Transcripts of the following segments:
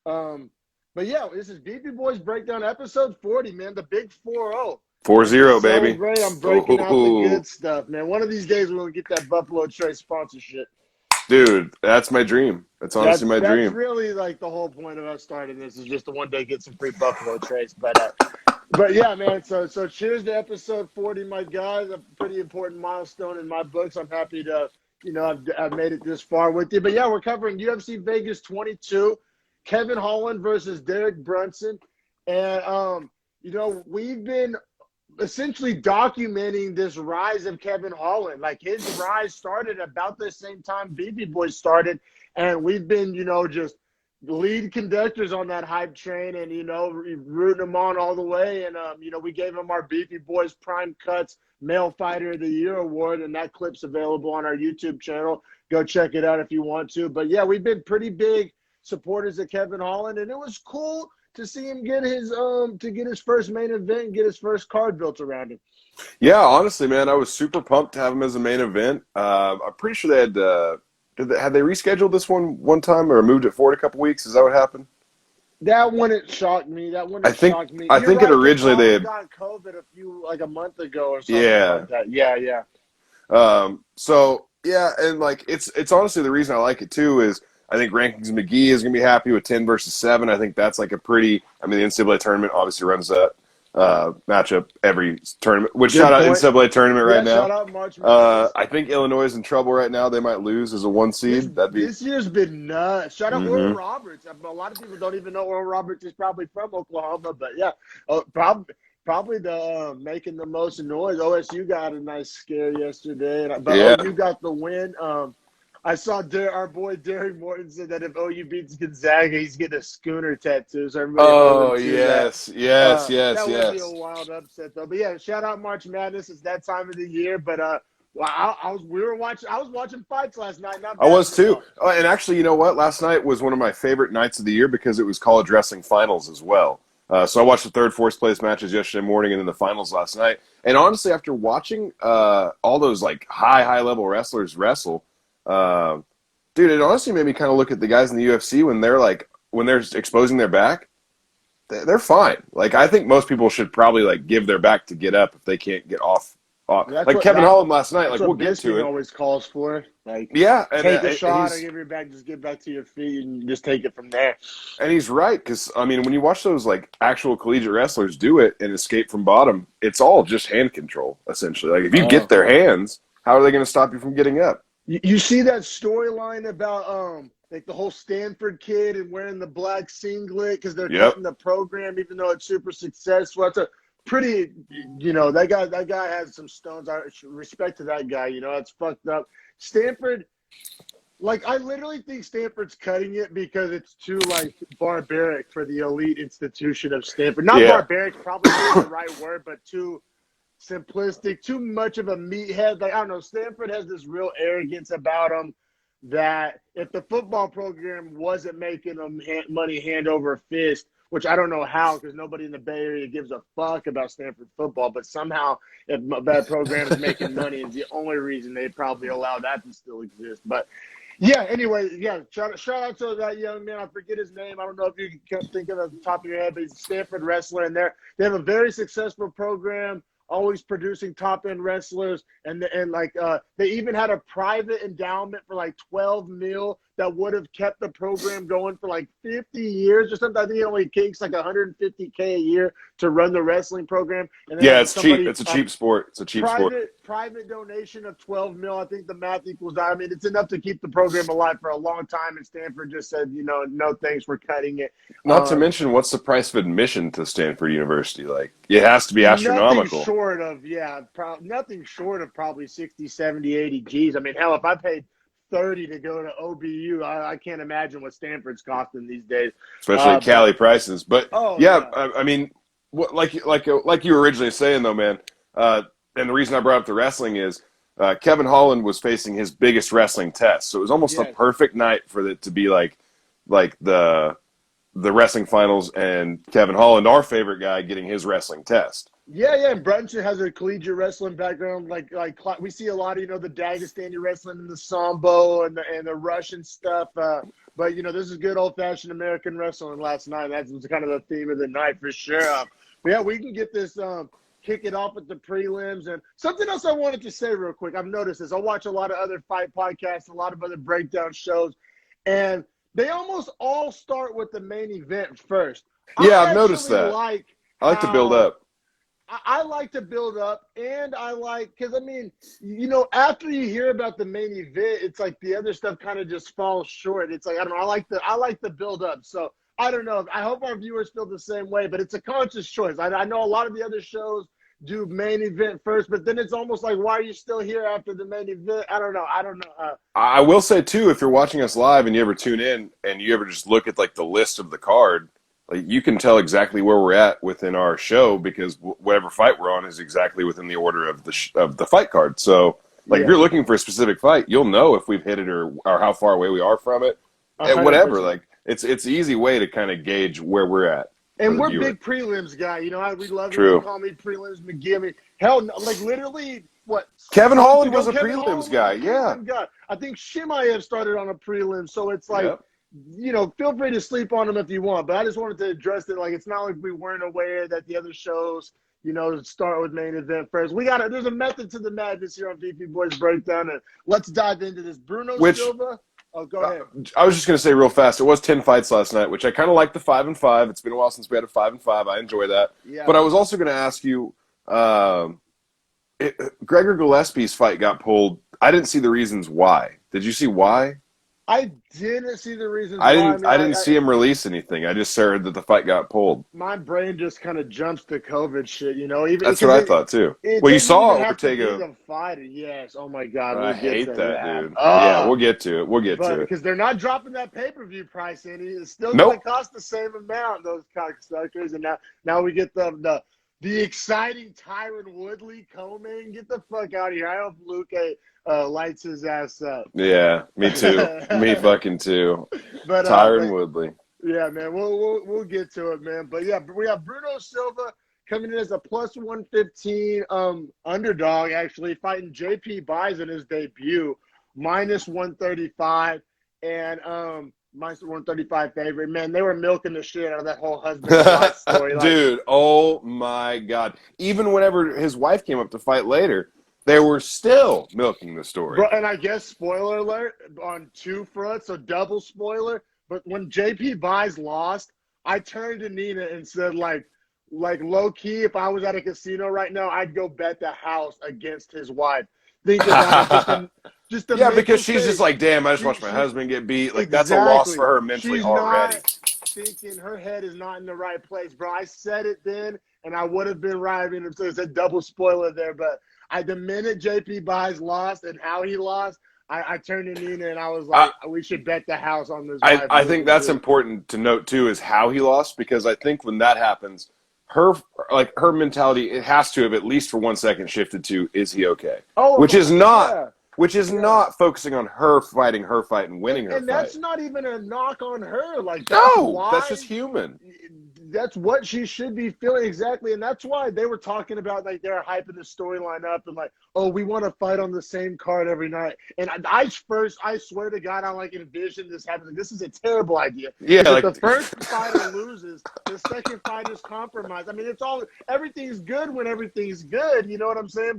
But yeah, this is Beefy Boys Breakdown episode 40, man. The big 4-0. 4-0, baby. Great. I'm breaking out the good stuff, man. One of these days we'll get that Buffalo Trace sponsorship. Dude, that's my dream. That's honestly my dream. That's really like the whole point of us starting this is just to one day get some free Buffalo Trace. But yeah, man. So cheers to episode 40, my guys. A pretty important milestone in my books. I'm happy to, I've made it this far with you. But yeah, we're covering UFC Vegas 22, Kevin Holland versus Derek Brunson, and we've been essentially documenting this rise of Kevin Holland. Like his rise started about the same time Beefy Boys started, and we've been, just lead conductors on that hype train and, rooting them on all the way. And, we gave him our Beefy Boys Prime Cuts Male Fighter of the Year award, and that clip's available on our YouTube channel. Go check it out if you want to. But yeah, we've been pretty big supporters of Kevin Holland, and it was cool to see him get his first main event and get his first card built around him. Yeah, honestly, man, I was super pumped to have him as a main event. I'm pretty sure they had had they rescheduled this one time or moved it forward a couple weeks? Is that what happened? That wouldn't shock me. I think it originally they had got COVID a month ago or something. Yeah. Like that. Yeah. So yeah, and like it's honestly the reason I like it too is I think Rankings McGee is gonna be happy with 10 versus 7. I think that's like the NCAA tournament obviously runs that matchup every tournament. Which shout out NCAA tournament right now. Shout out March Madness. I think Illinois is in trouble right now. They might lose as a 1 seed. This year's been nuts. Shout out Oral Roberts. A lot of people don't even know Oral Roberts is probably from Oklahoma, but yeah, probably the making the most noise. OSU got a nice scare yesterday, but OU got the win. I saw our boy Derek Morton said that if OU beats Gonzaga, he's getting a schooner tattoo. So yes. That would be a wild upset, though. But yeah, shout out March Madness. It's that time of the year. But I was watching fights last night. I was too. And actually, you know what? Last night was one of my favorite nights of the year because it was college wrestling finals as well. So I watched the third, fourth place matches yesterday morning and then the finals last night. And honestly, after watching all those like high level wrestlers wrestle. Dude, it honestly made me kind of look at the guys in the UFC when they're exposing their back, they're fine. Like, I think most people should probably like give their back to get up if they can't get off. Like Kevin Holland last night, like we'll get to it. Always calls for like take a shot or give your back, just get back to your feet and just take it from there. And he's right because when you watch those like actual collegiate wrestlers do it and escape from bottom, it's all just hand control essentially. Like if you get their hands, how are they going to stop you from getting up? You see that storyline about like the whole Stanford kid and wearing the black singlet because they're cutting the program even though it's super successful. That's a pretty, that guy has some stones. I respect to that guy. It's fucked up. Stanford, like I literally think Stanford's cutting it because it's too like barbaric for the elite institution of Stanford. Not barbaric, probably not the right word, but too simplistic, too much of a meathead. Like I don't know, Stanford has this real arrogance about them that if the football program wasn't making them money hand over fist, which I don't know how because nobody in the Bay Area gives a fuck about Stanford football, but somehow if that program is making money, it's the only reason they probably allow that to still exist. But yeah, anyway, shout out to that young man. I forget his name. I don't know if you can think of it at the top of your head, but he's a Stanford wrestler, and they have a very successful program. Always producing top-end wrestlers, and they even had a private endowment for like $12 million that would have kept the program going for like 50 years or something. I think it only takes like $150K a year to run the wrestling program. And then it's cheap. It's a cheap sport. It's a cheap sport. Private donation of $12 million. I think the math equals that. I mean, it's enough to keep the program alive for a long time. And Stanford just said, no thanks, we're cutting it. Not to mention, what's the price of admission to Stanford University? Like, it has to be astronomical. Nothing short of probably 60, 70, 80 G's. I mean, hell, if I paid 30 to go to OBU, I can't imagine what Stanford's costing these days. Especially at Cali prices. But I mean, like you were originally saying though, man, and the reason I brought up the wrestling is Kevin Holland was facing his biggest wrestling test. So it was almost a perfect night for it to be like the wrestling finals and Kevin Holland, our favorite guy, getting his wrestling test. Yeah. And Brunson has a collegiate wrestling background. Like we see a lot of, the Dagestani wrestling and the Sambo and the Russian stuff. But, this is good old-fashioned American wrestling last night. That was kind of the theme of the night for sure. But, yeah, we can get this kick it off with the prelims. And something else I wanted to say real quick. I've noticed this. I watch a lot of other fight podcasts, a lot of other breakdown shows, and they almost all start with the main event first. Yeah, I've noticed that. I like to build up. I like to build up, and because, after you hear about the main event, it's like the other stuff kind of just falls short. It's like, I don't know, I like the build up. So, I don't know. I hope our viewers feel the same way, but it's a conscious choice. I know a lot of the other shows do main event first, but then it's almost like, why are you still here after the main event? I don't know. I will say, too, if you're watching us live and you ever tune in and you ever just look at, like, the list of the card, like, you can tell exactly where we're at within our show because whatever fight we're on is exactly within the order of the fight card. So, like, if you're looking for a specific fight, you'll know if we've hit it or how far away we are from it. And whatever. Like, it's an easy way to kind of gauge where we're at. And we're big prelims guy. We love it. You call me prelims McGee. Hell, like literally, what? Kevin Holland was a prelims guy. Yeah. I think Shimaev started on a prelim. So it's like, feel free to sleep on them if you want. But I just wanted to address it. Like, it's not like we weren't aware that the other shows, start with main event first. There's a method to the madness here on Beefy Boys Breakdown. And let's dive into this. Silva. Oh, go ahead. I was just going to say real fast, it was 10 fights last night, which I kind of like the 5-5. It's been a while since we had a 5-5. I enjoy that. Yeah. But I was also going to ask you, Gregor Gillespie's fight got pulled. I didn't see the reasons why. Did you see why? I didn't see the reasons why. I didn't see him release anything. I just heard that the fight got pulled. My brain just kind of jumps to COVID shit, That's what I thought too. Well, you saw Ortega. Yes. Oh my God. I hate that, dude. Yeah, we'll get to it. Because they're not dropping that pay-per-view price any. It's still going to cost the same amount. Those cocksuckers, and now we get the exciting Tyron Woodley co-main. Get the fuck out of here. I hope Luke lights his ass up. Yeah, me too. Me fucking too. But Tyron Woodley. Yeah, man. We'll get to it, man. But yeah, we have Bruno Silva coming in as a plus 115 underdog, actually fighting JP Buys in his debut, minus 135, and minus 135 favorite. Man, they were milking the shit out of that whole husband story. Dude, oh my God! Even whenever his wife came up to fight later, they were still milking the story. Bro, and I guess, spoiler alert, on two fronts, so double spoiler. But when JP Buys lost, I turned to Nina and said, like low-key, if I was at a casino right now, I'd go bet the house against his wife. Thinking about just to because she's just like, damn, I just watched my husband get beat. Like, that's a loss for her mentally already. Thinking her head is not in the right place, bro. I said it then, and I would have been right. I mean, it's a double spoiler there, but the minute JP Buys lost and how he lost, I turned to Nina and I was like, we should bet the house on this. I think that's important to note too, is how he lost, because I think when that happens, her mentality, it has to have at least for 1 second shifted to, is he okay? Which is not focusing on her fighting her fight and winning her fight. And that's not even a knock on her. Like, that's just human. That's what she should be feeling, exactly. And that's why they were talking about, like, they're hyping the storyline up and like, oh, we want to fight on the same card every night. And I swear to God, I envisioned this happening. This is a terrible idea. Yeah, like, if the first fighter loses, the second fighter's compromised. I mean, everything's good when everything's good. You know what I'm saying?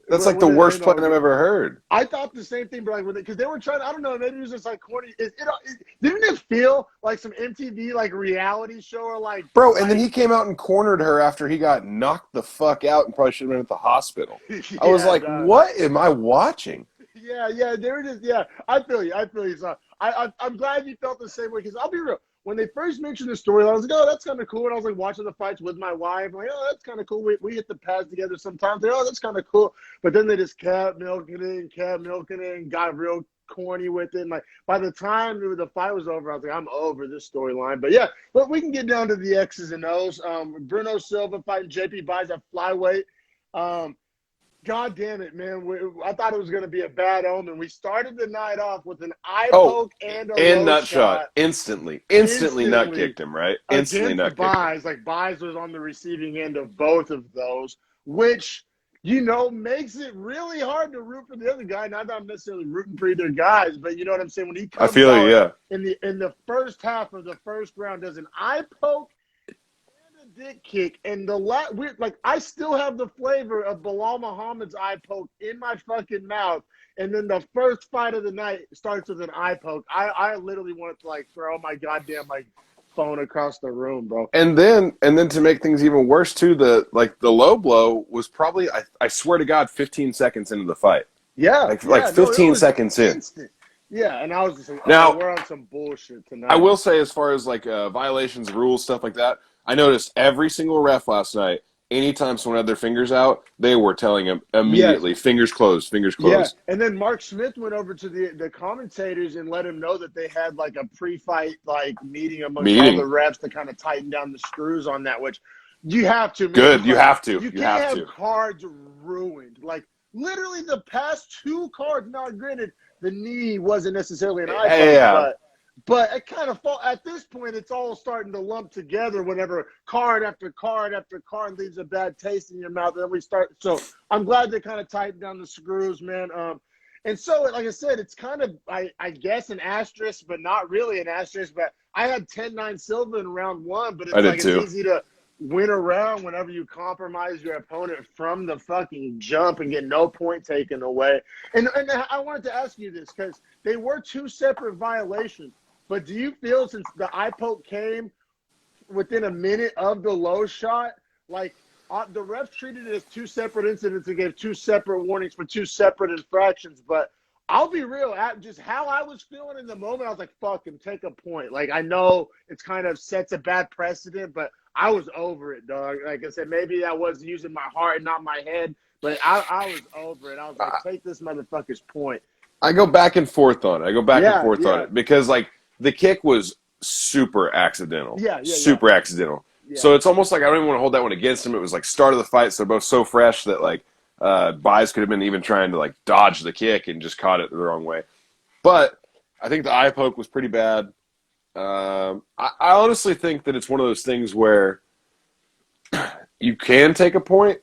But that's like the worst plan I've ever heard. I thought the same thing, but because they were trying, I don't know, maybe it was just like corny. Didn't it feel like some MTV reality show or like? Bro, and then he came out and cornered her after he got knocked the fuck out and probably should have been at the hospital. I was like, what am I watching? Yeah, there it is. Yeah, I feel you. So I'm glad you felt the same way, because I'll be real. When they first mentioned the storyline, I was like, oh, that's kind of cool. And I was like watching the fights with my wife. I'm like, oh, that's kind of cool. We hit the pads together sometimes. Like, oh, that's kind of cool. But then they just kept milking it and got real corny with it. And like, by the time the fight was over, I was like, I'm over this storyline. But yeah, but we can get down to the X's and O's. Bruno Silva fighting JP Buys at flyweight. God damn it, man. I thought it was going to be a bad omen. We started the night off with an eye Oh, poke and a and low nut shot. Instantly nut kicked him, right? Instantly Against nut kicked Buys. Like, Buys was on the receiving end of both of those, which, you know, makes it really hard to root for the other guy. Not that I'm necessarily rooting for either guys, but you know what I'm saying? When he comes feel out you, yeah. in the first half of the first round, does an eye poke and a dick kick, and I still have the flavor of Bilal Muhammad's eye poke in my fucking mouth, and then the first fight of the night starts with an eye poke. I literally wanted to like throw my goddamn like phone across the room, bro. And then to make things even worse too, the low blow was probably I swear to God 15 seconds into the fight. Yeah, like 15 seconds instant. Yeah, and I was just like, now, we're on some bullshit tonight. I will say, as far as like violations of rules, stuff like that, I noticed every single ref last night, anytime someone had their fingers out, they were telling him immediately, yes, fingers closed. Yeah, and then Mark Smith went over to the commentators and let him know that they had like a pre-fight like meeting amongst all the refs to kind of tighten down the screws on that, which you have to. Good, you have to. You can't have cards ruined. Like, literally the past two cards, now granted, the knee wasn't necessarily an eye, but it kind of at this point, it's all starting to lump together whenever card after card after card leaves a bad taste in your mouth. And then we start. So I'm glad they kind of tightened down the screws, man. And so, like I said, it's kind of, I guess, an asterisk, but not really an asterisk. But I had 10-9 Silva in round one, but it's easy to win a round whenever you compromise your opponent from the fucking jump and get no point taken away. And I wanted to ask you this because they were two separate violations. But do you feel, since the eye poke came within a minute of the low shot, like the refs treated it as two separate incidents and gave two separate warnings for two separate infractions? But I'll be real, just how I was feeling in the moment, I was like, fuck him, take a point. Like, I know it's kind of sets a bad precedent, but I was over it, dog. Like I said, maybe I was using my heart and not my head, but I was over it. I was like, take this motherfucker's point. I go back and forth on it. On it because, like, the kick was super accidental. Super accidental. Yeah. So it's almost like I don't even want to hold that one against him. It was like start of the fight, so they're both so fresh that like Buys could have been even trying to like dodge the kick and just caught it the wrong way. But I think the eye poke was pretty bad. I honestly think that it's one of those things where you can take a point,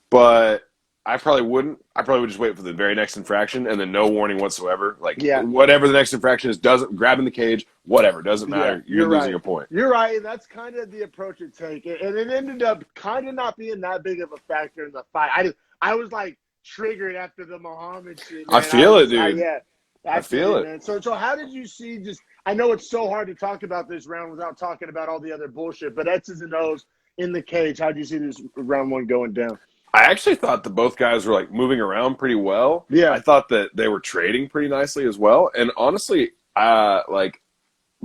but I probably wouldn't. I probably would just wait for the very next infraction and then no warning whatsoever. Like, whatever the next infraction is, doesn't grab in the cage, whatever, doesn't matter. You're losing a point. You're right, and that's kind of the approach it take. And it ended up kind of not being that big of a factor in the fight. I was like triggered after the Muhammad shit. Man. I feel it, dude. I feel it. Man. So how did you see? Just, I know it's so hard to talk about this round without talking about all the other bullshit, but X's and O's in the cage. How did you see this round one going down? I actually thought that both guys were like moving around pretty well. Yeah. I thought that they were trading pretty nicely as well. And honestly, like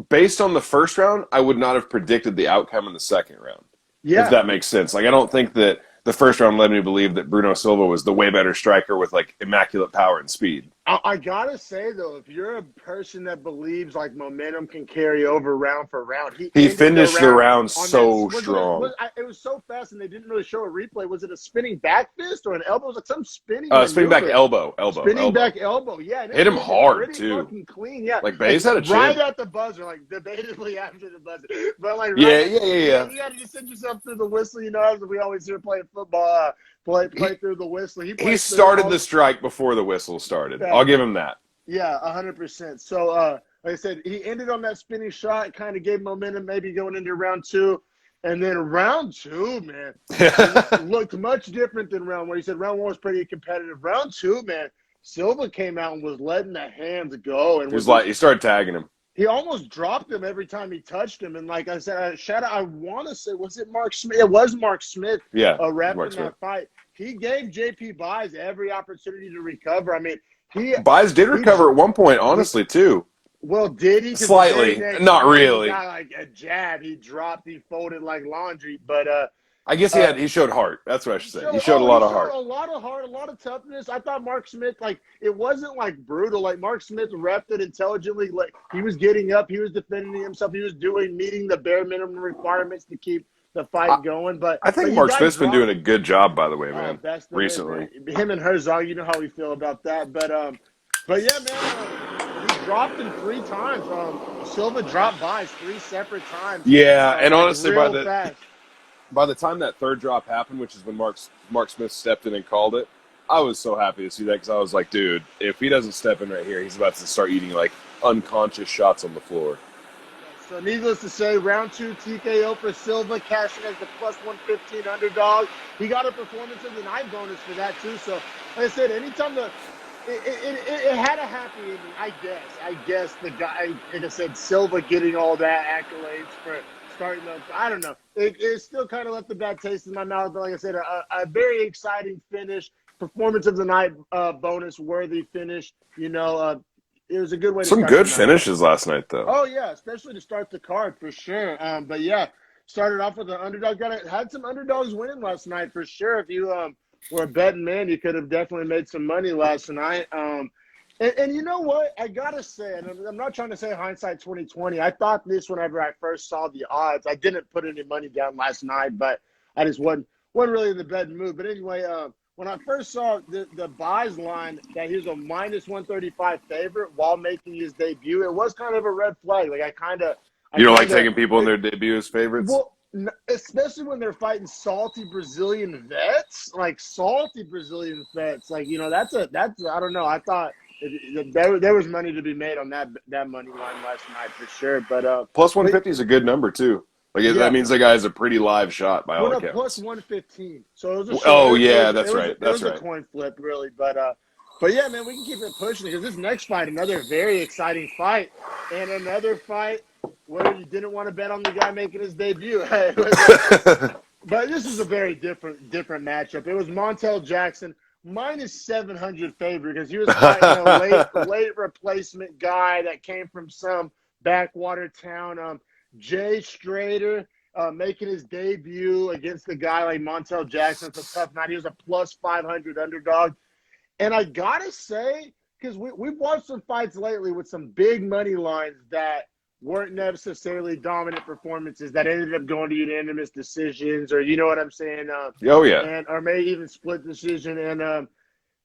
based on the first round, I would not have predicted the outcome in the second round. Yeah. If that makes sense. Like, I don't think that the first round led me to believe that Bruno Silva was the way better striker with like immaculate power and speed. I gotta say though, if you're a person that believes like momentum can carry over round for round, he finished the round so strong. It was so fast, and they didn't really show a replay. Was it a spinning back fist or an elbow? It was like some spinning. Spinning back elbow. Spinning back elbow. Yeah, hit him hard too. Fucking clean. Yeah, like Bays had a chin. Right at the buzzer, like debatably after the buzzer. But like, yeah. You gotta just send yourself through the whistle. You know, as we always hear playing football. Play through the whistle. He started the strike before the whistle started. I'll give him that. Yeah, 100%. So, like I said, he ended on that spinning shot, kind of gave momentum maybe going into round two. And then round two, man, looked much different than round one. He said round one was pretty competitive. Round two, man, Silva came out and was letting the hands go. And he started tagging him. He almost dropped him every time he touched him. And like I said, I want to say, was it Mark Smith? It was Mark Smith. Yeah, wrapping that fight. He gave JP Buys every opportunity to recover. I mean, Buys did recover at one point, honestly, too. Well, did he? Slightly, not really. He got like a jab. He dropped. He folded like laundry. But I guess he showed heart. That's what I should say. He showed a lot of heart. A lot of heart, a lot of toughness. I thought Mark Smith, like, it wasn't like brutal. Like, Mark Smith repped it intelligently. Like, he was getting up. He was defending himself. He was meeting the bare minimum requirements to keep the fight going. But I think you Mark got Smith's been dropped. doing a good job, by the way, Oh, man. best there is, Recently, man. Him and Herzog, you know how we feel about that. But yeah, man, he dropped him 3 times. Silva dropped buys 3 separate times. yeah. And Like honestly, real fast. by the time that third drop happened, which is when Mark Smith stepped in and called it, I was so happy to see that because I was like, dude, if he doesn't step in right here, he's about to start eating like unconscious shots on the floor. So needless to say, round 2 TKO for Silva, cashing as the plus 115 underdog. He got a performance of the night bonus for that too. So like I said, anytime it had a happy ending, I guess the guy, like I said, Silva getting all that accolades for starting the, I don't know. It still kind of left a bad taste in my mouth. But like I said, a very exciting finish. Performance of the night bonus worthy finish. It was a good way to Some start good the night. finishes last night, though. Oh, yeah, especially to start the card for sure. But, yeah, started off with an underdog. Had some underdogs winning last night for sure. If you were a betting man, you could have definitely made some money last night. And you know what? I got to say, and I'm not trying to say hindsight 2020. I thought this whenever I first saw the odds. I didn't put any money down last night, but I just wasn't really in the betting mood. But anyway, when I first saw the buys line that he was a minus 135 favorite while making his debut, it was kind of a red flag. Like you don't like taking people in their debut as favorites? Well, especially when they're fighting salty Brazilian vets, like that's I don't know. I thought there was money to be made on that money line last night for sure. But plus 150 is a good number too. That means the guy has a pretty live shot by all accounts. Plus 115. So it was that's right. It was a coin flip, really. But yeah, man, we can keep it pushing because this next fight, another very exciting fight, and another fight where you didn't want to bet on the guy making his debut. But this is a very different matchup. It was Montel Jackson minus 700 favorite because he was fighting a late replacement guy that came from some backwater town. Jay Strader making his debut against the guy like Montel Jackson. It's a tough night. He was a plus 500 underdog. And I got to say, because we've watched some fights lately with some big money lines that weren't necessarily dominant performances that ended up going to unanimous decisions or, you know what I'm saying? Or maybe even split decision. And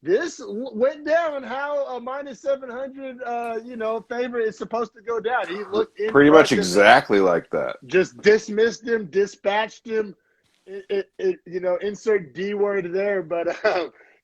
this went down how a minus 700, favorite is supposed to go down. He looked pretty much exactly like that. Just dismissed him, dispatched him. Insert D word there, but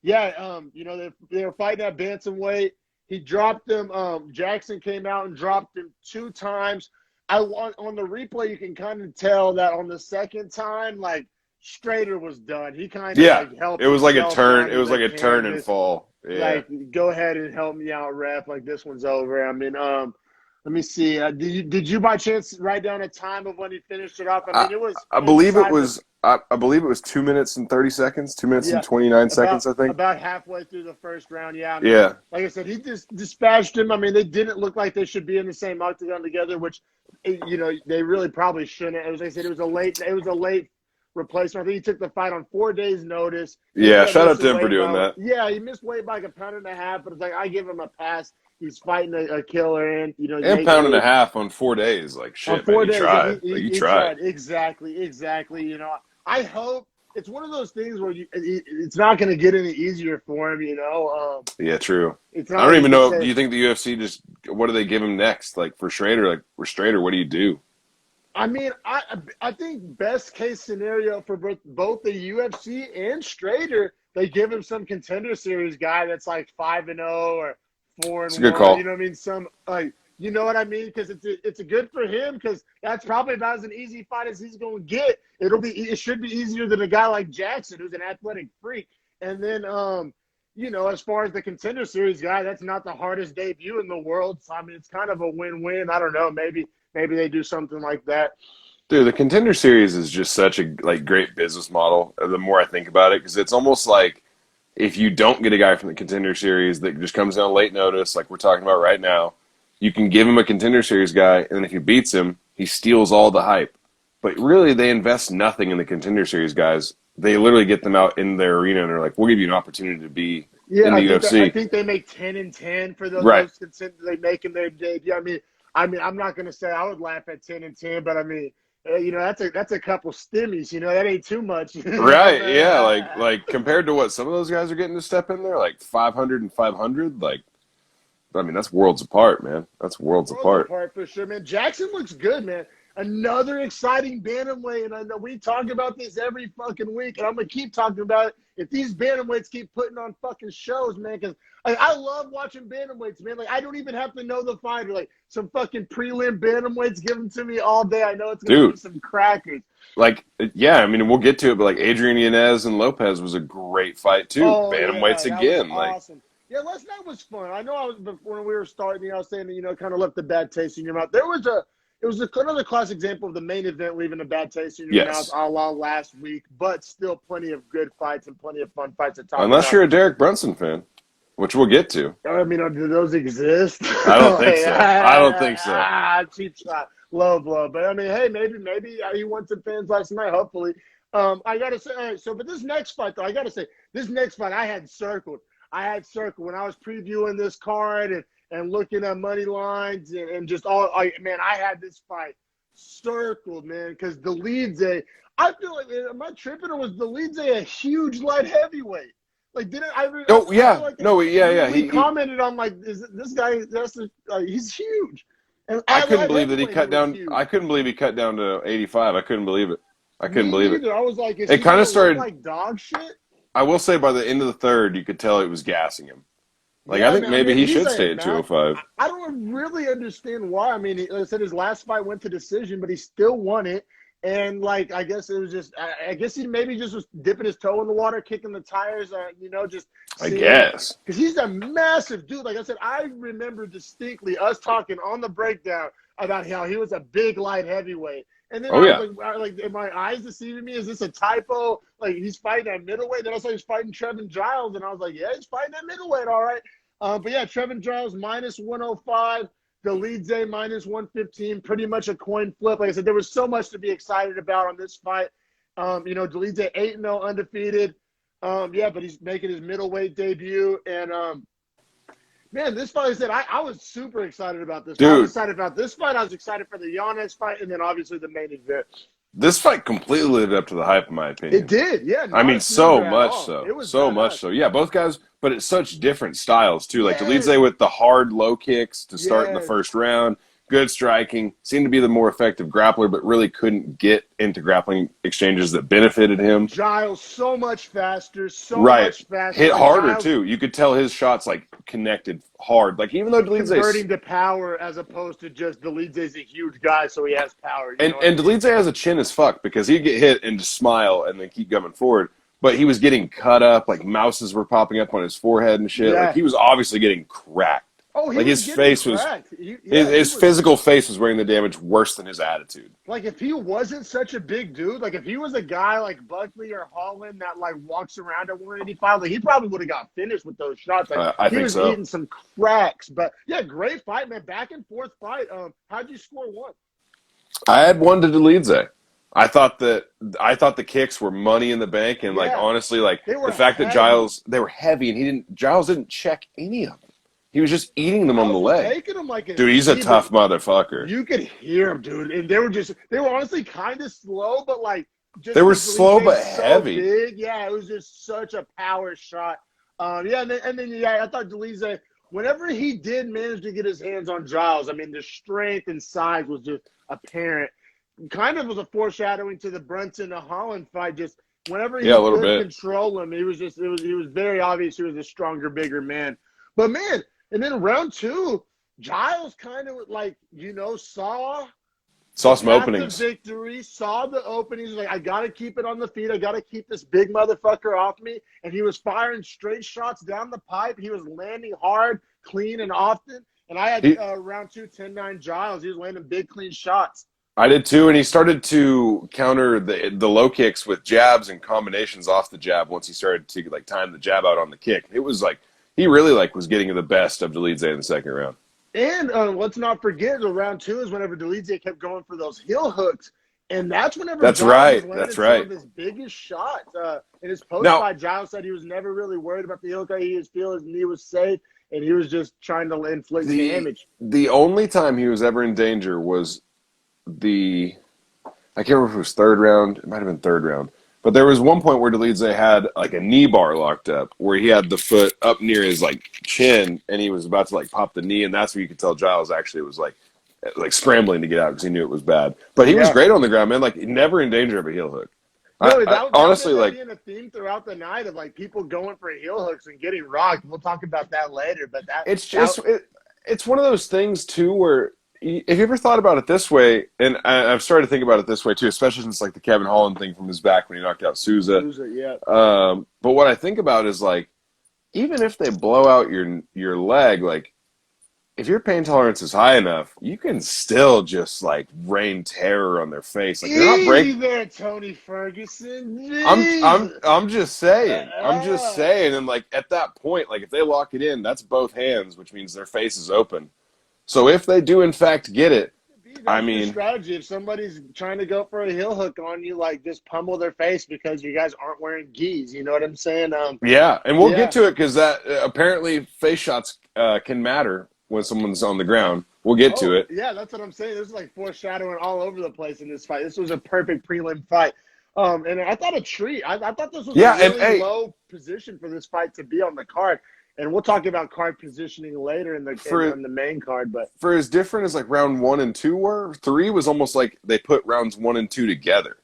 they were fighting at bantamweight. He dropped him. Jackson came out and dropped him 2 times. On the replay, you can kind of tell that on the second time, like, Strader was done. He kind of helped. It was like a turn. It was like a turn and fall. Yeah. Like, go ahead and help me out, ref. Like, this one's over. I mean, let me see. Did you by chance write down a time of when he finished it off? I mean, it was. I believe it was. I believe it was 2 minutes and 30 seconds. 2 minutes and 29 seconds. I think about halfway through the first round. Yeah. Like I said, he just dispatched him. I mean, they didn't look like they should be in the same octagon together, which they really probably shouldn't. As I said, it was a late replacement. I think he took the fight on 4 days' notice. Yeah, shout out to him for doing that. Yeah, he missed weight by like a pound and a half, but it's like I give him a pass. He's fighting a killer, and pound and a half on 4 days. Like shit, on 4 days, he tried. Exactly. I hope it's one of those things where it's not going to get any easier for him. Yeah, true. I don't even know. Do you think the UFC what do they give him next? Like for Strader, what do you do? I mean, I think best case scenario for both the UFC and Strader, they give him some contender series guy that's like 5-0 or 4-1. It's a good call. You know what I mean? Some you know what I mean? Because it's a good for him because that's probably about as an easy fight as he's going to get. It should be easier than a guy like Jackson, who's an athletic freak. And then as far as the contender series guy, that's not the hardest debut in the world. So I mean, it's kind of a win-win. I don't know. Maybe they do something like that. Dude, the contender series is just such a great business model. The more I think about it, because it's almost like if you don't get a guy from the contender series that just comes down late notice, like we're talking about right now, you can give him a contender series guy, and then if he beats him, he steals all the hype. But really, they invest nothing in the contender series guys. They literally get them out in their arena, and they're like, "We'll give you an opportunity to be in the UFC." I think they make 10-10 for those contenders they make in their debut. I mean, I'm not going to say I would laugh at 10-10, but I mean, that's a couple stimmies. That ain't too much. Right? Yeah. Like compared to what some of those guys are getting to step in there, like 500 and 500. Like, I mean, that's worlds apart, man. That's worlds apart. For sure, man. Jackson looks good, man. Another exciting bantamweight, and I know we talk about this every fucking week, and I'm gonna keep talking about it if these bantamweights keep putting on fucking shows, man. Because I love watching bantamweights, man. Like, I don't even have to know the fighter. Like, some fucking prelim bantamweights, give them to me all day. I know it's gonna be some crackers. Like, yeah, I mean, we'll get to it, but like Adrian Yanez and Lopez was a great fight too. Bantamweights again, like. Awesome. Yeah, last night was fun. I know when we were starting, I was saying that, kind of left a bad taste in your mouth. It was another classic example of the main event leaving a bad taste in your mouth a la last week, but still plenty of good fights and plenty of fun fights to talk about. Unless you're a Derek Brunson fan, which we'll get to. I mean, do those exist? I don't think so. I don't think so. Cheap shot. Low blow. But, I mean, hey, maybe he won some fans last night, hopefully. I got to say, all right, but this next fight, though, I had circled. When I was previewing this card and looking at money lines and just I had this fight circled, man, because Dolidze, I feel like, am I tripping, or was Dolidze a huge light heavyweight? Like, didn't I? Oh, yeah. He commented on, like, is this guy, he's huge. And I couldn't believe that he cut down. I couldn't believe he cut down to 85. I couldn't believe it. I was like, it kind of started like dog shit. I will say by the end of the third, you could tell it was gassing him. Like, I think maybe he should stay at 205. I don't really understand why. I mean, like I said, his last fight went to decision, but he still won it. And, like, I guess it was just – I guess he maybe just was dipping his toe in the water, kicking the tires, just – I guess. Because he's a massive dude. Like I said, I remember distinctly us talking on the breakdown about how he was a big light heavyweight. And then I was like, am my eyes deceiving me? Is this a typo? Like, he's fighting at middleweight. Then I saw he's fighting Trevin Giles, and I was like, yeah, he's fighting at middleweight, all right. But, yeah, Trevin Giles minus 105, Dolidze minus 115, pretty much a coin flip. Like I said, there was so much to be excited about on this fight. Dolidze 8-0 undefeated. But he's making his middleweight debut. And, man, this fight, I said, I was super excited about this. Dude. I was excited about this fight. I was excited for the Yanez fight, and then obviously the main event. This fight completely lived up to the hype, in my opinion. It did, yeah. I mean, so much so. It was so much so. Yeah, both guys, but it's such different styles, too. Like, Dolidze with the hard low kicks to start in the first round. Good striking, seemed to be the more effective grappler, but really couldn't get into grappling exchanges that benefited him. Giles, so much faster, much faster. Hit harder, too. You could tell his shots, like, connected hard. Like, even though Dolidze... Converting to power as opposed to just Dolidze's a huge guy, so he has power. And Dolidze has a chin as fuck because he'd get hit and just smile and then keep coming forward. But he was getting cut up, like mouses were popping up on his forehead and shit. Yeah. Like, he was obviously getting cracked. Oh, like his face was his physical face was wearing the damage worse than his attitude. Like, if he wasn't such a big dude, like if he was a guy like Buckley or Holland that like walks around at 185, like he probably would have got finished with those shots. Like I think so. He was eating some cracks, but yeah, great fight, man. Back and forth fight. How'd you score one? I had one to Dolidze. I thought the kicks were money in the bank, and like honestly, like the fact that they were heavy, and Giles didn't check any of them. He was just eating them on the leg. Dude, he's a tough motherfucker. You could hear him, dude. And they were honestly kind of slow, but like just they were slow but heavy. Big. Yeah, it was just such a power shot. And then I thought Dolidze, whenever he did manage to get his hands on Giles, I mean, the strength and size was just apparent. Kind of was a foreshadowing to the Brunson and Holland fight. Just whenever he could control him, he was very obvious he was a stronger, bigger man. But man. And then round two, Giles kind of like, saw some openings. The victory, saw the openings. Like, I got to keep it on the feet. I got to keep this big motherfucker off me. And he was firing straight shots down the pipe. He was landing hard, clean, and often. And I had round two, 10-9 Giles. He was landing big, clean shots. I did too, and he started to counter the low kicks with jabs and combinations off the jab once he started to like time the jab out on the kick. It was like, he really was getting the best of Dolidze in the second round. And let's not forget, the round two is whenever Dolidze kept going for those heel hooks, and that's whenever That's right. Some of his biggest shots. In his post-fight, Giles said he was never really worried about the heel hook. He just feel his knee was safe, and he was just trying to inflict damage. The only time he was ever in danger was the I can't remember if it was third round. It might have been third round. But there was one point where Dolidze had like a knee bar locked up, where he had the foot up near his like chin, and he was about to like pop the knee, and that's where you could tell Giles actually was like scrambling to get out because he knew it was bad. But he was great on the ground, man. Like never in danger of a heel hook. No, that honestly, like being a theme throughout the night of like people going for heel hooks and getting rocked. We'll talk about that later, but it's one of those things too where if you ever thought about it this way, and I've started to think about it this way too, especially since like the Kevin Holland thing from his back when he knocked out Souza. Yeah. But what I think about is like even if they blow out your leg, like if your pain tolerance is high enough, you can still just like rain terror on their face. Like they're not breaking. There, Tony Ferguson. I'm just saying. I'm just saying. And like at that point, like if they lock it in, that's both hands, which means their face is open. So if they do in fact get it, I mean, strategy. If somebody's trying to go for a heel hook on you, like just pummel their face because you guys aren't wearing gis. You know what I'm saying? Yeah, and we'll get to it because that apparently face shots can matter when someone's on the ground. We'll get to it. Yeah, that's what I'm saying. There's like foreshadowing all over the place in this fight. This was a perfect prelim fight. And I thought a treat. I thought this was a really low position for this fight to be on the card. And we'll talk about card positioning later in the main card. But for as different as like round 1 and 2 were, 3 was almost like they put rounds 1 and 2 together.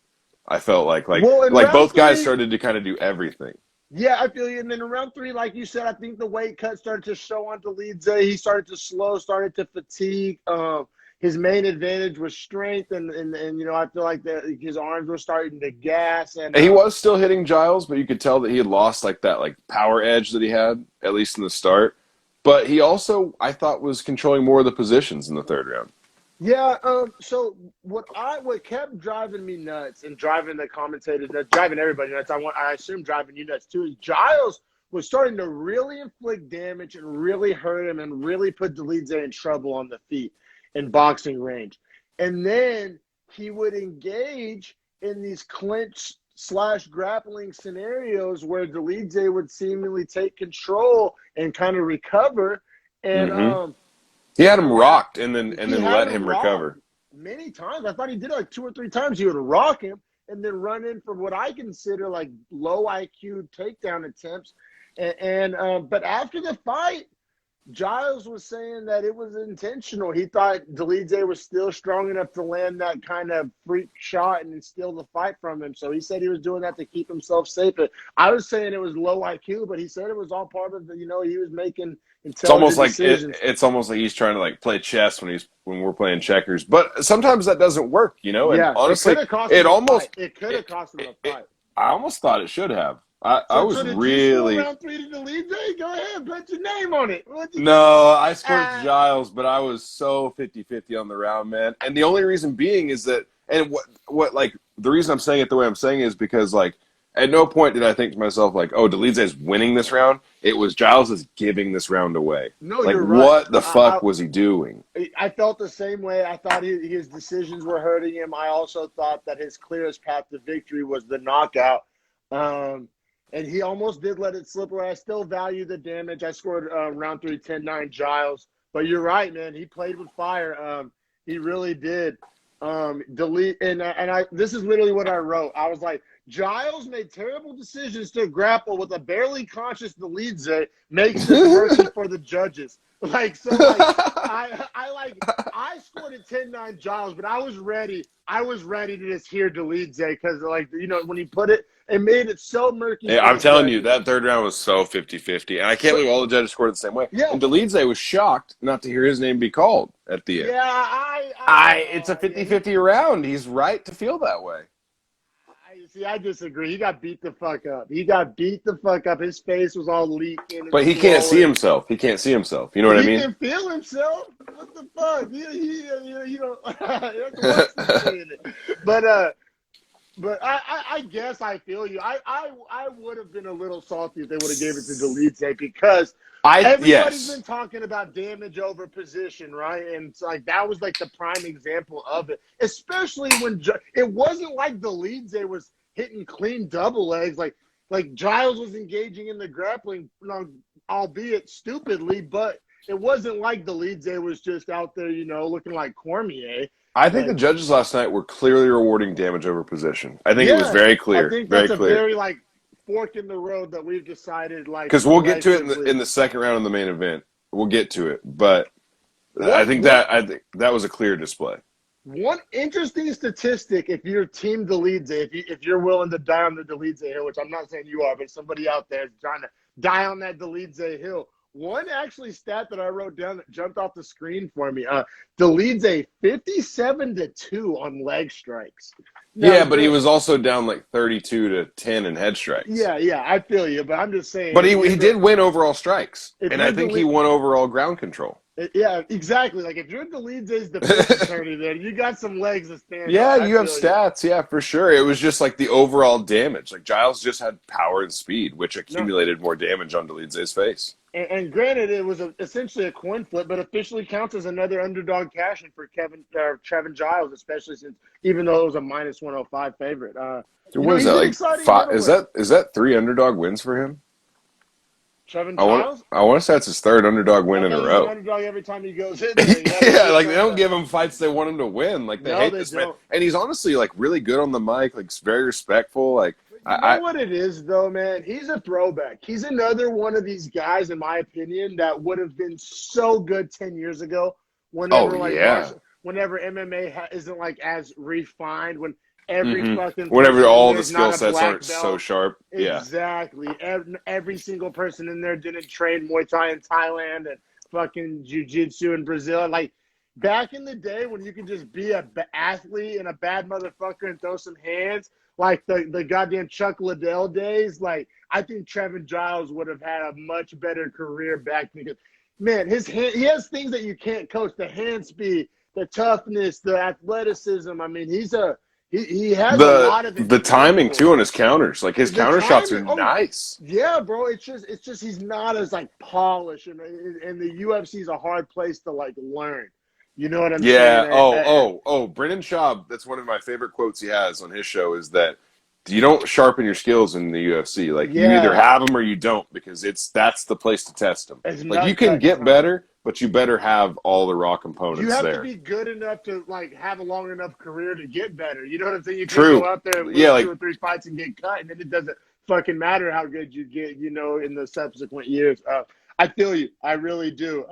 I felt like both guys started to kind of do everything. Yeah, I feel you. And then in round 3, like you said, I think the weight cut started to show on Dolidze. He started to slow, started to fatigue. His main advantage was strength, and you know, I feel like his arms were starting to gas. And he was still hitting Giles, but you could tell that he had lost like that like power edge that he had, at least in the start. But he also, I thought, was controlling more of the positions in the third round. Yeah, so what kept driving me nuts and driving the commentators nuts, driving everybody nuts, I assume driving you nuts too, is Giles was starting to really inflict damage and really hurt him and really put Dolidze in trouble on the feet in boxing range. And then he would engage in these clinch/grappling scenarios where Dolidze would seemingly take control and kind of recover. And he had him rocked and then let him recover. Many times. I thought he did it like 2 or 3 times. He would rock him and then run in for what I consider like low IQ takedown attempts. But after the fight, Giles was saying that it was intentional. He thought Dolidze was still strong enough to land that kind of freak shot and steal the fight from him. So he said he was doing that to keep himself safe. I was saying it was low IQ, but he said it was all part of the, you know, he was making intelligent decisions. It's almost like he's trying to like play chess when we're playing checkers. But sometimes that doesn't work, you know. And honestly, it could have cost him a fight. I almost thought it should have. I was really. You round 3 to Dolidze? Go ahead, put your name on it. No, I scored Giles, but I was so 50-50 on the round, man. And the only reason being is that, and what like the reason I'm saying it the way I'm saying is because like at no point did I think to myself like, oh, Dolidze is winning this round. It was Giles is giving this round away. No, like you're right. What the fuck was he doing? I felt the same way. I thought his decisions were hurting him. I also thought that his clearest path to victory was the knockout. And he almost did let it slip away. I still value the damage. I scored round 3, 10-9 Giles. But you're right, man. He played with fire. He really did. This is literally what I wrote. I was like, Giles made terrible decisions to grapple with a barely conscious Dolidze, makes this mercy for the judges. Like, so like, I scored a 10-9 Giles, but I was ready. I was ready to just hear Dolidze because, like, you know, when he put it, it made it so murky. Yeah, I'm telling you, that third round was so 50-50. And I can't believe all the judges scored it the same way. Yeah. And Dolidze was shocked not to hear his name be called at the end. Yeah, it's a 50-50 round. He's right to feel that way. I disagree. He got beat the fuck up. His face was all leaking. But he can't see himself. He can't see himself. You know what I mean? He can feel himself. What the fuck? He don't. But I guess I feel you. I would have been a little salty if they would have gave it to Dolidze because everybody's been talking about damage over position, right? And it's like that was like the prime example of it, especially when it wasn't like Dolidze was hitting clean double legs. Like Giles was engaging in the grappling, you know, albeit stupidly, but it wasn't like Dolidze was just out there, you know, looking like Cormier. I think the judges last night were clearly rewarding damage over position. I think it was very clear. I think very that's clear. a very like fork in the road that we've decided like because we'll get to it in the second round of the main event. We'll get to it, but I think that was a clear display. One interesting statistic, if you're Team Delize, if you're willing to die on the Delize hill, which I'm not saying you are, but somebody out there is trying to die on that Delize hill. One actually stat that I wrote down that jumped off the screen for me. Delize 57-2 on leg strikes. Now, but he was also down like 32-10 in head strikes. Yeah, I feel you, but I'm just saying. But he did win overall strikes, and I think he won overall ground control. Yeah, exactly. Like if you're Delize's defense attorney, then you got some legs to stand. Yeah, you have stats. Yeah, for sure. It was just like the overall damage. Like Giles just had power and speed, which accumulated more damage on Delize's face. And granted, it was essentially a coin flip, but officially counts as another underdog cash-in for Trevin Giles, especially since even though it was a minus 105 favorite. What is that like? Five, is that 3 underdog wins for him? Trevin Giles? I want to say that's his 3rd underdog win in a row. He's an underdog every time he goes in. Yeah, like they don't give him fights they want him to win. Like they hate this don't. man, and he's honestly like really good on the mic. Like very respectful. Like you know what it is though, man? He's a throwback. He's another one of these guys, in my opinion, that would have been so good 10 years ago. Whenever MMA isn't like as refined. When every fucking whenever all the skill sets aren't so sharp. Exactly. Every single person in there didn't train Muay Thai in Thailand and fucking jiu-jitsu in Brazil. Like back in the day when you could just be an athlete and a bad motherfucker and throw some hands, like the goddamn Chuck Liddell days, like I think Trevin Giles would have had a much better career back then. Man, he has things that you can't coach: the hand speed, the toughness, the athleticism. I mean, he has a lot of it. The timing too on his counters, like his counter shots are nice. Yeah, bro. It's just he's not as like polished, and the UFC is a hard place to like learn. You know what I'm saying? Yeah. Brendan Schaub. That's one of my favorite quotes he has on his show. Is that you don't sharpen your skills in the UFC. Like you either have them or you don't, because that's the place to test them. Like you can get better, but you better have all the raw components there. You have to be good enough to like have a long enough career to get better. You know what I'm saying? You can go out there and lose 2 or 3 fights and get cut, and then it doesn't fucking matter how good you get, you know, in the subsequent years. I feel you. I really do.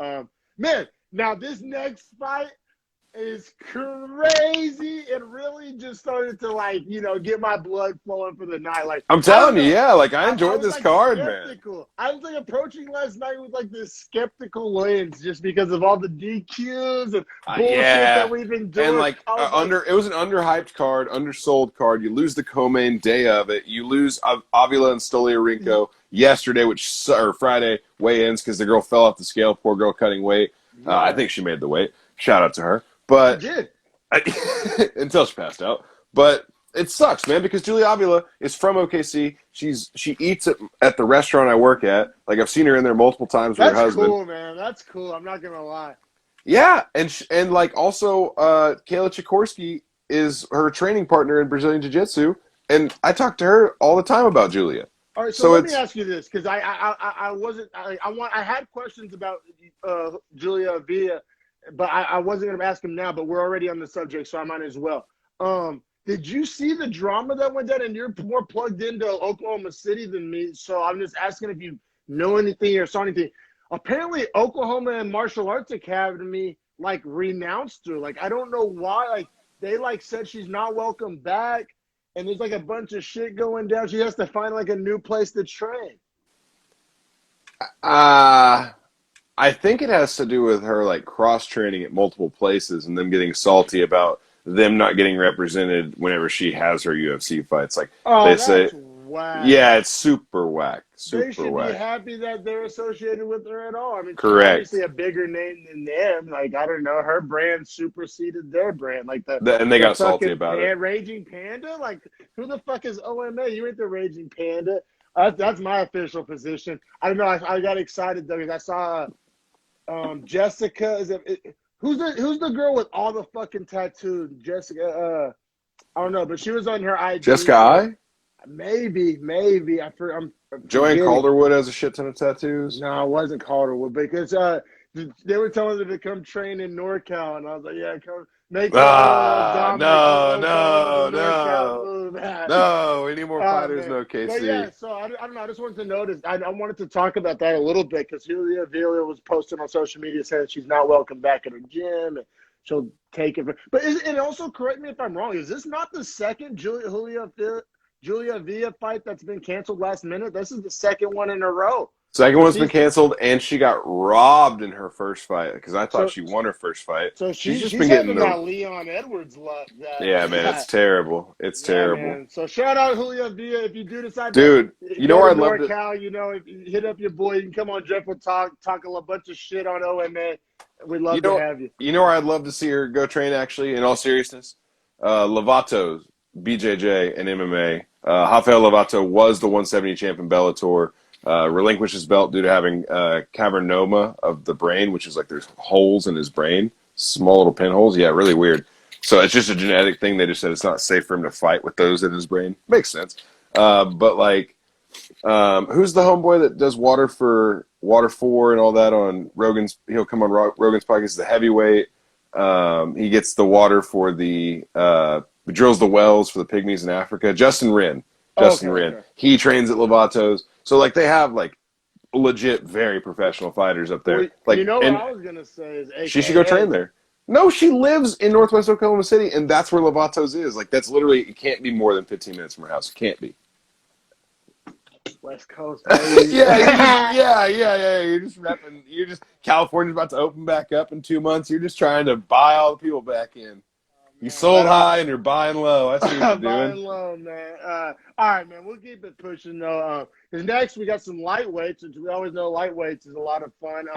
Man, now this next fight is crazy. It really just started to like, you know, get my blood flowing for the night. Like I'm telling you, yeah, like I enjoyed this card, skeptical. Man. I was like approaching last night with like this skeptical lens just because of all the DQs and bullshit that we've been doing. And like it was an underhyped card, undersold card. You lose the co-main day of it. You lose Avila and Stolyarenko yesterday, or Friday weigh-ins because the girl fell off the scale. Poor girl cutting weight. I think she made the weight. Shout out to her. But she did. Until she passed out. But it sucks, man, because Julia Avila is from OKC. She eats at the restaurant I work at. Like I've seen her in there multiple times with her husband. That's cool, man. That's cool. I'm not gonna lie. Yeah, and like also Kayla Sikorsky is her training partner in Brazilian Jiu-Jitsu, and I talk to her all the time about Julia. All right, so let me ask you this, because I had questions about Julia Avila. But I wasn't going to ask him now, but we're already on the subject, so I might as well. Did you see the drama that went down? And you're more plugged into Oklahoma City than me, so I'm just asking if you know anything or saw anything. Apparently, Oklahoma and Martial Arts Academy, like, renounced her. Like, I don't know why. Like, they, like, said she's not welcome back, and there's, like, a bunch of shit going down. She has to find, like, a new place to train. I think it has to do with her like cross training at multiple places and them getting salty about them not getting represented whenever she has her UFC fights. Like they say, whack. Yeah, it's super whack. They should be happy that they're associated with her at all. I mean, correct. She's obviously a bigger name than them. Like I don't know, her brand superseded their brand. Like and they got salty about it. Raging Panda, like who the fuck is OMA? You ain't the Raging Panda. That's my official position. I don't know. I got excited though because I saw. Jessica who's the girl with all the fucking tattoos? Jessica, I don't know, but she was on her IG. Jessica I? Maybe. I'm Joanne Calderwood has a shit ton of tattoos. No, it wasn't Calderwood because they were telling her to come train in NorCal, and I was like, yeah, come. Make the Dominic No, Oklahoma, no, the NorCal no. move. No, we need more fighters, Man. no But KC. yeah, so I don't know. I just wanted to notice. I wanted to talk about that a little bit because Julia Avila was posting on social media saying she's not welcome back at her gym and she'll take it. But and also correct me if I'm wrong. Is this not the second Julia Avila fight that's been canceled last minute? This is the second one in a row. Second one's been canceled, and she got robbed in her first fight because I thought she won her first fight. So she's just been getting that Leon Edwards luck. Yeah, man, it's terrible. It's terrible. Man. So shout out Julio Villa if you do decide to you know where I'd love to. You know, if you hit up your boy, you can come on Jeff will talk a bunch of shit on OMA. We'd love to have you. You know where I'd love to see her go train, actually, in all seriousness? Lovato, BJJ, and MMA. Rafael Lovato was the 170 champ in Bellator. Relinquished his belt due to having cavernoma of the brain, which is like there's holes in his brain, small little pinholes. Yeah, really weird. So it's just a genetic thing. They just said it's not safe for him to fight with those in his brain. Makes sense. But like, who's the homeboy that does Water 4 and all that on Rogan's? He'll come on Rogan's podcast. The heavyweight. He gets the water for the drills the wells for the pygmies in Africa. Justin Wren. Okay. He trains at Lovato's. So, like, they have, like, legit, very professional fighters up there. Well, like, you know what I was going to say is AKA. She should go train there. No, she lives in Northwest Oklahoma City, and that's where Lovato's is. Like, that's literally, it can't be more than 15 minutes from her house. It can't be. West Coast. yeah. You're just repping. California's about to open back up in 2 months. You're just trying to buy all the people back in. You sold high and you're buying low. I see what you're doing. Buying low, man. All right, man. We'll keep it pushing, though. Because next we got some lightweights, which we always know lightweights is a lot of fun.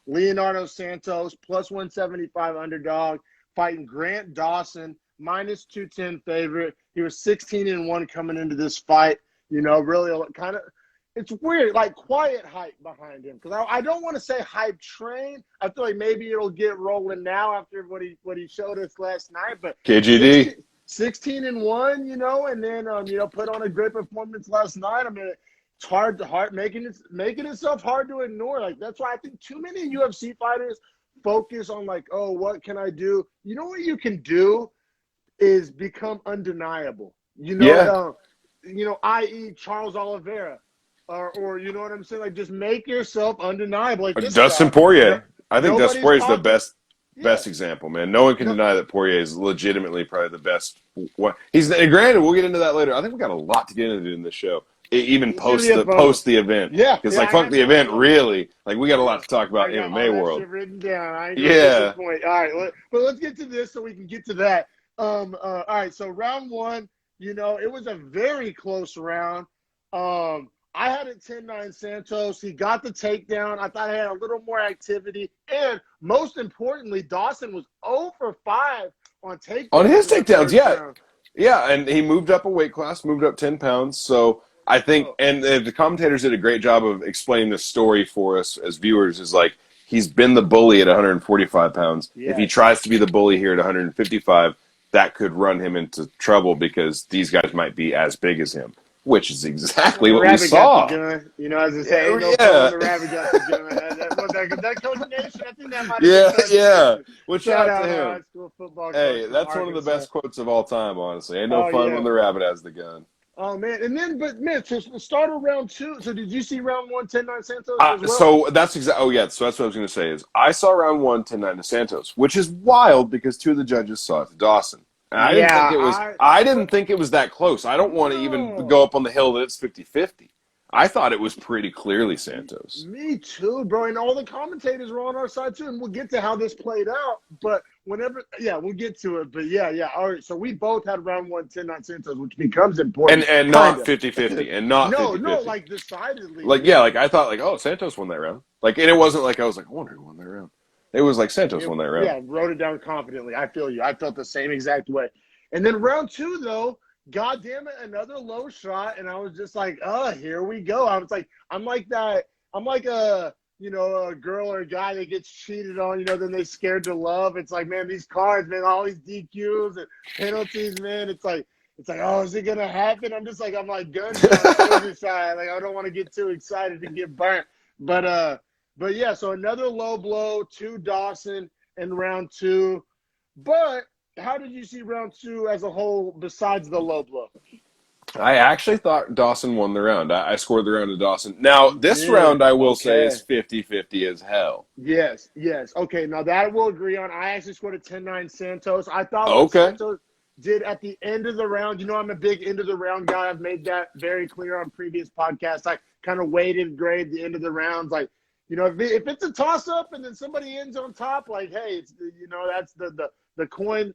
Leonardo Santos, plus 175 underdog, fighting Grant Dawson, minus 210 favorite. He was 16-1 coming into this fight. You know, really kind of – it's weird, like quiet hype behind him. Because I don't want to say hype train. I feel like maybe it'll get rolling now after what he showed us last night. But KGD 16-1, you know, and then put on a great performance last night. I mean, it's hard making itself hard to ignore. Like that's why I think too many UFC fighters focus on like, oh, what can I do? You know what you can do is become undeniable. I.e. Charles Oliveira. Or you know what I'm saying? Like, just make yourself undeniable. Like this Dustin Poirier. I think Dustin Poirier is the best example, man. No one can deny that Poirier is legitimately probably the best. Granted, we'll get into that later. I think we got a lot to get into in this show, even post the event. Yeah, because fuck the event, really. Like, we got a lot to talk about in MMA world. Written down. I ain't gonna point. All right, but let's get to this so we can get to that. All right, so round one. You know, it was a very close round. I had it 10-9 Santos. He got the takedown. I thought he had a little more activity. And most importantly, Dawson was 0 for 5 on takedowns. On his takedowns, yeah. Yeah, and he moved up a weight class, moved up 10 pounds. So I think – and the commentators did a great job of explaining the story for us as viewers is like he's been the bully at 145 pounds. Yes. If he tries to be the bully here at 155, that could run him into trouble because these guys might be as big as him. Which is exactly what we saw. Got the gun. You know, as I say, the rabbit got the gun. That Coach Nation, I think that might have been yeah. Well, shout out to him. High school football that's one of the best quotes of all time, honestly. Ain't no fun when the rabbit has the gun. Oh, man. And then, so the start of round two. So did you see round one, 10-9 Santos as well? So that's exactly. Oh, yeah. So that's what I was going to say is I saw round one, 10-9 to Santos, which is wild because two of the judges saw it to Dawson. I didn't think it was that close. I don't want to even go up on the hill that it's 50-50. I thought it was pretty clearly Santos. Me too, bro. And all the commentators were on our side too. And we'll get to how this played out. But we'll get to it. But all right. So we both had round one, 10-9 Santos, which becomes important. And not 50-50. And not 50-50. No, like decidedly. I thought, Santos won that round. And it wasn't like I was like, I wonder who won that round. It was like Santos won that round. Yeah, wrote it down confidently. I feel you. I felt the same exact way. And then round two, though, God damn it, another low shot. And I was just like, here we go. I was like, I'm like a girl or a guy that gets cheated on, then they scared to love. It's like, man, these cards, man, all these DQs and penalties, man. It's like, oh, is it going to happen? I'm like gun side. Like, I don't want to get too excited and get burnt. But yeah, so another low blow to Dawson in round two. But how did you see round 2 as a whole besides the low blow? I actually thought Dawson won the round. I scored the round to Dawson. Now, this round, I will say, is 50-50 as hell. Yes. Okay, now that I will agree on. I actually scored a 10-9 Santos. I thought what Santos did at the end of the round, I'm a big end of the round guy. I've made that very clear on previous podcasts. I kind of weighted grade the end of the rounds. Like, if it's a toss-up and then somebody ends on top, like, hey, it's that's the coin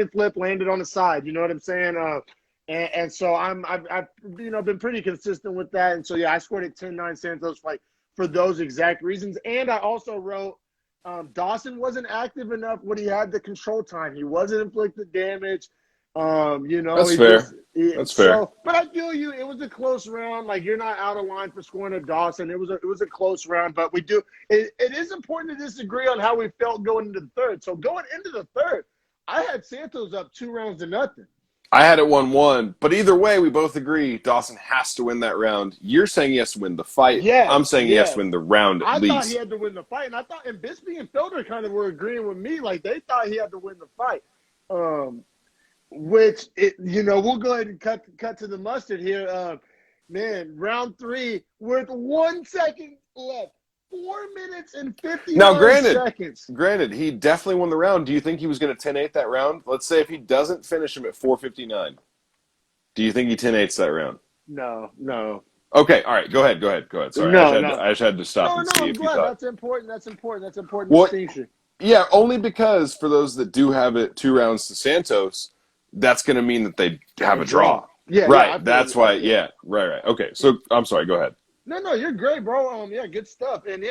flip landed on the side. You know what I'm saying? And so I've been pretty consistent with that. And so, I scored at 10-9 Santos for those exact reasons. And I also wrote Dawson wasn't active enough when he had the control time. He wasn't inflicted damage. That's fair. That's fair. But I feel you. It was a close round. Like, you're not out of line for scoring at Dawson. It was a close round. But we do. It is important to disagree on how we felt going into the third. So going into the third, I had Santos up 2-0. I had it 1-1, but either way, we both agree Dawson has to win that round. You're saying he has to win the fight. Yes, I'm saying he has to win the round at least. I thought he had to win the fight, and Bisping and Felder kind of were agreeing with me. Like, they thought he had to win the fight. We'll go ahead and cut to the mustard here. Round 3 with 1 second left. 4 minutes and 59 seconds. Granted, he definitely won the round. Do you think he was going to 10-8 that round? Let's say if he doesn't finish him at 4:59, do you think he 10-8s that round? No. Okay, all right. Go ahead. Sorry, I just had to stop and see if you thought. That's important. That's important distinction. Yeah, only because for those that do have it 2 rounds to Santos, that's going to mean that they have a draw. Yeah, right. That's why. Yeah, right. Okay, so I'm sorry. Go ahead. No, you're great, bro. Good stuff. And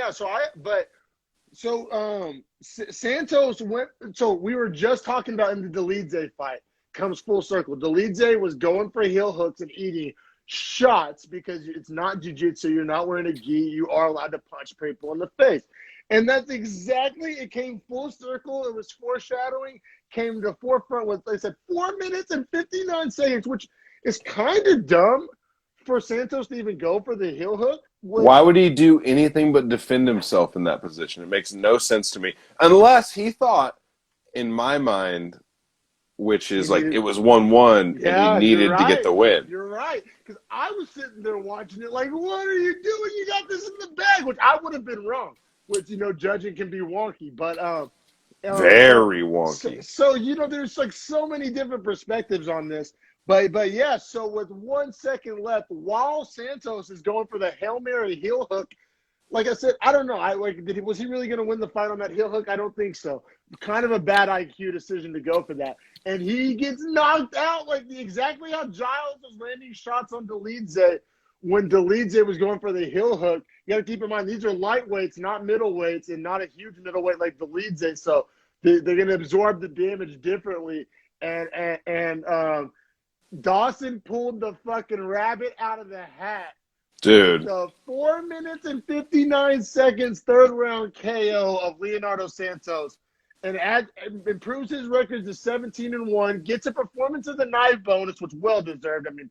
Santos went. So we were just talking about in the Dolidze fight. Comes full circle. Dolidze was going for heel hooks and eating shots because it's not jiu-jitsu. You're not wearing a gi. You are allowed to punch people in the face. And that's exactly, it came full circle. It was foreshadowing, came to forefront with, they said, 4 minutes and 59 seconds, which is kind of dumb for Santos to even go for the heel hook. Why would he do anything but defend himself in that position? It makes no sense to me. Unless he thought, in my mind, which is it was 1-1 and he needed to get the win. You're right. Because I was sitting there watching it like, what are you doing? You got this in the bag, which I would have been wrong. Which, judging can be wonky, but very wonky. So there's so many different perspectives on this. But yeah, so with 1 second left, while Santos is going for the Hail Mary heel hook, like I said, I don't know. Was he really going to win the fight on that heel hook? I don't think so. Kind of a bad IQ decision to go for that. And he gets knocked out exactly how Giles was landing shots on Dolidze when Dolidze was going for the heel hook. You got to keep in mind, these are lightweights, not middleweights, and not a huge middleweight like Dolidze. So they're going to absorb the damage differently. And Dawson pulled the fucking rabbit out of the hat. Dude. The 4 minutes and 59 seconds third round KO of Leonardo Santos. And improves his record to 17-1, gets a performance of the night bonus, which well deserved. I mean,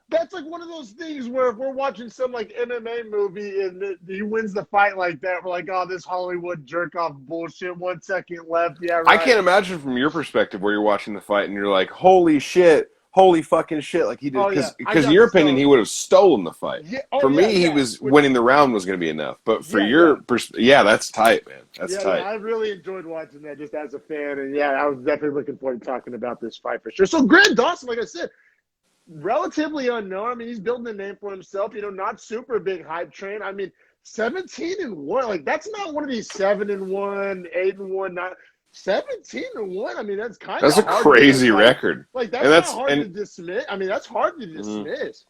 that's one of those things where if we're watching some MMA movie and he wins the fight like that, we're like, oh, this Hollywood jerk off bullshit. 1 second left. Yeah, right. I can't imagine from your perspective where you're watching the fight and you're like, holy shit. Holy fucking shit! Like he did, because in your opinion, he would have stolen the fight. Yeah. For me, he was winning the round was going to be enough. But for that's tight, man. That's tight. Yeah, I really enjoyed watching that just as a fan, and I was definitely looking forward to talking about this fight for sure. So Grant Dawson, like I said, relatively unknown. I mean, he's building a name for himself. Not super big hype train. I mean, 17-1, that's not one of these 7-1, 8-1, not. 17-1. I mean, that's a crazy record. That's not hard to dismiss. I mean, that's hard to dismiss.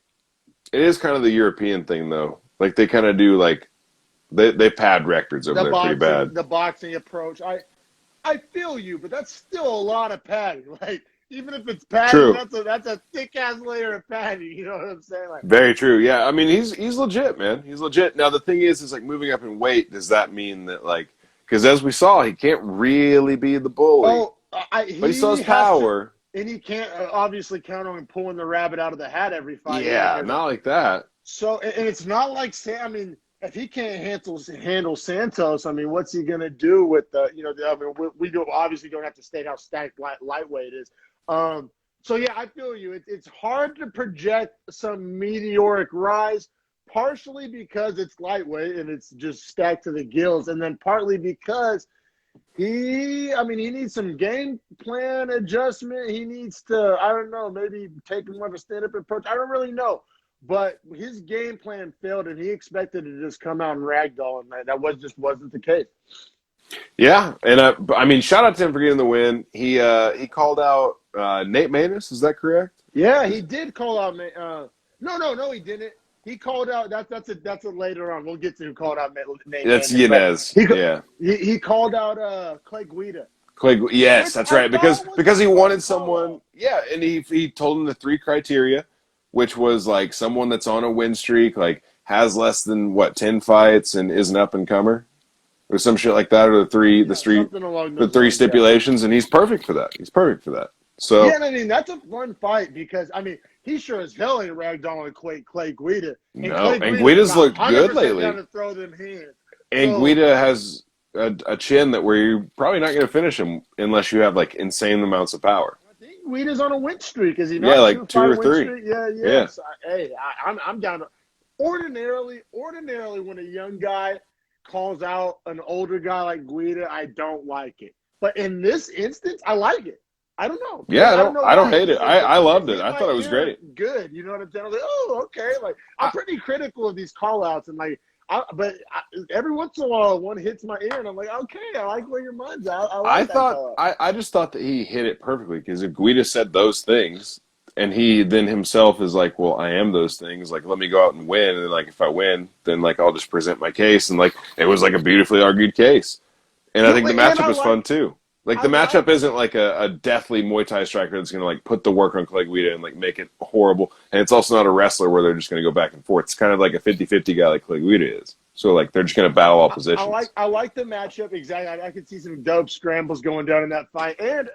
It is kind of the European thing, though. They kind of do they pad records over there pretty bad. The boxing approach. I feel you, but that's still a lot of padding. Even if it's padding, that's a thick ass layer of padding. You know what I'm saying? Very true. Yeah. I mean, he's legit, man. He's legit. Now the thing is moving up in weight. Does that mean that because as we saw, he can't really be the bully. But he still has power. And he can't obviously count on pulling the rabbit out of the hat every fight. Yeah, not like that. So, and it's not like, I mean, if he can't handle Santos, I mean, what's he gonna do with the? I mean, we obviously don't have to state how stacked lightweight is. So yeah, I feel you. It's hard to project some meteoric rise, partially because it's lightweight and it's just stacked to the gills, and then partly because he needs some game plan adjustment. He needs to, I don't know, maybe take more of a stand-up approach. I don't really know. But his game plan failed, and he expected to just come out and ragdoll, and that just wasn't the case. Yeah, and I mean, shout out to him for getting the win. He called out Nate Maness. Is that correct? Yeah, he did call out. No, he didn't. He called out. That's a later on. We'll get to who called out Nate. That's Maness. Yanez. He called out Clay Guida. Yes, that's right. Because he wanted someone. Yeah, and he told him the 3 criteria, which was like someone that's on a win streak, like has less than 10 fights and is an up and comer, or some shit like that, or the 3 stipulations, and he's perfect for that. So yeah, and I mean that's a fun fight because I mean he sure as hell ain't ragdolling Clay Guida. And Guida's looked good lately. Down to throw them hands. And Guida has a chin that where you're probably not going to finish him unless you have like insane amounts of power. I think Guida's on a win streak. Is he not? Yeah, like 2 or 3. Streak? Yeah. So, hey, I'm down to. Ordinarily, when a young guy calls out an older guy like Guida, I don't like it. But in this instance, I like it. I don't know. Yeah, I don't hate it. I loved it. I thought it was great. Good. You know what I'm saying? I was like, oh, okay. Like I'm pretty critical of these call outs and like but every once in a while one hits my ear and I'm like, okay, I like where your mind's at. I just thought that he hit it perfectly because if Guida said those things and he then himself is like, well, I am those things. Like, let me go out and win. And then, like, if I win, then like I'll just present my case. And like it was like a beautifully argued case. And I think the matchup was fun too. Like the matchup isn't like a deathly Muay Thai striker that's going to like put the work on Clay Guida and like make it horrible. And it's also not a wrestler where they're just going to go back and forth. It's kind of like a 50-50 guy like Clay Guida is. So like they're just going to battle all positions. I like the matchup exactly. I could see some dope scrambles going down in that fight. And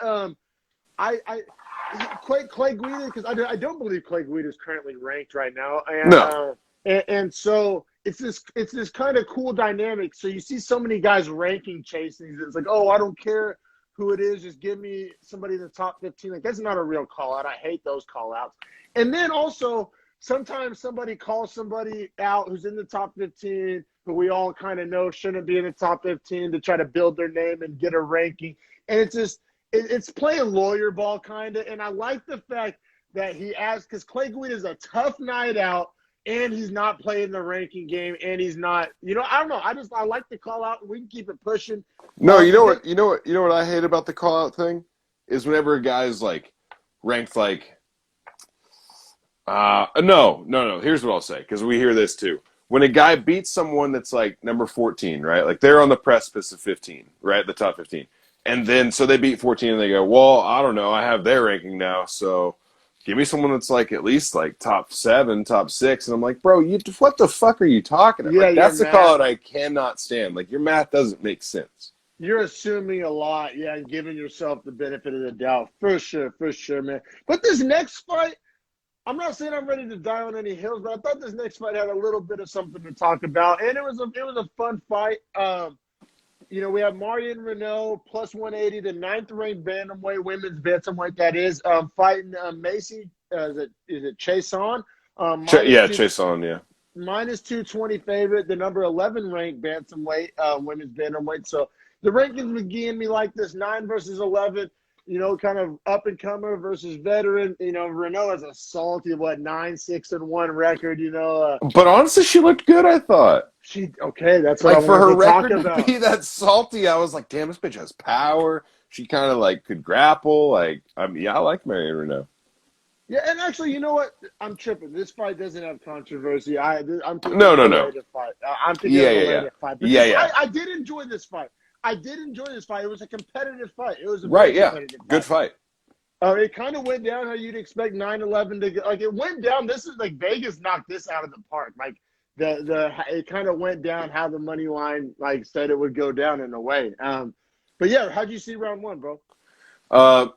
Clay Guida, because I don't believe Clay Guida is currently ranked right now. And, no. And so it's this kind of cool dynamic. So you see so many guys ranking chasing. It's like, oh, I don't care who it is, just give me somebody in the top 15. Like, that's not a real call-out. I hate those call-outs. And then also, sometimes somebody calls somebody out who's in the top 15, who we all kind of know shouldn't be in the top 15 to try to build their name and get a ranking. And it's just it's playing lawyer ball kind of. And I like the fact that he asked, because Clay Guida is a tough night out, and he's not playing the ranking game, and he's not, I don't know. I like the call out, and we can keep it pushing. No, you know what I hate about the call out thing is whenever a guy's like ranked like, no. Here's what I'll say, because we hear this too. When a guy beats someone that's like number 14, right? Like they're on the precipice of 15, right? The top 15. And then, so they beat 14 and they go, well, I don't know. I have their ranking now. So give me someone that's like at least like top 7, top 6. And I'm like, bro, what the fuck are you talking about? Yeah, like, that's the call out I cannot stand. Like your math doesn't make sense. You're assuming a lot, yeah, and giving yourself the benefit of the doubt. For sure, man. But this next fight, I'm not saying I'm ready to die on any hills, but I thought this next fight had a little bit of something to talk about. And it was a fun fight. We have Marion Renault, plus 180, the 9th ranked bantamweight, women's bantamweight that is, fighting Macy, is it Chason? Chason, yeah. Minus 220 favorite, the number 11 ranked bantamweight, women's bantamweight. So the rankings begin me like this, 9 versus 11, kind of up-and-comer versus veteran. Renault has a salty, 9-6-1 record, But honestly, she looked good, I thought. That's what I for her record to be that salty, I was like, damn, this bitch has power. She kind of like could grapple. I like Marion Renault. Yeah, and actually, you know what? I'm tripping. This fight doesn't have controversy. I'm thinking no. Fight. I'm thinking of a later fight. But I did enjoy this fight. It was a competitive fight. It was a competitive fight. Good fight. It kind of went down how you'd expect 9-11 to get. Like, it went down. This is like Vegas knocked this out of the park. Like, it kind of went down how the money line said it would go down in a way. But yeah, how'd you see round 1, bro?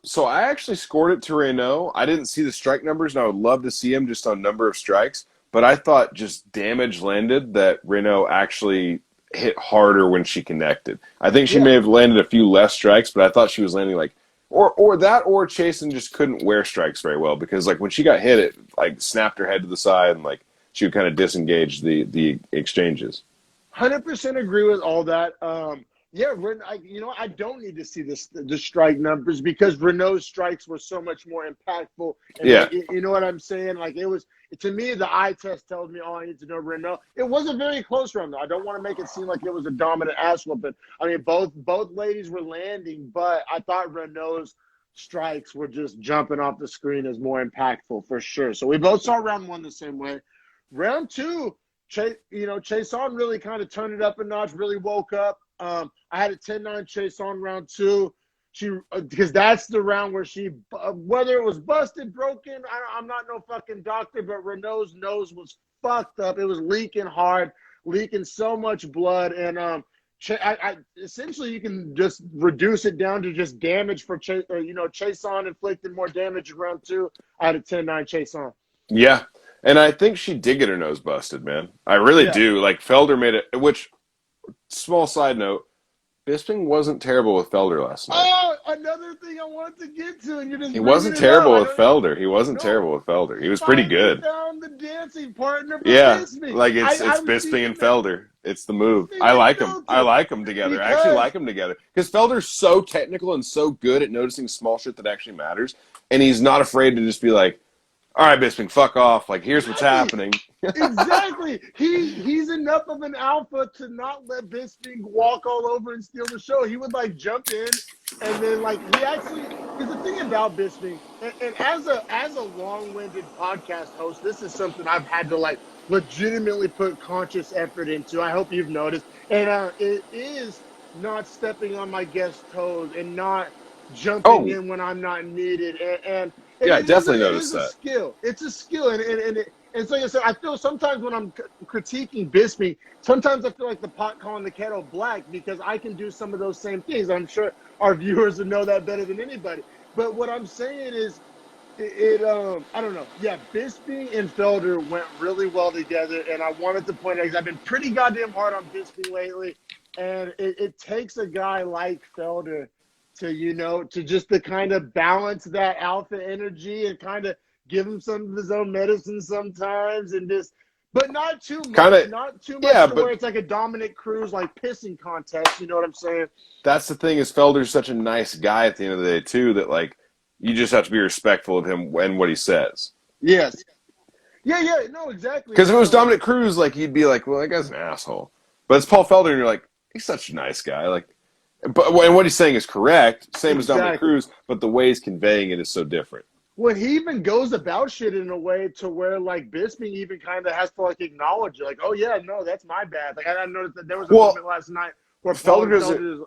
So I actually scored it to Renault. I didn't see the strike numbers, and I would love to see him just on number of strikes. but I thought just damage landed that Renault actually hit harder when she connected. I think she may have landed a few less strikes, but I thought she was landing like or Chasen just couldn't wear strikes very well because like when she got hit, it like snapped her head to the side and like she would kind of disengage the exchanges. 100% agree with all that. Yeah, I don't need to see the strike numbers because Renault's strikes were so much more impactful. And you know what I'm saying? Like it was, to me, the eye test tells me all I need to know. Renault. It was a very close round though. I don't want to make it seem like it was a dominant ass whooping. I mean, both ladies were landing, but I thought Renault's strikes were just jumping off the screen as more impactful for sure. So we both saw round one the same way. Round two, Chason really kind of turned it up a notch, really woke up. I had a 10-9 chase on round two. Because that's the round where she, whether it was busted, broken, I'm not no fucking doctor, but Renault's nose was fucked up. It was leaking hard, leaking so much blood. And essentially you can just reduce it down to just damage for Chason inflicted more damage in round two. I had a 10-9 chase on. Yeah. And I think she did get her nose busted, man. I really do. Like Felder made it, which, small side note, Bisping wasn't terrible with Felder last night. Oh, another thing I wanted to get to, and you just he wasn't terrible with Felder. He wasn't terrible with Felder. He was pretty good. Found the dancing partner for Bisping. Bisping. Like it's Bisping and Felder. It's the move. I like them. I like them together. I actually like them together because Felder's so technical and so good at noticing small shit that actually matters, and he's not afraid to just be like, all right, Bisping, fuck off. Like, here's what's happening. Exactly. He's enough of an alpha to not let Bisping walk all over and steal the show. He would, like, jump in, and then, like, he actually – because the thing about Bisping, and as a long-winded podcast host, this is something I've had to, like, legitimately put conscious effort into. I hope you've noticed. And it is not stepping on my guest's toes and not jumping in when I'm not needed. And I definitely noticed that. It's a skill. It's a skill. And so I said, I feel sometimes when I'm critiquing Bisping, sometimes I feel like the pot calling the kettle black because I can do some of those same things. I'm sure our viewers would know that better than anybody. But what I'm saying is, I don't know. Yeah, Bisping and Felder went really well together, and I wanted to point out because I've been pretty goddamn hard on Bisping lately, and it takes a guy like Felder to kind of balance that alpha energy and kind of give him some of his own medicine sometimes and just, but not too much, where it's like a Dominic Cruz, like pissing contest. You know what I'm saying? That's the thing is Felder's such a nice guy at the end of the day too, that like, you just have to be respectful of him and what he says. Yes. Yeah, no, exactly. Because if it was Dominic Cruz, like, you'd be like, well, that guy's an asshole. But it's Paul Felder, and you're like, he's such a nice guy. Like, but and what he's saying is correct, same as Dominic Cruz, but the way he's conveying it is so different. Well, he even goes about shit in a way to where, like, Bisping even kind of has to, like, acknowledge it. Like, oh, yeah, no, that's my bad. Like, I noticed that there was a moment last night where Felder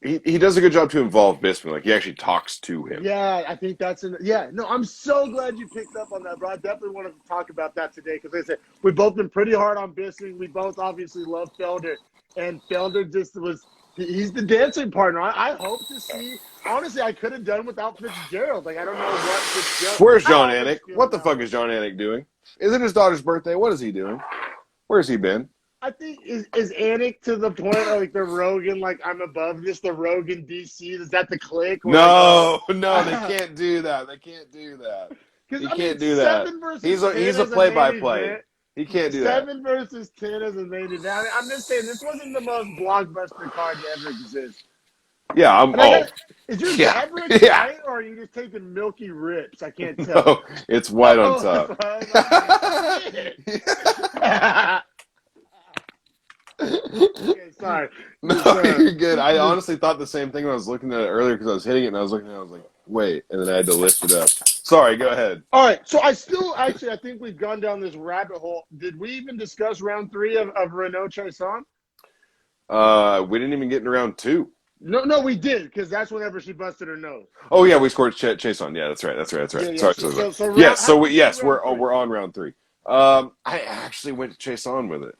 he does a good job to involve Bisping. Like, he actually talks to him. Yeah, I think that's no, I'm so glad you picked up on that, bro. I definitely wanted to talk about that today because, like I said, we've both been pretty hard on Bisping. We both obviously love Felder, and Felder just was – he's the dancing partner. I hope to see – honestly, I could have done without Fitzgerald. Like, I don't know what Fitzgerald – Where's John Anik? What the fuck is John Anik doing? Is it his daughter's birthday? What is he doing? Where's he been? I think is Anik to the point of like the Rogan, like I'm above this, the Rogan DC. Is that the click? No, they can't do that. They can't do that. He can't do that. He's a play-by-play. He can't do that. 7 versus 10 as a main event. I'm just saying this wasn't the most blockbuster card to ever exist. Yeah, is your fabric white or are you just taking milky rips? I can't tell. No, it's white on top. Okay, sorry. No, you're good. I honestly thought the same thing when I was looking at it earlier because I was hitting it and I was looking at it. I was like, wait, and then I had to lift it up. Sorry, go ahead. All right, so I think we've gone down this rabbit hole. Did we even discuss round 3 of Renault Chason? We didn't even get into round 2. No, we did because that's whenever she busted her nose. Oh yeah, we scored Chason. Yeah, that's right. Yeah, Sorry. We're on round 3. I actually went to Chason with it.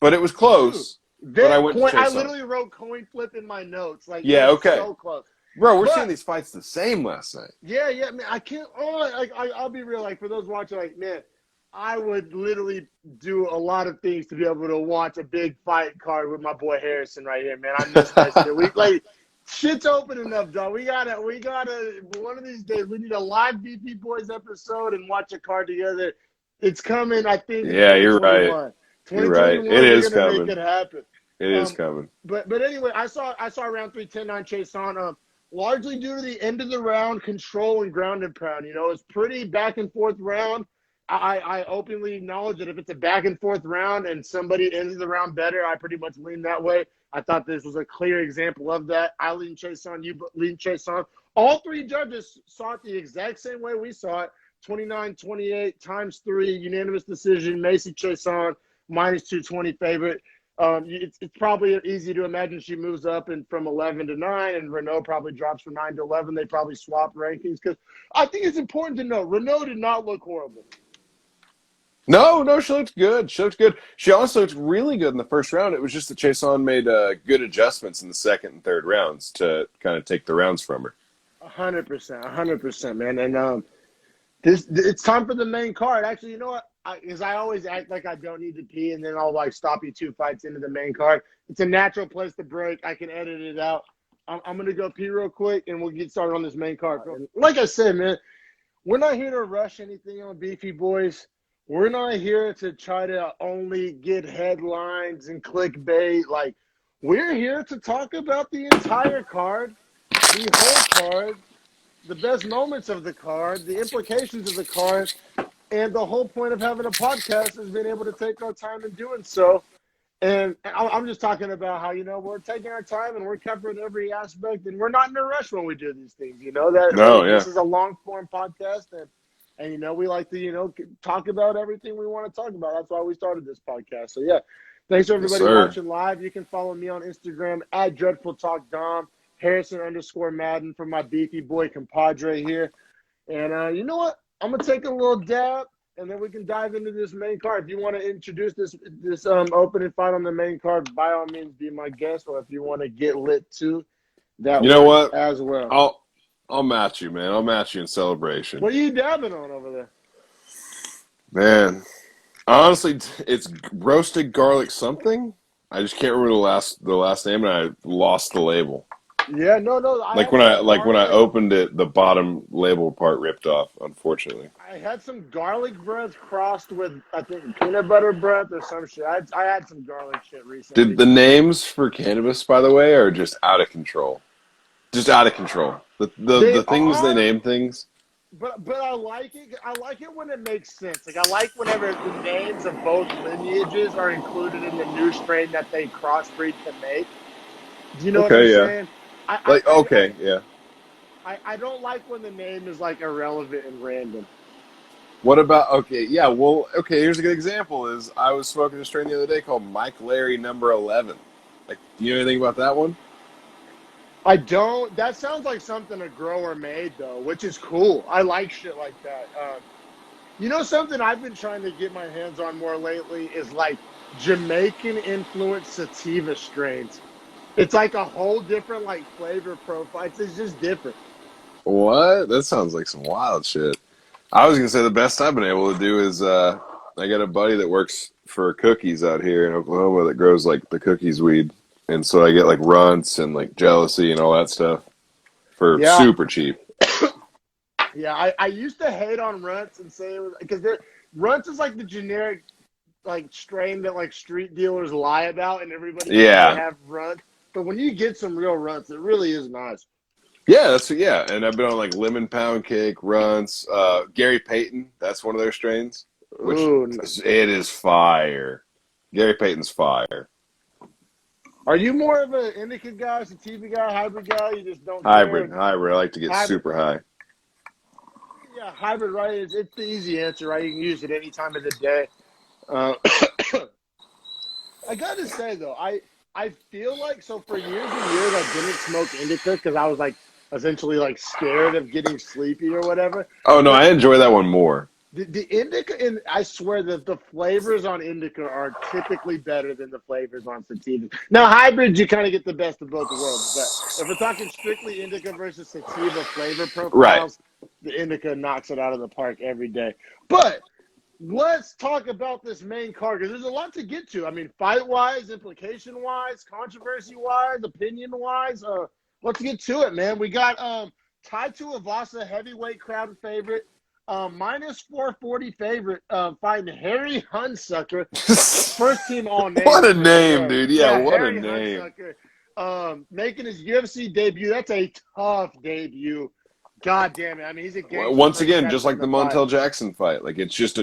But it was close. But I went to Chason. I literally wrote coin flip in my notes. Like, okay. So close. Bro, we're seeing these fights the same last night. Yeah, man. I can't. I'll be real. Like for those watching, like, man, I would literally do a lot of things to be able to watch a big fight card with my boy Harrison right here, man. I miss that shit. Shit's open enough, dog. We gotta. One of these days, we need a live Beefy Boys episode and watch a card together. It's coming, I think. Yeah, you're right. 2021. You're right. It is coming. Make it happen. It is coming. But anyway, I saw round 3, 10-9 Chase on. Largely due to the end of the round control and ground and pound. It's pretty back and forth round. I openly acknowledge that if it's a back and forth round and somebody ends the round better, I pretty much lean that way. I thought this was a clear example of that. I lean Chase on, you lean Chase on. All three judges saw it the exact same way we saw it. 29-28 times 3, unanimous decision. Macy Chase on, -220 favorite. It's probably easy to imagine she moves up from 11 to 9, and Renault probably drops from 9 to 11. They probably swap rankings because I think it's important to know Renault did not look horrible. No, she looked good. She also looked really good in the first round. It was just that Chason made good adjustments in the second and third rounds to kind of take the rounds from her. 100%, man. And it's time for the main card. Actually, you know what? Because I always act like I don't need to pee, and then I'll stop you 2 fights into the main card. It's a natural place to break. I can edit it out. I'm gonna go pee real quick, and we'll get started on this main card. Like I said, man, we're not here to rush anything on Beefy Boys. We're not here to try to only get headlines and clickbait. We're here to talk about the entire card, the whole card, the best moments of the card, the implications of the card. And the whole point of having a podcast is being able to take our time in doing so. And I'm just talking about how, we're taking our time and we're covering every aspect, and we're not in a rush when we do these things. This is a long-form podcast, and we like to, talk about everything we want to talk about. That's why we started this podcast. So, yeah, thanks to everybody watching live. You can follow me on Instagram at DreadfulTalkDom, Harrison_Madden for my Beefy Boy compadre here. And you know what? I'm going to take a little dab, and then we can dive into this main card. If you want to introduce this opening fight on the main card, by all means, be my guest. Or if you want to get lit too, that works as well. I'll match you, man. I'll match you in celebration. What are you dabbing on over there? Man, honestly, it's roasted garlic something. I just can't remember the last name, and I lost the label. Yeah, no. When I opened it, the bottom label part ripped off, unfortunately. I had some garlic breath crossed with, I think, peanut butter breath or some shit. I had some garlic shit recently. Did the names for cannabis, by the way, are just out of control? Just out of control. The things they name things. But I like it. I like it when it makes sense. I like whenever the names of both lineages are included in the new strain that they crossbreed to make. Do you know what I'm saying? I don't like when the name is irrelevant and random. What about here's a good example is I was smoking a strain the other day called Mike Larry number 11. Do you know anything about that one? I don't. That sounds like something a grower made though, which is cool. I like shit like that. Something I've been trying to get my hands on more lately is Jamaican influenced sativa strains. It's a whole different flavor profile. It's just different. What? That sounds like some wild shit. I was gonna say the best I've been able to do is I got a buddy that works for cookies out here in Oklahoma that grows the cookies weed, and so I get runts and jealousy and all that stuff for super cheap. Yeah, I used to hate on runts and say it was because runts is the generic strain that street dealers lie about and everybody have runts. But when you get some real runts, it really is nice. Yeah, and I've been on lemon pound cake, runts, Gary Payton. That's one of their strains, which it is fire. Gary Payton's fire. Are you more of an indica guy, sativa guy, hybrid guy? You just don't hybrid. I like to get super high. Yeah, hybrid, right? It's the easy answer, right? You can use it any time of the day. I got to say though, I feel so for years and years I didn't smoke indica because I was essentially scared of getting sleepy or whatever. Oh no, I enjoy that one more. The indica, and I swear that the flavors on indica are typically better than the flavors on sativa. Now hybrids, you kind of get the best of both worlds, but if we're talking strictly indica versus sativa flavor profiles, the indica knocks it out of the park every day. But let's talk about this main card because there's a lot to get to. I mean, fight-wise, implication-wise, controversy-wise, opinion-wise. Let's get to it, man. We got Tai Tuivasa, heavyweight crowd favorite, minus 440 favorite, fighting Harry Hunsucker, first team all name. What a name, dude! Yeah, what Harry a name. Hunsucker, making his UFC debut. That's a tough debut. God damn it! I mean, he's a gangster. Once again, just like the Montel Jackson fight, like it's just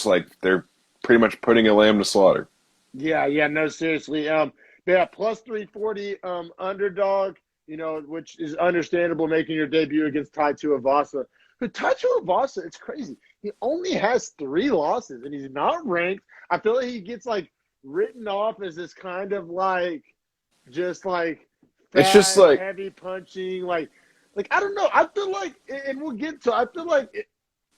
like they're pretty much putting a lamb to slaughter. Yeah, no, seriously. Yeah, plus 340 underdog. You know, which is understandable, making your debut against Tai Tuivasa. But Tai Tuivasa, it's crazy. He only has 3 losses, and he's not ranked. I feel like he gets like written off as this kind of like, just like, it's just like heavy punching, like I don't know. I feel like, and we'll get to. I feel like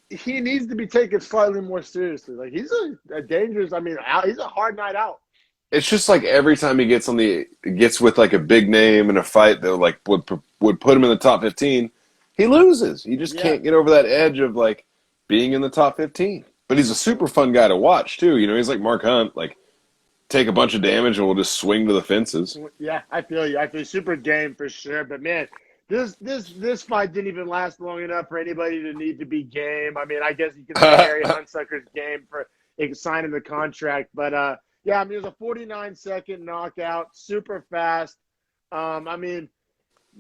he needs to be taken slightly more seriously. Like he's a dangerous. I mean, he's a hard night out. It's just like every time he gets with like a big name in a fight that like would put him in the top 15, he loses. He just can't get over that edge of like being in the top 15. But he's a super fun guy to watch too. You know, he's like Mark Hunt, like take a bunch of damage and we'll just swing to the fences. Yeah, I feel you. I feel super game for sure. But man, this fight didn't even last long enough for anybody to need to be game. I mean, I guess you could say Harry Hunsucker's game for signing the contract, but yeah, I mean, it was a 49-second knockout, super fast. I mean,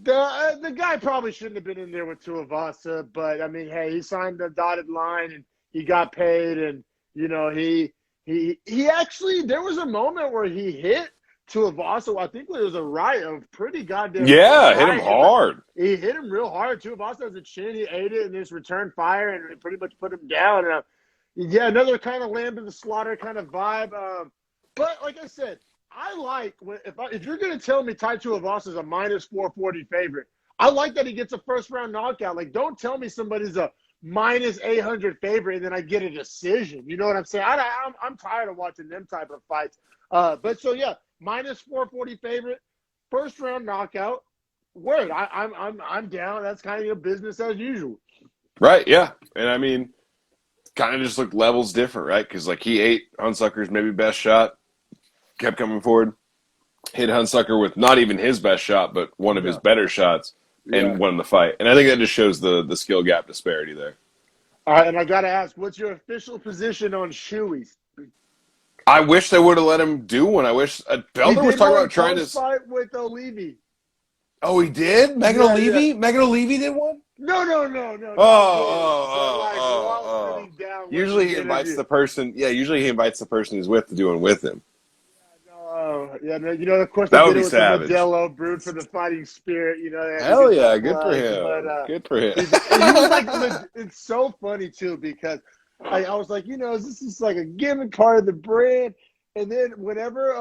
the guy probably shouldn't have been in there with Tuivasa, but I mean, hey, he signed the dotted line and he got paid, and you know, he actually, there was a moment where he hit Tuivasa. I think it was a right of pretty goddamn. Yeah, hit him hard. He hit him real hard. Tuivasa has a chin. He ate it and just returned fire and it pretty much put him down. Yeah, another kind of lamb to the slaughter kind of vibe. But like I said, I like if you're going to tell me Tai Tuivasa is a minus 440 favorite, I like that he gets a first round knockout. Like, don't tell me somebody's a minus 800 favorite and then I get a decision. You know what I'm saying? I'm tired of watching them type of fights. But so yeah, minus 440 favorite, first round knockout. Word, I'm down. That's kind of your business as usual. Right. Yeah, and I mean, kind of just looked levels different, right? Because like he ate Hunsucker's maybe best shot. Kept coming forward, hit Hunsucker with not even his best shot, but one of his better shots, and won the fight. And I think that just shows the skill gap disparity there. All right, and I got to ask, what's your official position on Shoeys? I wish they would have let him do one. I wish Felder was talking about trying to fight with O'Leary. Oh, he did? Megan O'Leary? Yeah. Megan O'Leary did one? No. Usually he invites the person. Yeah, usually he invites the person he's with to do one with him. Yeah, you know, of course, that would be savage. The Modelo brewed for the fighting spirit, you know. Hell yeah, good for him. But, good for him. It's so funny too because I was like, you know, this is like a gimmick part of the brand. And then whenever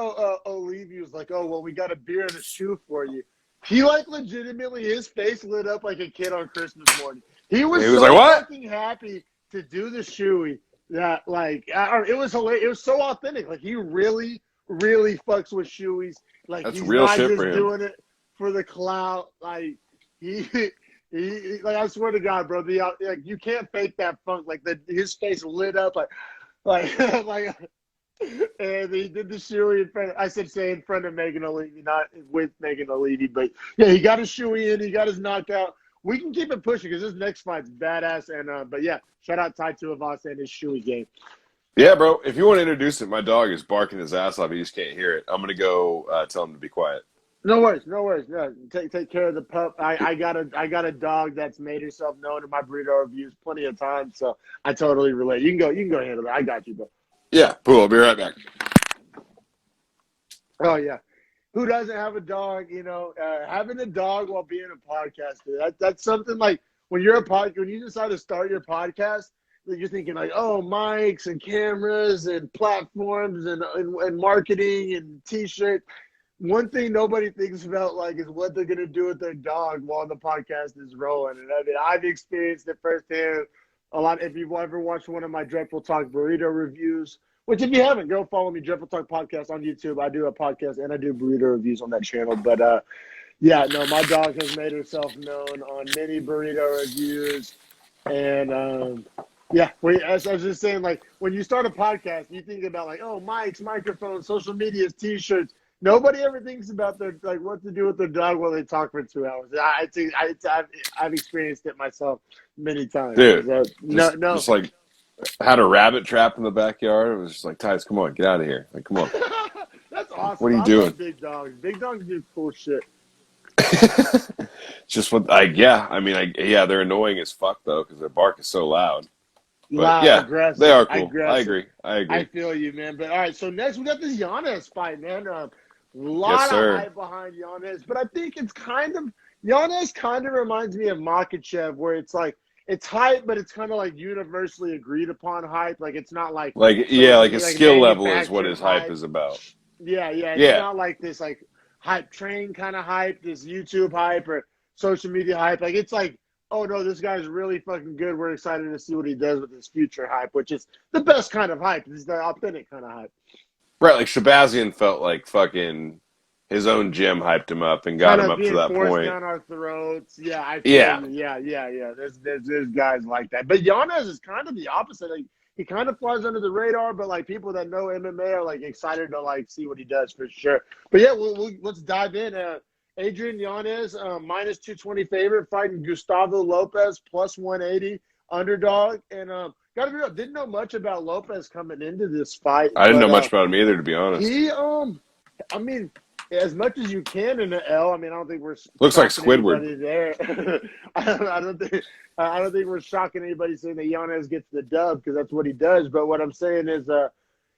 O'Leary was like, oh, well, we got a beer and a shoe for you, he like legitimately, his face lit up like a kid on Christmas morning. He was so like, what? fucking happy to do the shoey that like it was hilarious. It was so authentic. Like he really fucks with shoeys. Like that's he's real not shit just for him. Doing it for the clout. Like he like I swear to God, bro, like you can't fake that funk. Like his face lit up like and he did the shoey in front. In front of Megan O'Leary, not with Megan O'Leary, but yeah, he got his shoey in. He got his knockout. We can keep it pushing because this next fight's badass. And but yeah, shout out Tai Tuivasa and his shoey game. Yeah, bro. If you want to introduce it, my dog is barking his ass off. You just can't hear it. I'm gonna go tell him to be quiet. No worries. Yeah, take care of the pup. I got a dog that's made herself known in my burrito reviews plenty of times, so I totally relate. You can go handle it. I got you, bro. Yeah, cool. I'll be right back. Oh yeah, who doesn't have a dog? You know, having a dog while being a podcaster. That's something like when you decide to start your podcast. You're thinking like, oh, mics and cameras and platforms and marketing and T-shirts. One thing nobody thinks about like is what they're gonna do with their dog while the podcast is rolling. And I mean, I've experienced it firsthand a lot. If you've ever watched one of my Dreadful Talk burrito reviews, which if you haven't, go follow me, Dreadful Talk Podcast on YouTube. I do a podcast and I do burrito reviews on that channel. But yeah, no, my dog has made herself known on many burrito reviews, and Yeah, as I was just saying, like when you start a podcast, you think about like, oh, mics, microphones, social medias, T-shirts. Nobody ever thinks about their like what to do with their dog while they talk for 2 hours. I've experienced it myself many times. Dude. So, no. Just like had a rabbit trap in the backyard. It was just like, Tice, come on, get out of here. Like, come on. That's awesome. What are you I doing? love big dogs. Big dogs do cool shit. Just what they're annoying as fuck though because their bark is so loud. But Loud, yeah, aggressive. they are cool. Aggressive. I agree. I feel you, man. But all right, so next we got this Giannis fight, man. A Yes, lot of sir. hype behind Giannis, but I think it's Giannis kind of reminds me of Makhachev, where it's like it's hype, but it's kind of like universally agreed upon hype. Like it's not like his skill level is what his hype is about. Yeah. It's not like this like hype train kind of hype, this YouTube hype or social media hype. Like it's like, oh no, this guy's really fucking good. We're excited to see what he does with his future hype, which is the best kind of hype. It's the authentic kind of hype. Right, like Shabazian felt like fucking his own gym hyped him up and got him up to that point. Down our throats. Yeah, I feel yeah. There's guys like that, but Giannis is kind of the opposite. Like, he kind of flies under the radar, but like people that know MMA are like excited to like see what he does for sure. But yeah, let's dive in. Adrian Yanez, minus 220 favorite, fighting Gustavo Lopez, plus 180 underdog. And gotta be real, didn't know much about Lopez coming into this fight. I didn't know much about him either, to be honest. He, I mean, as much as you can in the L. I mean, I don't think we're looks like Squidward there. I don't think we're shocking anybody saying that Yanez gets the dub because that's what he does. But what I'm saying is,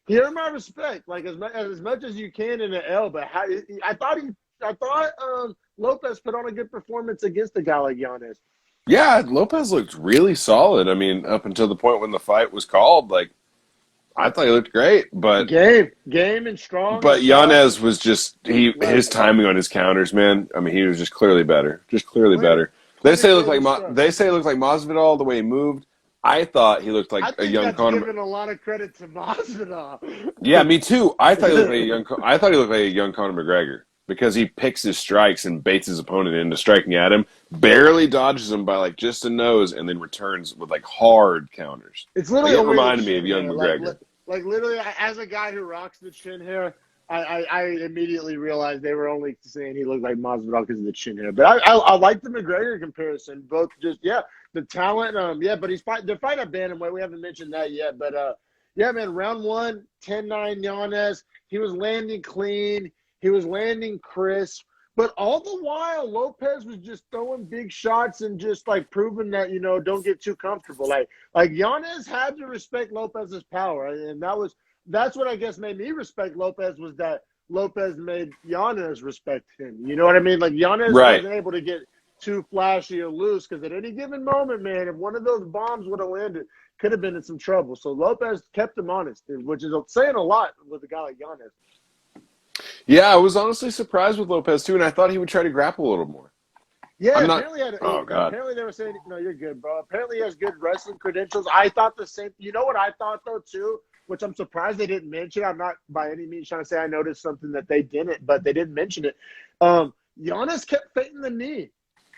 he earned my respect, like as much as you can in the L. But I thought Lopez put on a good performance against a guy like Yanez. Yeah, Lopez looked really solid. I mean, up until the point when the fight was called, like I thought he looked great, but game and strong. But Yanez was just his timing on his counters, man. I mean, he was just clearly better. Better. They say it looked like Masvidal the way he moved. I thought he looked like a young Conor. Giving a lot of credit to Masvidal. Yeah, me too. I thought he looked like a young Conor McGregor because he picks his strikes and baits his opponent into striking at him, barely dodges him by like just a nose, and then returns with like hard counters. It's literally it reminded me of young McGregor. Like literally, as a guy who rocks the chin hair, I immediately realized they were only saying he looked like Masvidal because of the chin hair. But I like the McGregor comparison. Both just the talent. But they're fighting at bantamweight. We haven't mentioned that yet. But man, round 1, 10-9 Yanez. He was landing clean. He was landing crisp. But all the while, Lopez was just throwing big shots and just like proving that, don't get too comfortable. Like Yanez had to respect Lopez's power. And that's what I guess made me respect Lopez, was that Lopez made Yanez respect him. You know what I mean? Like Yanez wasn't able to get too flashy or loose because at any given moment, man, if one of those bombs would have landed, could have been in some trouble. So Lopez kept him honest, which is saying a lot with a guy like Yanez. Yeah, I was honestly surprised with Lopez too, and I thought he would try to grapple a little more. Yeah, apparently they were saying, no, you're good, bro. Apparently he has good wrestling credentials. I thought the same. You know what I thought, though, too, which I'm surprised they didn't mention. I'm not by any means trying to say I noticed something that they didn't, but they didn't mention it. Giannis kept feinting the knee.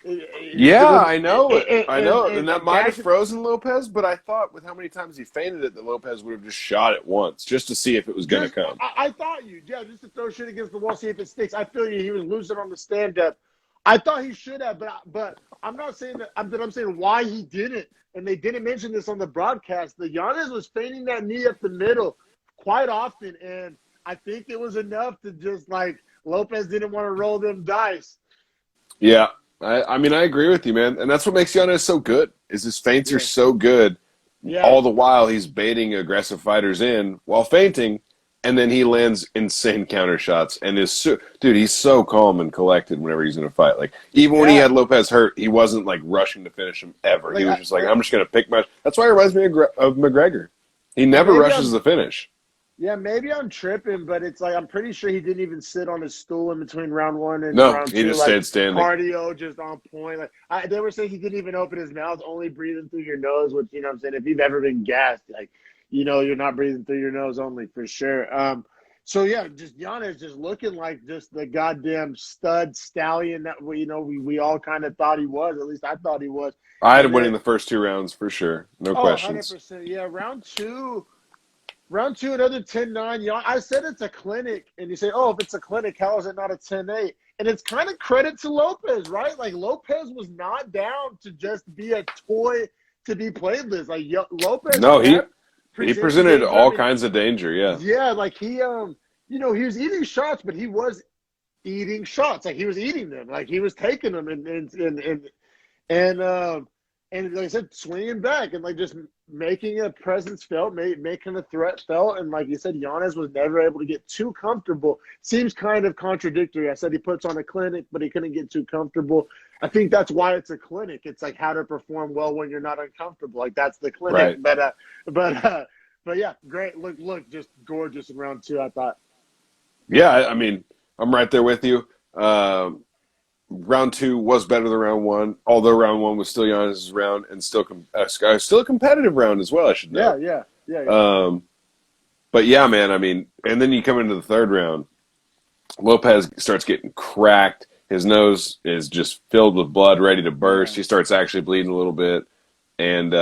I know. And that might have frozen Lopez, but I thought with how many times he feinted it that Lopez would have just shot it once just to see if it was going to come. I thought just to throw shit against the wall, see if it sticks. I feel you. He was losing on the stand-up. I thought he should have, but I'm not saying that. I'm saying why he didn't. And they didn't mention this on the broadcast. The Giannis was feinting that knee up the middle quite often, and I think it was enough to just like Lopez didn't want to roll them dice. Yeah. I mean, I agree with you, man. And that's what makes Yanez so good, is his feints are so good. Yeah. All the while he's baiting aggressive fighters in while feinting, and then he lands insane counter shots. And he's so calm and collected whenever he's in a fight. Like, even when he had Lopez hurt, he wasn't, like, rushing to finish him ever. He was just like, I'm just going to pick my – that's why he reminds me of McGregor. He never rushes the finish. Yeah, maybe I'm tripping, but it's like I'm pretty sure he didn't even sit on his stool in between round 1 and round 2. No, he just stayed standing. Cardio just on point. Like they were saying he didn't even open his mouth, only breathing through your nose, which, I'm saying, if you've ever been gassed, like, you're not breathing through your nose only for sure. So yeah, just Giannis just looking like just the goddamn stud stallion that we all kind of thought he was. At least I thought he was. I had And him winning then the first 2 rounds for sure. No oh, questions. 100%. Yeah, round two, another 10-9. I said it's a clinic, and you say, oh, if it's a clinic, how is it not a 10-8? And it's kind of credit to Lopez, right? Like Lopez was not down to just be a toy to be played with. Like Lopez, No, he presented danger. all kinds of danger. Yeah, yeah, like he he was eating shots, but he was eating shots. Like he was eating them. Like he was taking them and like I said, swinging back and like just making a presence felt, making a threat felt. And like you said, Giannis was never able to get too comfortable. Seems kind of contradictory. I said he puts on a clinic, but he couldn't get too comfortable. I think that's why it's a clinic. It's like how to perform well when you're not uncomfortable. Like that's the clinic. right. But yeah, great. Look, just gorgeous in round two, I thought. Yeah, I mean, I'm right there with you. Round two was better than round one, although round one was still Giannis' round and still a competitive round as well, I should know. Yeah. But yeah, man, I mean, and then you come into the third round, Lopez starts getting cracked. His nose is just filled with blood, ready to burst. Yeah. He starts actually bleeding a little bit. And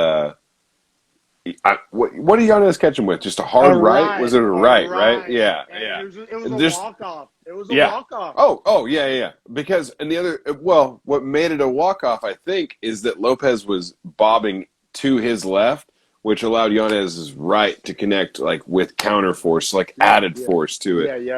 what did Giannis catch him with? Just a hard right? Was it a right? Yeah, and yeah. It was a walk-off. It was a walk-off. Oh, yeah. Because, and the other, well, what made it a walk-off, I think, is that Lopez was bobbing to his left, which allowed Giannis' right to connect, like, with counter force, like, added force to it. Yeah.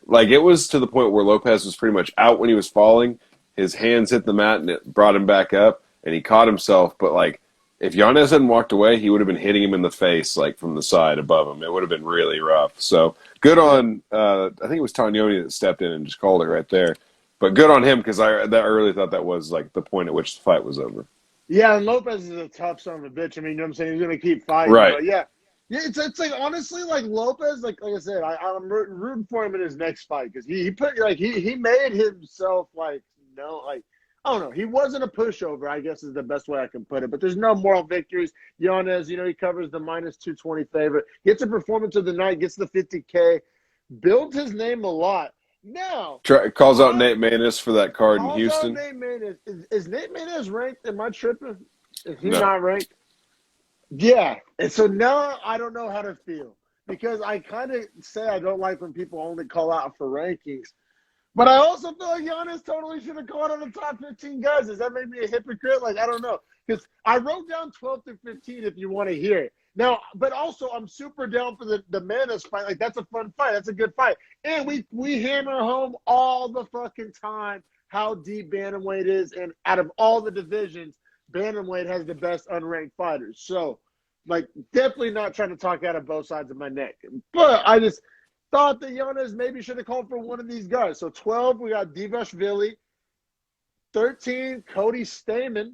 Like, it was to the point where Lopez was pretty much out when he was falling. His hands hit the mat, and it brought him back up, and he caught himself. But, like, if Giannis hadn't walked away, he would have been hitting him in the face, like, from the side above him. It would have been really rough. So, good on, I think it was Tognoni that stepped in and just called it right there. But good on him, because I really thought that was, like, the point at which the fight was over. Yeah, and Lopez is a tough son of a bitch. I mean, you know what I'm saying? He's going to keep fighting. Right. But yeah, it's like, honestly, like, Lopez, like I said, I'm rooting for him in his next fight, because he made himself, like, I don't know. He wasn't a pushover, I guess is the best way I can put it. But there's no moral victories. Giannis, he covers the minus 220 favorite. Gets a performance of the night, gets the 50K. Builds his name a lot. Now. Calls out Nate Maness for that card in Houston. Nate Maness. Is Nate Maness ranked? Am I tripping? Is he No. not ranked? Yeah. And so now I don't know how to feel. Because I kind of say I don't like when people only call out for rankings. But I also feel like Giannis totally should have called on the top 15 guys. Does that make me a hypocrite? Like, I don't know. Because I wrote down 12 to 15 if you want to hear it. Now, but also I'm super down for the Maness fight. Like, that's a fun fight. That's a good fight. And we hammer home all the fucking time how deep bantamweight is. And out of all the divisions, bantamweight has the best unranked fighters. So, like, definitely not trying to talk out of both sides of my neck. But I just thought that Giannis maybe should have called for one of these guys. So 12, we got Divashvili. 13, Cody Stamann.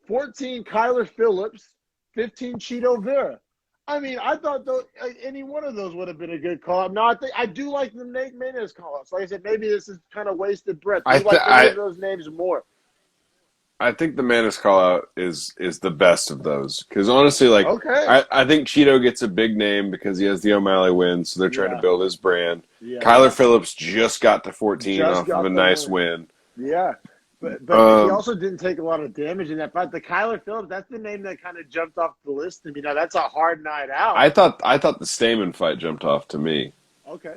14, Kyler Phillips. 15, Cheeto Vera. I mean, I thought any one of those would have been a good call. No, I do like the Nate Maness call-ups. Like I said, maybe this is kind of wasted breath. I like any of those names more. I think the Maness call-out is the best of those. Because honestly, like, okay. I think Cheeto gets a big name because he has the O'Malley win, so they're trying to build his brand. Yeah. Kyler Phillips just got to 14 off of a nice win. Yeah. But he also didn't take a lot of damage in that fight. The Kyler Phillips, that's the name that kind of jumped off the list to me. Now, that's a hard night out. I thought the Stamann fight jumped off to me. Okay.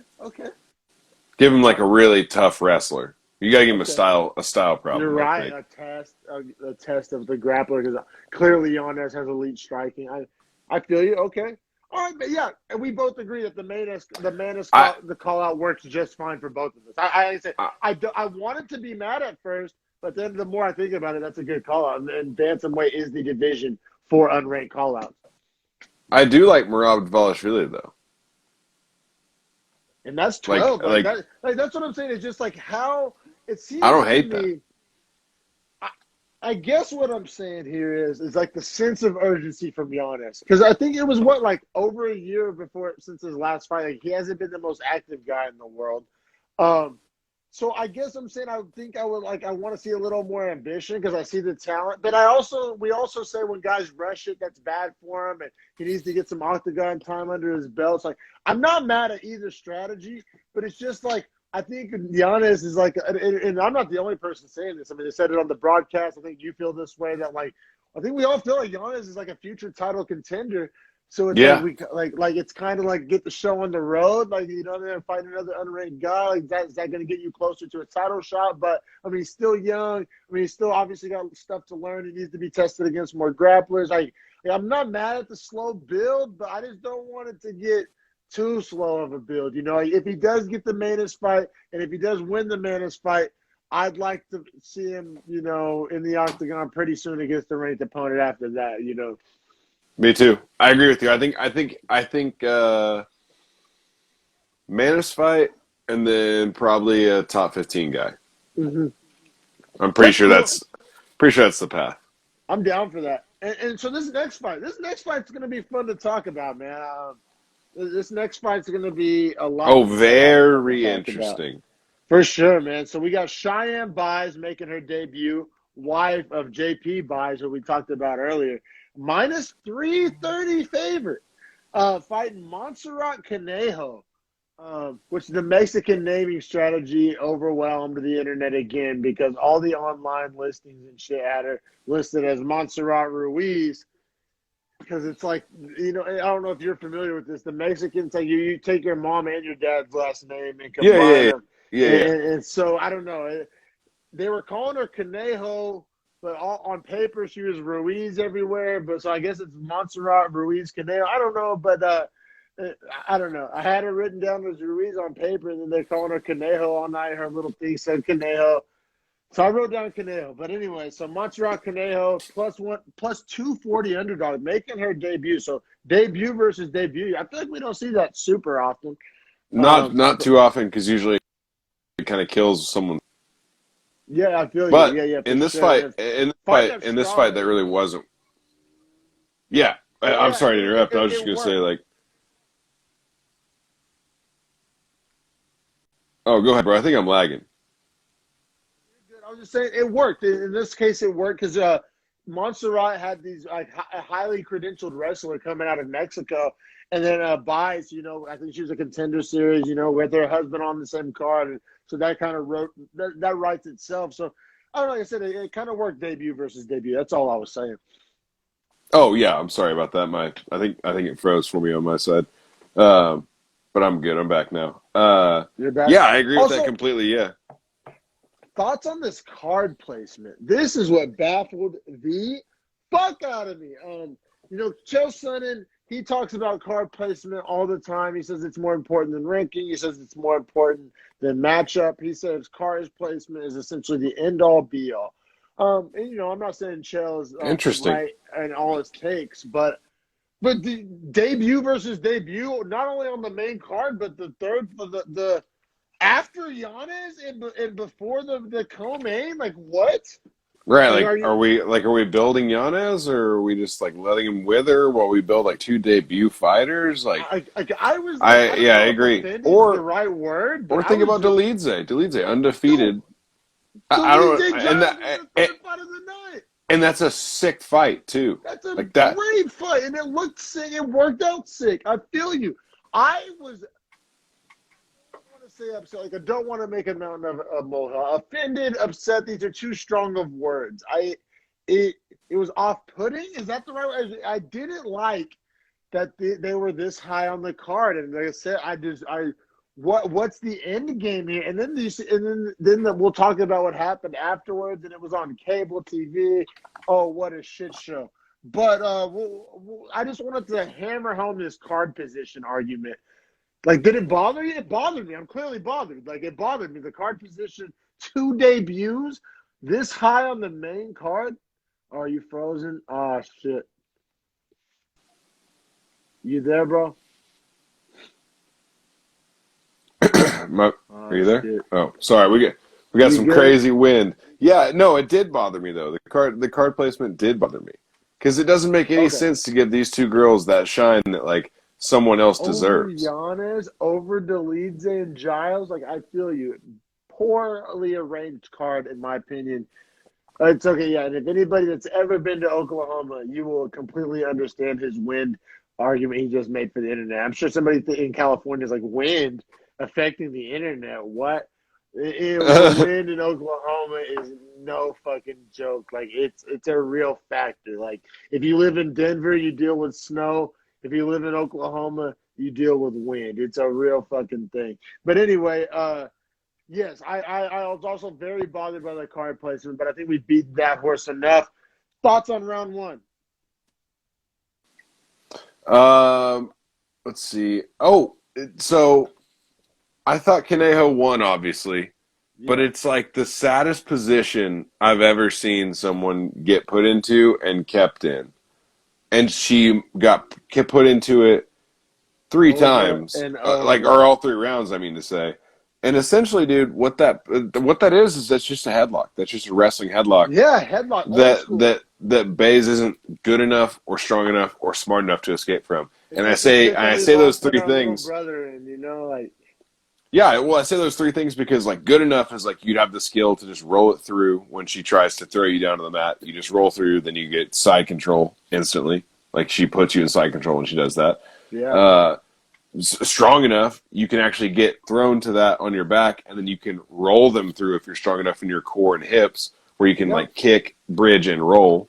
Give him like a really tough wrestler. You got to give him a style problem. You're right. A test of the grappler, because clearly Giannis has elite striking. I feel you. Okay. All right, but yeah, and we both agree that the Maness call out works just fine for both of us. I wanted to be mad at first, but then the more I think about it, that's a good call out. And bantamweight is the division for unranked call outs. I do like Merab Dvalishvili though. And that's 12. That's what I'm saying. It's just like how it seems. I don't hate that. I guess what I'm saying here is like the sense of urgency from Giannis. Because I think it was over a year since his last fight. Like, he hasn't been the most active guy in the world. So I guess I'm saying I think I want to see a little more ambition because I see the talent. But we also say when guys rush it, that's bad for him, and he needs to get some octagon time under his belt. It's like I'm not mad at either strategy, but it's just like I think Giannis is like, and I'm not the only person saying this. I mean, they said it on the broadcast. I think you feel this way that like I think we all feel like Giannis is like a future title contender. So it's like it's kind of like get the show on the road, like they're fighting another unranked guy. Like is that going to get you closer to a title shot? But I mean, he's still young. I mean, he's still obviously got stuff to learn. He needs to be tested against more grapplers. Like I'm not mad at the slow build, but I just don't want it to get too slow of a build. If he does get the Manus fight, and if he does win the Manus fight, I'd like to see him, in the octagon pretty soon against the ranked opponent after that. Me too. I agree with you. I think Manus fight and then probably a top 15 guy. Mm-hmm. I'm pretty sure that's the path. I'm down for that. And so this next fight's going to be fun to talk about, man. This next fight's going to be a lot. Oh, very interesting. For sure, man. So we got Cheyenne Buys making her debut, wife of JP Buys, who we talked about earlier. Minus 330 favorite, fighting Montserrat Conejo, which the Mexican naming strategy overwhelmed the internet again because all the online listings and shit had her listed as Montserrat Ruiz. Because it's like, I don't know if you're familiar with this. The Mexicans, like you take your mom and your dad's last name and combine them. Yeah. And so, I don't know. They were calling her Conejo, but on paper she was Ruiz everywhere. But so I guess it's Montserrat Ruiz Conejo. I don't know, but I don't know. I had her written down as Ruiz on paper, and then they're calling her Conejo all night. Her little thing said Conejo. So I wrote down Conejo. But anyway, so Montserrat Conejo plus 240 underdog, making her debut. So debut versus debut. I feel like we don't see that super often. Not too often because usually it kind of kills someone. Yeah, I feel you. But Yeah. In this fight, that really wasn't. Yeah, I'm sorry to interrupt. I was just going to say, like, oh, go ahead, bro. I think I'm lagging. I was just saying it worked. In this case, it worked because Montserrat had these a highly credentialed wrestler coming out of Mexico, and then Buys, I think she was a Contender Series, with her husband on the same card, and so that kind of that writes itself. So I don't know. Like I said, it kind of worked debut versus debut. That's all I was saying. Oh yeah, I'm sorry about that. I think it froze for me on my side, but I'm good. I'm back now. You're back. Yeah, I agree with that completely. Yeah. Thoughts on this card placement? This is what baffled the fuck out of me. Chael Sonnen, he talks about card placement all the time. He says it's more important than ranking. He says it's more important than matchup. He says card placement is essentially the end-all, be-all. And, I'm not saying Chael is interesting right in all his takes, but the debut versus debut, not only on the main card, but the third for the after Giannis and before the co-main, like what? Right, like are we building Giannis, or are we just like letting him wither while we build like two debut fighters? Like I agree. Or the right word. Or think about Dolidze undefeated. I don't know, and that's a sick fight too. That's a great fight, and it looked sick. It worked out sick. I feel you. I say upset. Like I don't want to make a mountain of a molehill. Offended, upset. These are too strong of words. It was off-putting. Is that the right word? I didn't like that they were this high on the card, and like I said, what's the end game here? And then we'll talk about what happened afterwards, and it was on cable TV. Oh, what a shit show! But I just wanted to hammer home this card position argument. Like, did it bother you? It bothered me. I'm clearly bothered. Like, it bothered me. The card position, 2 debuts, this high on the main card. Oh, are you frozen? Oh, shit. You there, bro? Are you there? Shit. Oh, sorry. We got some crazy wind. Yeah, no, it did bother me, though. The card placement did bother me. Because it doesn't make any sense to give these two girls that shine that, like, someone else deserves. Over Giannis, over Dolidze and Giles, like I feel you. poorly arranged card, in my opinion. It's okay, yeah. And if anybody that's ever been to Oklahoma, you will completely understand his wind argument he just made for the internet. I'm sure somebody in California is like, wind affecting the internet. What? The wind in Oklahoma is no fucking joke. Like it's a real factor. Like if you live in Denver, you deal with snow. If you live in Oklahoma, you deal with wind. It's a real fucking thing. But anyway, yes, I was also very bothered by the card placement, but I think we beat that horse enough. Thoughts on round one? Let's see. Oh, so I thought Conejo won, obviously, but it's like the saddest position I've ever seen someone get put into and kept in. And she kept put into it three times, or all 3 rounds, I mean to say. And essentially, dude, what that is that's just a headlock. That's just a wrestling headlock. Yeah, headlock. That Baze isn't good enough or strong enough or smart enough to escape from. And I say those 3 things. Brother, and yeah, well, I say those 3 things because like good enough is like you'd have the skill to just roll it through when she tries to throw you down to the mat. You just roll through, then you get side control instantly. Like she puts you in side control when she does that. Yeah. Strong enough, you can actually get thrown to that on your back, and then you can roll them through if you're strong enough in your core and hips, where you can like kick, bridge, and roll.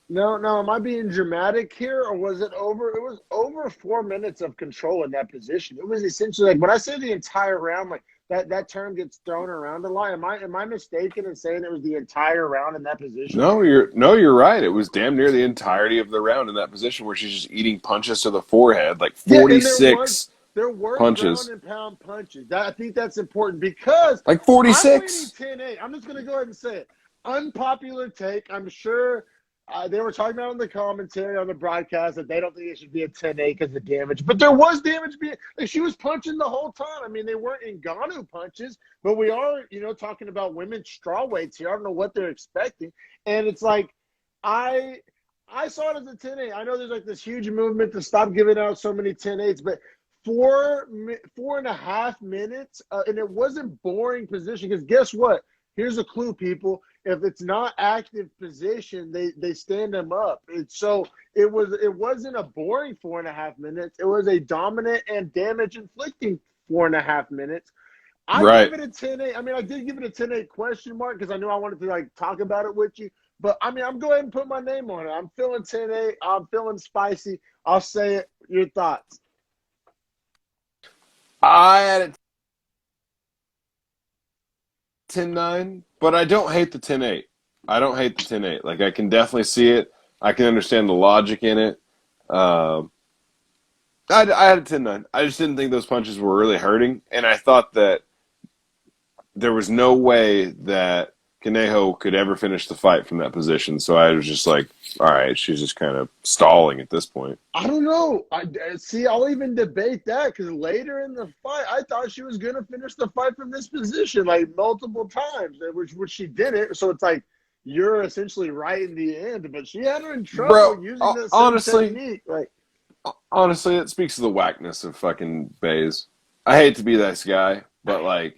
No, am I being dramatic here, or was it over? It was over 4 minutes of control in that position. It was essentially like when I say the entire round, like that term gets thrown around a lot. Am I mistaken in saying it was the entire round in that position? No, you're right. It was damn near the entirety of the round in that position where she's just eating punches to the forehead, like 46 there were punches. ground and pound punches. I think that's important because like 46. I'm winning 10-8. I'm just gonna go ahead and say it. Unpopular take. I'm sure. They were talking about in the commentary on the broadcast that they don't think it should be a 10-8 because of damage. But there was damage being – like she was punching the whole time. I mean, they weren't Ngannou punches, but we are, talking about women's strawweights here. I don't know what they're expecting. And it's like I saw it as a 10-8. I know there's like this huge movement to stop giving out so many 10-8s, but 4.5 minutes, and it wasn't boring position because guess what? Here's a clue, people. If it's not active position, they stand them up. So it wasn't a boring 4.5 minutes. It was a dominant and damage inflicting 4.5 minutes. I give it a 10-8. I mean, I did give it a 10-8 question mark because I knew I wanted to like talk about it with you. But I mean, I'm going and put my name on it. I'm feeling 10-8. I'm feeling spicy. I'll say it. Your thoughts? I had it 10-9, but I don't hate the 10-8. I don't hate the 10-8. Like, I can definitely see it. I can understand the logic in it. I had a 10-9. I just didn't think those punches were really hurting, and I thought that there was no way that Conejo could ever finish the fight from that position. So I was just like, all right, she's just kind of stalling at this point. I don't know. I'll even debate that because later in the fight, I thought she was going to finish the fight from this position like multiple times, which she didn't. So it's like you're essentially right in the end, but she had her in trouble using the same technique. Like, honestly, it speaks to the whackness of fucking Baze. I hate to be this guy, but like,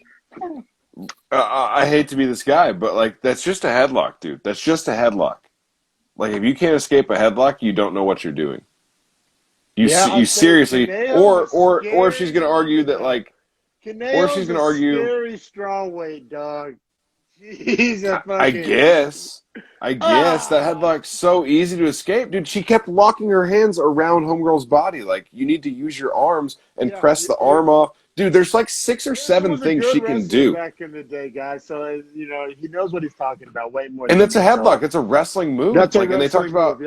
I hate to be this guy, but like, that's just a headlock, dude. That's just a headlock. Like, if you can't escape a headlock, you don't know what you're doing. You seriously, or if she's gonna argue that like, or if she's gonna argue, scary strong weight dog. He's a fucking. I guess that headlock's so easy to escape, dude. She kept locking her hands around homegirl's body. Like, you need to use your arms and press the arm off. Dude, there's like 6 or 7 things she can do. Back in the day, guys, so he knows what he's talking about way more. And it's a headlock. It's a wrestling move. That's like, and they talked about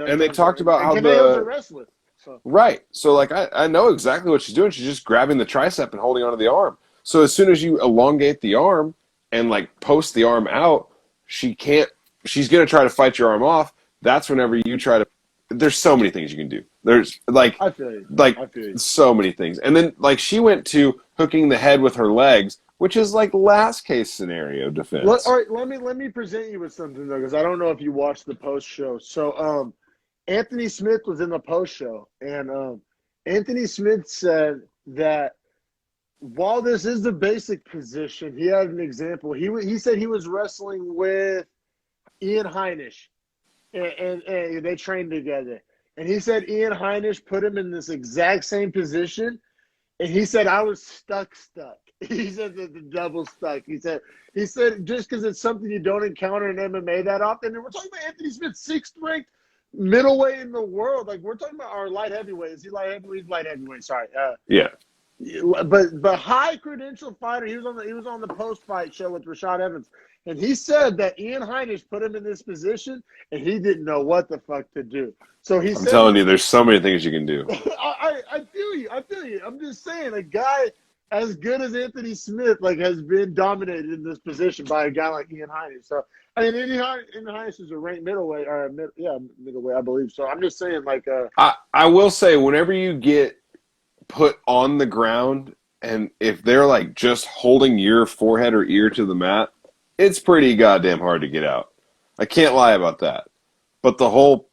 how Canelo's a wrestler. So. Right. So like I know exactly what she's doing. She's just grabbing the tricep and holding onto the arm. So as soon as you elongate the arm and like post the arm out, she's gonna try to fight your arm off. That's whenever you try to. There's so many things you can do. There's like so many things. And then like she went to hooking the head with her legs, which is like last case scenario defense. All right, let me present you with something though, because I don't know if you watched the post show. So Anthony Smith was in the post show, and Anthony Smith said that while this is the basic position, he had an example. He said he was wrestling with Ian Heinisch, and they trained together. And he said Ian Heinisch put him in this exact same position, and he said I was stuck. He said the double stuck. He said just because it's something you don't encounter in MMA that often. And we're talking about Anthony Smith, 6th ranked middleweight in the world. Like, we're talking about our light heavyweight. Is he light heavyweight? He's light heavyweight. Sorry. Yeah. But high credential fighter. He was on the post fight show with Rashad Evans, and he said that Ian Heinisch put him in this position, and he didn't know what the fuck to do. So I'm telling you, there's so many things you can do. I feel you. I'm just saying, a guy as good as Anthony Smith has been dominated in this position by a guy like Ian Heinisch. So I mean, Ian Heinisch is a ranked middleweight, middleweight, I believe. So I'm just saying, I will say, whenever you get put on the ground, and if they're just holding your forehead or ear to the mat, it's pretty goddamn hard to get out. I can't lie about that. But the whole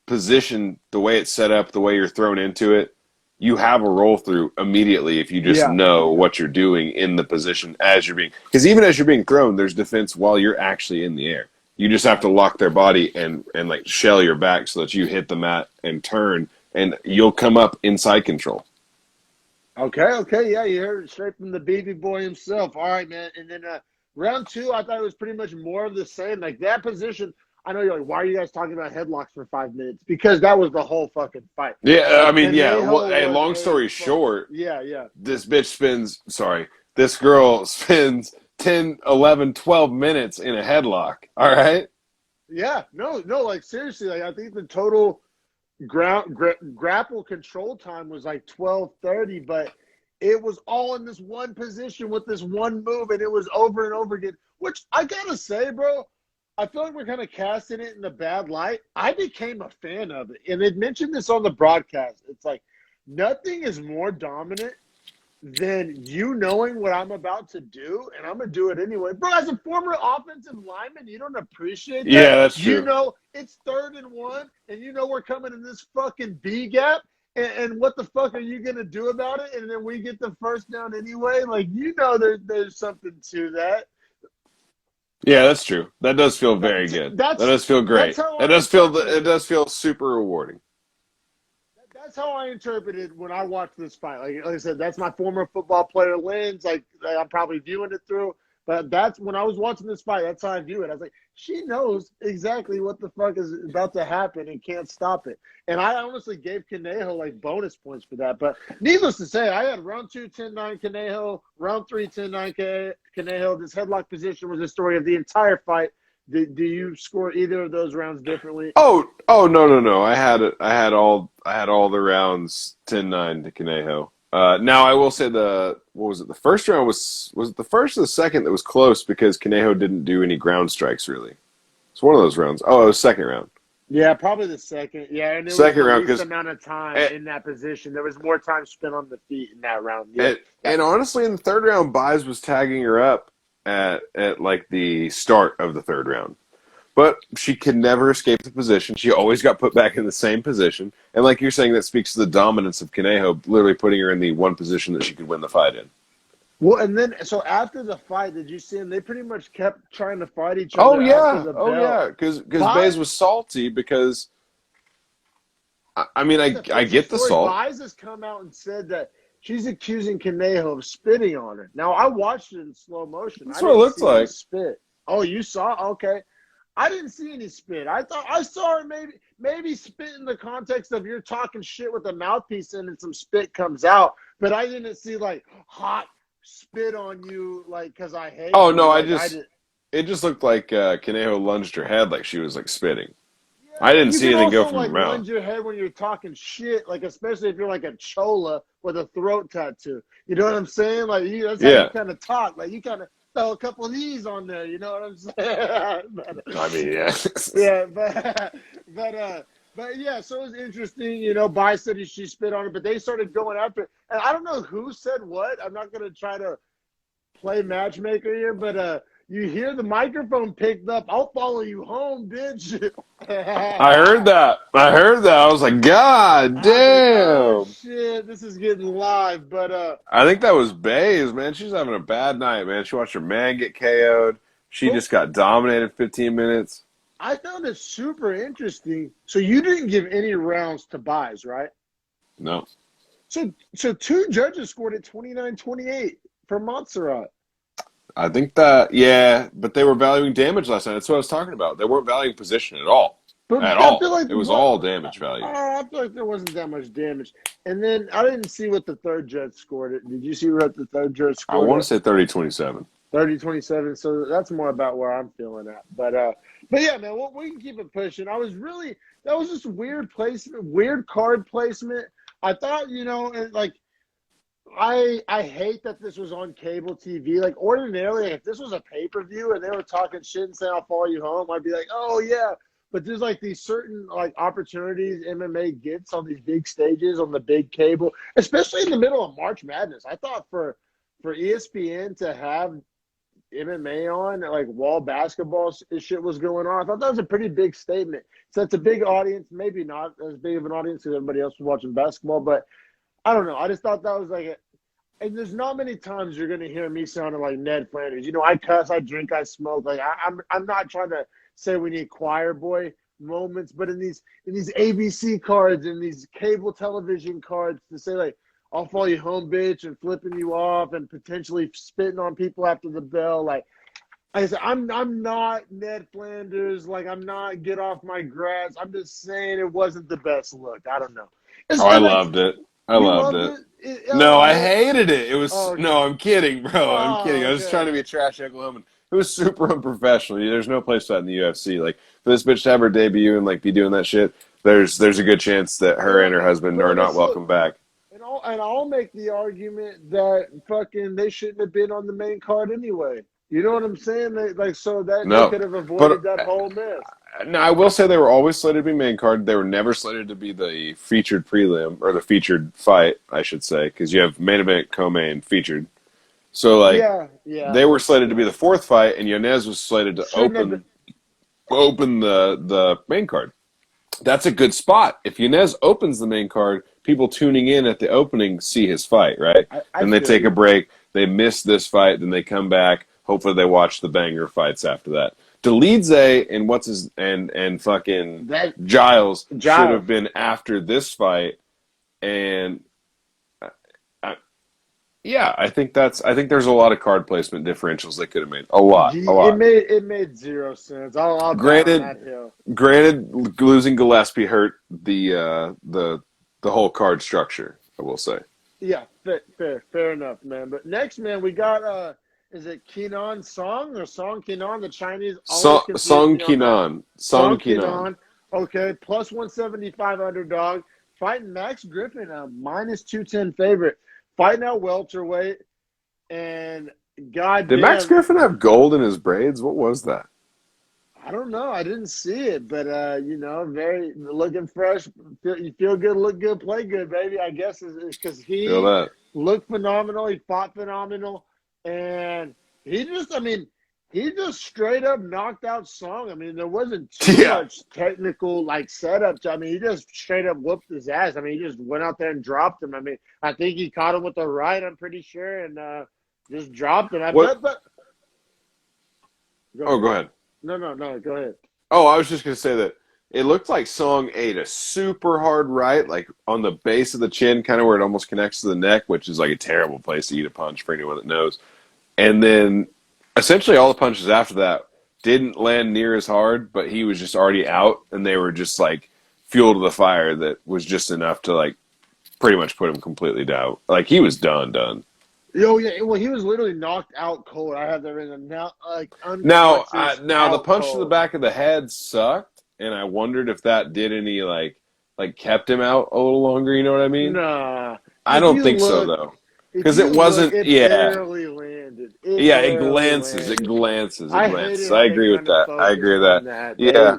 position, the way it's set up, the way you're thrown into it, you have a roll through immediately if you just know what you're doing in the position as you're being. Because even as you're being thrown, there's defense while you're actually in the air. You just have to lock their body and shell your back so that you hit the mat and turn, and you'll come up inside control. Okay, yeah, you heard it straight from the Beefy Boy himself. All right, man. And then round 2, I thought it was pretty much more of the same. That position, I know you're like, why are you guys talking about headlocks for 5 minutes? Because that was the whole fucking fight. Yeah, I mean, yeah. Well, hey, long story short, yeah. This girl spends 10, 11, 12 minutes in a headlock. All right? Yeah, no, seriously, I think the total grapple control time was 12:30, but it was all in this one position with this one move, and it was over and over again, which I gotta say, bro, I feel like we're kind of casting it in a bad light. I became a fan of it, and they mentioned this on the broadcast. It's nothing is more dominant than you knowing what I'm about to do, and I'm going to do it anyway. Bro, as a former offensive lineman, you don't appreciate that. Yeah, that's true. You know it's 3rd and 1, and you know we're coming in this fucking B gap, and what the fuck are you going to do about it? And then we get the first down anyway? There's something to that. Yeah, that's true. That does feel very good. That does feel great. It does feel super rewarding. That's how I interpreted when I watched this fight. Like I said, that's my former football player lens. I'm probably viewing it through. But that's when I was watching this fight. That's how I view it. I was like, she knows exactly what the fuck is about to happen and can't stop it. And I honestly gave Conejo bonus points for that. But needless to say, I had round 2, 10-9 Conejo, round 3, 10-9 Conejo. This headlock position was the story of the entire fight. Do you score either of those rounds differently? Oh no. I had all the rounds 10-9 to Conejo. Now I will say the first round was it the first or the second that was close because Conejo didn't do any ground strikes really. It's one of those rounds. Oh, it was second round. Yeah, probably the second. Yeah, and it was the least amount of time in that position. There was more time spent on the feet in that round. Yeah. And honestly, in the third round, Baez was tagging her up at the start of the third round. But she could never escape the position. She always got put back in the same position. And like you're saying, that speaks to the dominance of Conejo, literally putting her in the one position that she could win the fight in. Well, and then, so after the fight, did you see them? They pretty much kept trying to fight each other. Oh, yeah. Because Baez was salty because, I get the salt. Baez has come out and said that she's accusing Conejo of spitting on her. Now, I watched it in slow motion. That's what it looked like. Spit. Oh, you saw? Okay. I didn't see any spit. I thought I saw her maybe spit in the context of you're talking shit with a mouthpiece in and some spit comes out. But I didn't see hot spit on you because I hate. Oh no, it just looked like Conejo lunged her head like she was spitting. Yeah, I didn't see anything go from her mouth. Lunge your head when you're talking shit, especially if you're a chola with a throat tattoo. You know what I'm saying? That's how you kind of talk. You kind of throw a couple of these on there, you know what I'm saying? I mean, yeah. Yeah, but yeah, so it was interesting, Baez said she spit on it, but they started going after it. And I don't know who said what. I'm not going to try to play matchmaker here, but you hear the microphone picked up, I'll follow you home, bitch. I heard that. I was like, God I was like, oh damn. shit, this is getting live. But I think that was Baze, man. She's having a bad night, man. She watched her man get KO'd. She just got dominated 15 minutes. I found it super interesting. So you didn't give any rounds to buys, right? No. So two judges scored at 29-28 for Montserrat. I think that, yeah, but they were valuing damage last night. That's what I was talking about. They weren't valuing position at all. But At I all. feel like It was all damage value. I feel like there wasn't that much damage. And then I didn't see what the third judge scored it. Did you see what the third judge I scored? want to say 30-27. 30-27. So that's more about where I'm feeling at. But yeah, man, we can keep it pushing. That was just weird placement, weird card placement. I thought, like, I hate that this was on cable TV. Like, ordinarily, if this was a pay-per-view and they were talking shit and saying, I'll follow you home, I'd be like, oh, yeah. But there's, like, these certain, like, opportunities MMA gets on these big stages, on the big cable, especially in the middle of March Madness. I thought for ESPN to have MMA on, like, wall basketball shit was going on, I thought that was a pretty big statement. So it's a big audience, maybe not as big of an audience because everybody else was watching basketball, but I don't know. I just thought that was like and there's not many times you're going to hear me sounding like Ned Flanders. I cuss, I drink, I smoke. Like I'm not trying to say we need choir boy moments, but in these ABC cards and these cable television cards to say like, I'll follow you home, bitch, and flipping you off and potentially spitting on people after the bell. Like I said, I'm not Ned Flanders. Like I'm not get off my grass. I'm just saying it wasn't the best look. I don't know. I loved it. I loved it. No, I hated it. It was no, I'm kidding, bro. I'm kidding. I was trying to be a trash Oklahoman. It was super unprofessional. There's no place for that in the UFC. Like for this bitch to have her debut and like be doing that shit, there's a good chance that her and her husband are not welcome back. And I'll make the argument that fucking they shouldn't have been on the main card anyway. You know what I'm saying? They could have avoided that whole mess. No, I will say they were always slated to be main card. They were never slated to be the featured prelim, or the featured fight, I should say, because you have main event, co-main, featured. So, like, they were slated to be the fourth fight, and Yanez was slated to open the main card. That's a good spot. If Yanez opens the main card, people tuning in at the opening see his fight, right? And they take a break. They miss this fight, then they come back. Hopefully they watch the banger fights after that. Delidze and fucking Giles should have been after this fight, and I think there's a lot of card placement differentials they could have made. A lot. It made zero sense. I'll Granted, losing Gillespie hurt the whole card structure, I will say. Yeah, fair enough, man. But next, man, we got is it Kenan Song or Song Kenan? The Chinese Song Kenan. Song Kenan. Okay, plus 175 underdog. Fighting Max Griffin, a minus 210 favorite. Fighting out welterweight, and goddamn. Did Max Griffin have gold in his braids? What was that? I don't know. I didn't see it, but very looking fresh. You feel good, look good, play good, baby. I guess it's because he looked phenomenal. He fought phenomenal. And he just straight up knocked out Song. I mean, there wasn't too much technical like setup. He just straight up whooped his ass. He just went out there and dropped him. I think he caught him with the right, I'm pretty sure, and just dropped him. Go ahead. No, go ahead. Oh, I was just going to say that it looked like Song ate a super hard right, like on the base of the chin, kind of where it almost connects to the neck, which is like a terrible place to eat a punch for anyone that knows. And then essentially all the punches after that didn't land near as hard, but he was just already out, and they were just like fuel to the fire that was just enough to like pretty much put him completely down. Like he was done. Oh yeah, well he was literally knocked out cold. I have that written now. Now the punch to the back of the head sucked, and I wondered if that did any like kept him out a little longer. You know what I mean? Nah, I don't think so though. Because it wasn't, barely landed. It glances. I agree with that. Yeah.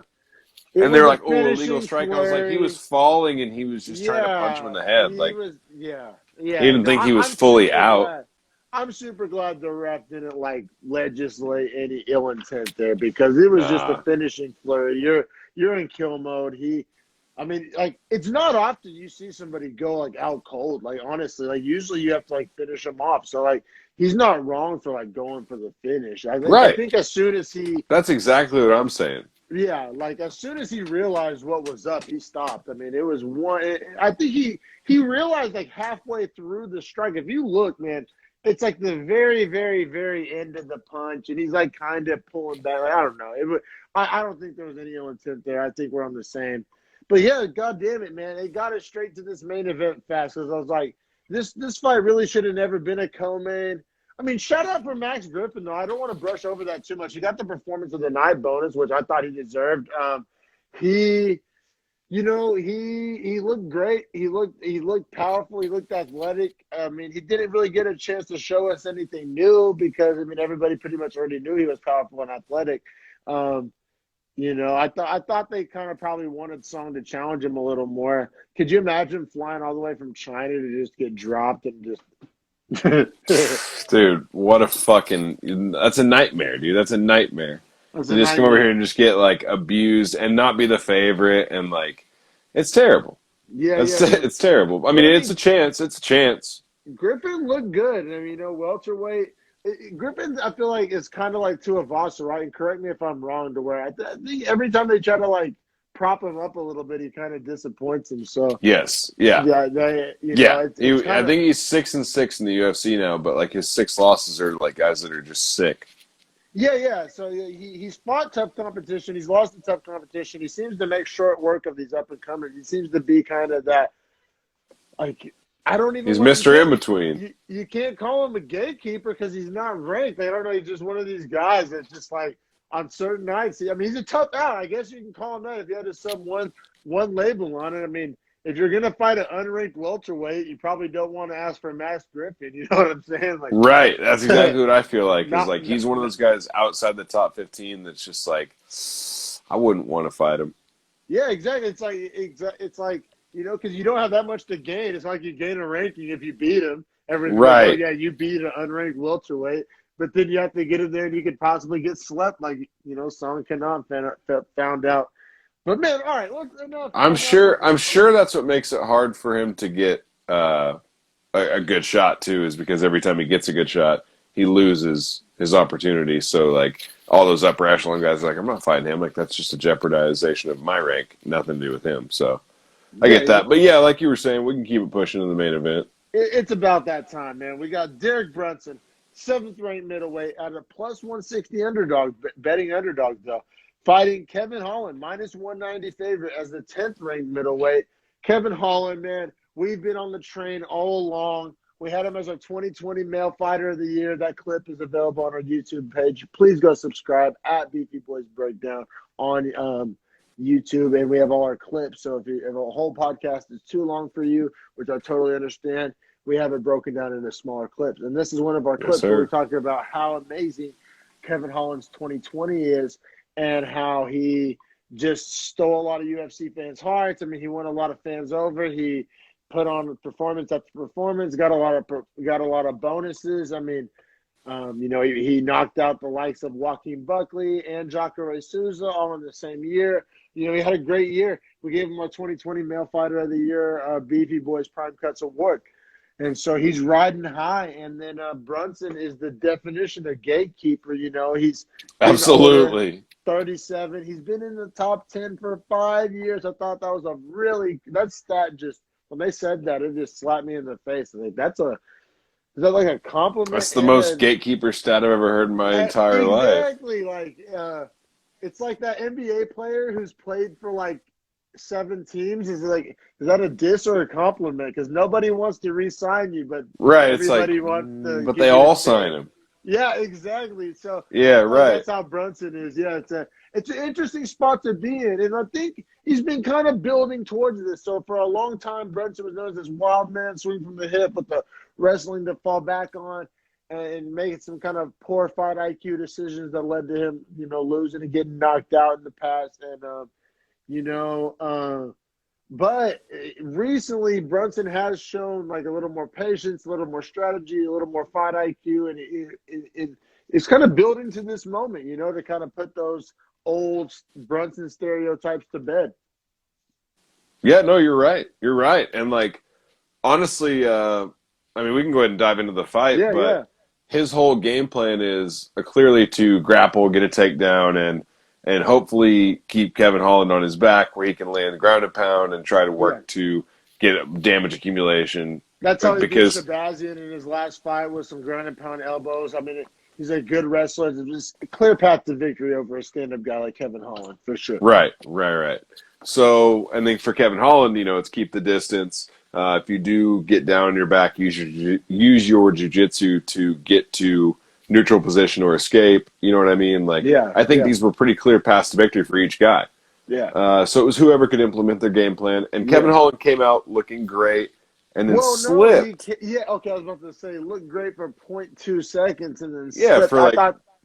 And they're like, illegal strike. I was like, he was falling and he was just trying to punch him in the head. He didn't think he was fully out. I'm super glad the ref didn't like legislate any ill intent there because it was just a Nah. finishing flurry. You're in kill mode. I mean, like it's not often you see somebody go like out cold. Like honestly, like usually you have to like finish him off. So like he's not wrong for like going for the finish. I Right. think as soon as That's exactly what I'm saying. yeah, like as soon as he realized what was up, he stopped. I mean, it was one. I think he realized like halfway through the strike. If you look, man, it's like the very, very, very end of the punch, and he's like kind of pulling back. Like, I don't know. I don't think there was any ill intent there. I think we're on the same. But yeah, God damn it, man, they got us straight to this main event fast because I was like, this fight really should have never been a co-main. I mean, shout out for Max Griffin, though. I don't want to brush over that too much. He got the performance of the night bonus, which I thought he deserved. He, he looked great. He looked powerful. He looked athletic. I mean, he didn't really get a chance to show us anything new because, I mean, everybody pretty much already knew he was powerful and athletic. I thought they kind of probably wanted Song to challenge him a little more. Could you imagine flying all the way from China to just get dropped and just Dude, what a fucking... That's a nightmare, dude. That's a nightmare. To just come over here and just get, like, abused and not be the favorite and, like... It's terrible. Yeah, It's terrible. I mean, it's a chance. It's a chance. Griffin looked good. I mean, welterweight. Griffin, I feel like, is kind of like Tuivasa, right? And correct me if I'm wrong, to where I think every time they try to, like, prop him up a little bit, he kind of disappoints him. So yes, yeah. I think he's 6-6 in the UFC now, but like his 6 losses are like guys that are just sick. Yeah. So he's fought tough competition. He's lost in tough competition. He seems to make short work of these up and comers. He seems to be kind of that, like, I don't even. He's Mr. In Between. You can't call him a gatekeeper because he's not ranked. I don't know. He's just one of these guys that's just like, on certain nights, I mean, he's a tough out. I guess you can call him that if you had to sub one label on it. I mean, if you're gonna fight an unranked welterweight, you probably don't want to ask for Max Griffin. You know what I'm saying? Like, right. That's exactly what I feel like. Is like he's one of those guys outside the top 15 that's just like, I wouldn't want to fight him. Yeah, exactly. It's like because you don't have that much to gain. It's like you gain a ranking if you beat him. Right. Yeah, you beat an unranked welterweight. But then you have to get in there and you could possibly get slept like, Song cannot found out. But man, all right, look enough. I'm sure that's what makes it hard for him to get a good shot too, is because every time he gets a good shot, he loses his opportunity. So like all those upper echelon guys are like, I'm not fighting him. Like that's just a jeopardization of my rank, nothing to do with him. So I get that. But yeah, like you were saying, we can keep it pushing in the main event. It's about that time, man. We got Derek Brunson, 7th ranked middleweight at a plus 160 underdog, betting underdog though, fighting Kevin Holland, minus 190 favorite as the 10th ranked middleweight. Kevin Holland, man, we've been on the train all along. We had him as our 2020 Male Fighter of the Year. That clip is available on our YouTube page. Please go subscribe at Beefy Boys Breakdown on YouTube, and we have all our clips. So if a whole podcast is too long for you, which I totally understand, we have it broken down into smaller clips. And this is one of our clips where we're talking about how amazing Kevin Holland's 2020 is and how he just stole a lot of UFC fans' hearts. I mean, he won a lot of fans over. He put on performance after performance, got a lot of bonuses. I mean, he knocked out the likes of Joaquin Buckley and Jacare Souza all in the same year. He had a great year. We gave him our 2020 Male Fighter of the Year Beefy Boys Prime Cuts Award. And so he's riding high. And then Brunson is the definition of gatekeeper. He's absolutely 37. He's been in the top 10 for 5 years. I thought that was that stat just, when they said that, it just slapped me in the face. I think is that like a compliment? That's the most gatekeeper stat I've ever heard in my entire life. Exactly. Like, it's like that NBA player who's played for like 7 teams. Is that a diss or a compliment? Because nobody wants to re-sign you, but right, everybody wants to. But they all sign him. Yeah, exactly. So yeah, right. That's how Brunson is. Yeah, it's an interesting spot to be in, and I think he's been kind of building towards this. So for a long time, Brunson was known as this wild man, swing from the hip with the wrestling to fall back on, and making some kind of poor fight IQ decisions that led to him, losing and getting knocked out in the past. And But recently, Brunson has shown like a little more patience, a little more strategy, a little more fight IQ, and it's kind of building to this moment, to kind of put those old Brunson stereotypes to bed. Yeah, no, you're right. You're right. And like, honestly, we can go ahead and dive into the fight, but his whole game plan is clearly to grapple, get a takedown, and hopefully keep Kevin Holland on his back where he can land the ground and pound and try to work to get damage accumulation. That's how he beat Shabazian in his last fight with some ground and pound elbows. I mean, he's a good wrestler. It's a clear path to victory over a stand-up guy like Kevin Holland, for sure. Right. So, I think for Kevin Holland, it's keep the distance. If you do get down on your back, use your jiu-jitsu to get to neutral position or escape. You know what I mean? I think these were pretty clear paths to victory for each guy. Yeah. So it was whoever could implement their game plan. And Kevin Holland came out looking great and then slipped. I was about to say, looked great for 0.2 seconds and then slipped.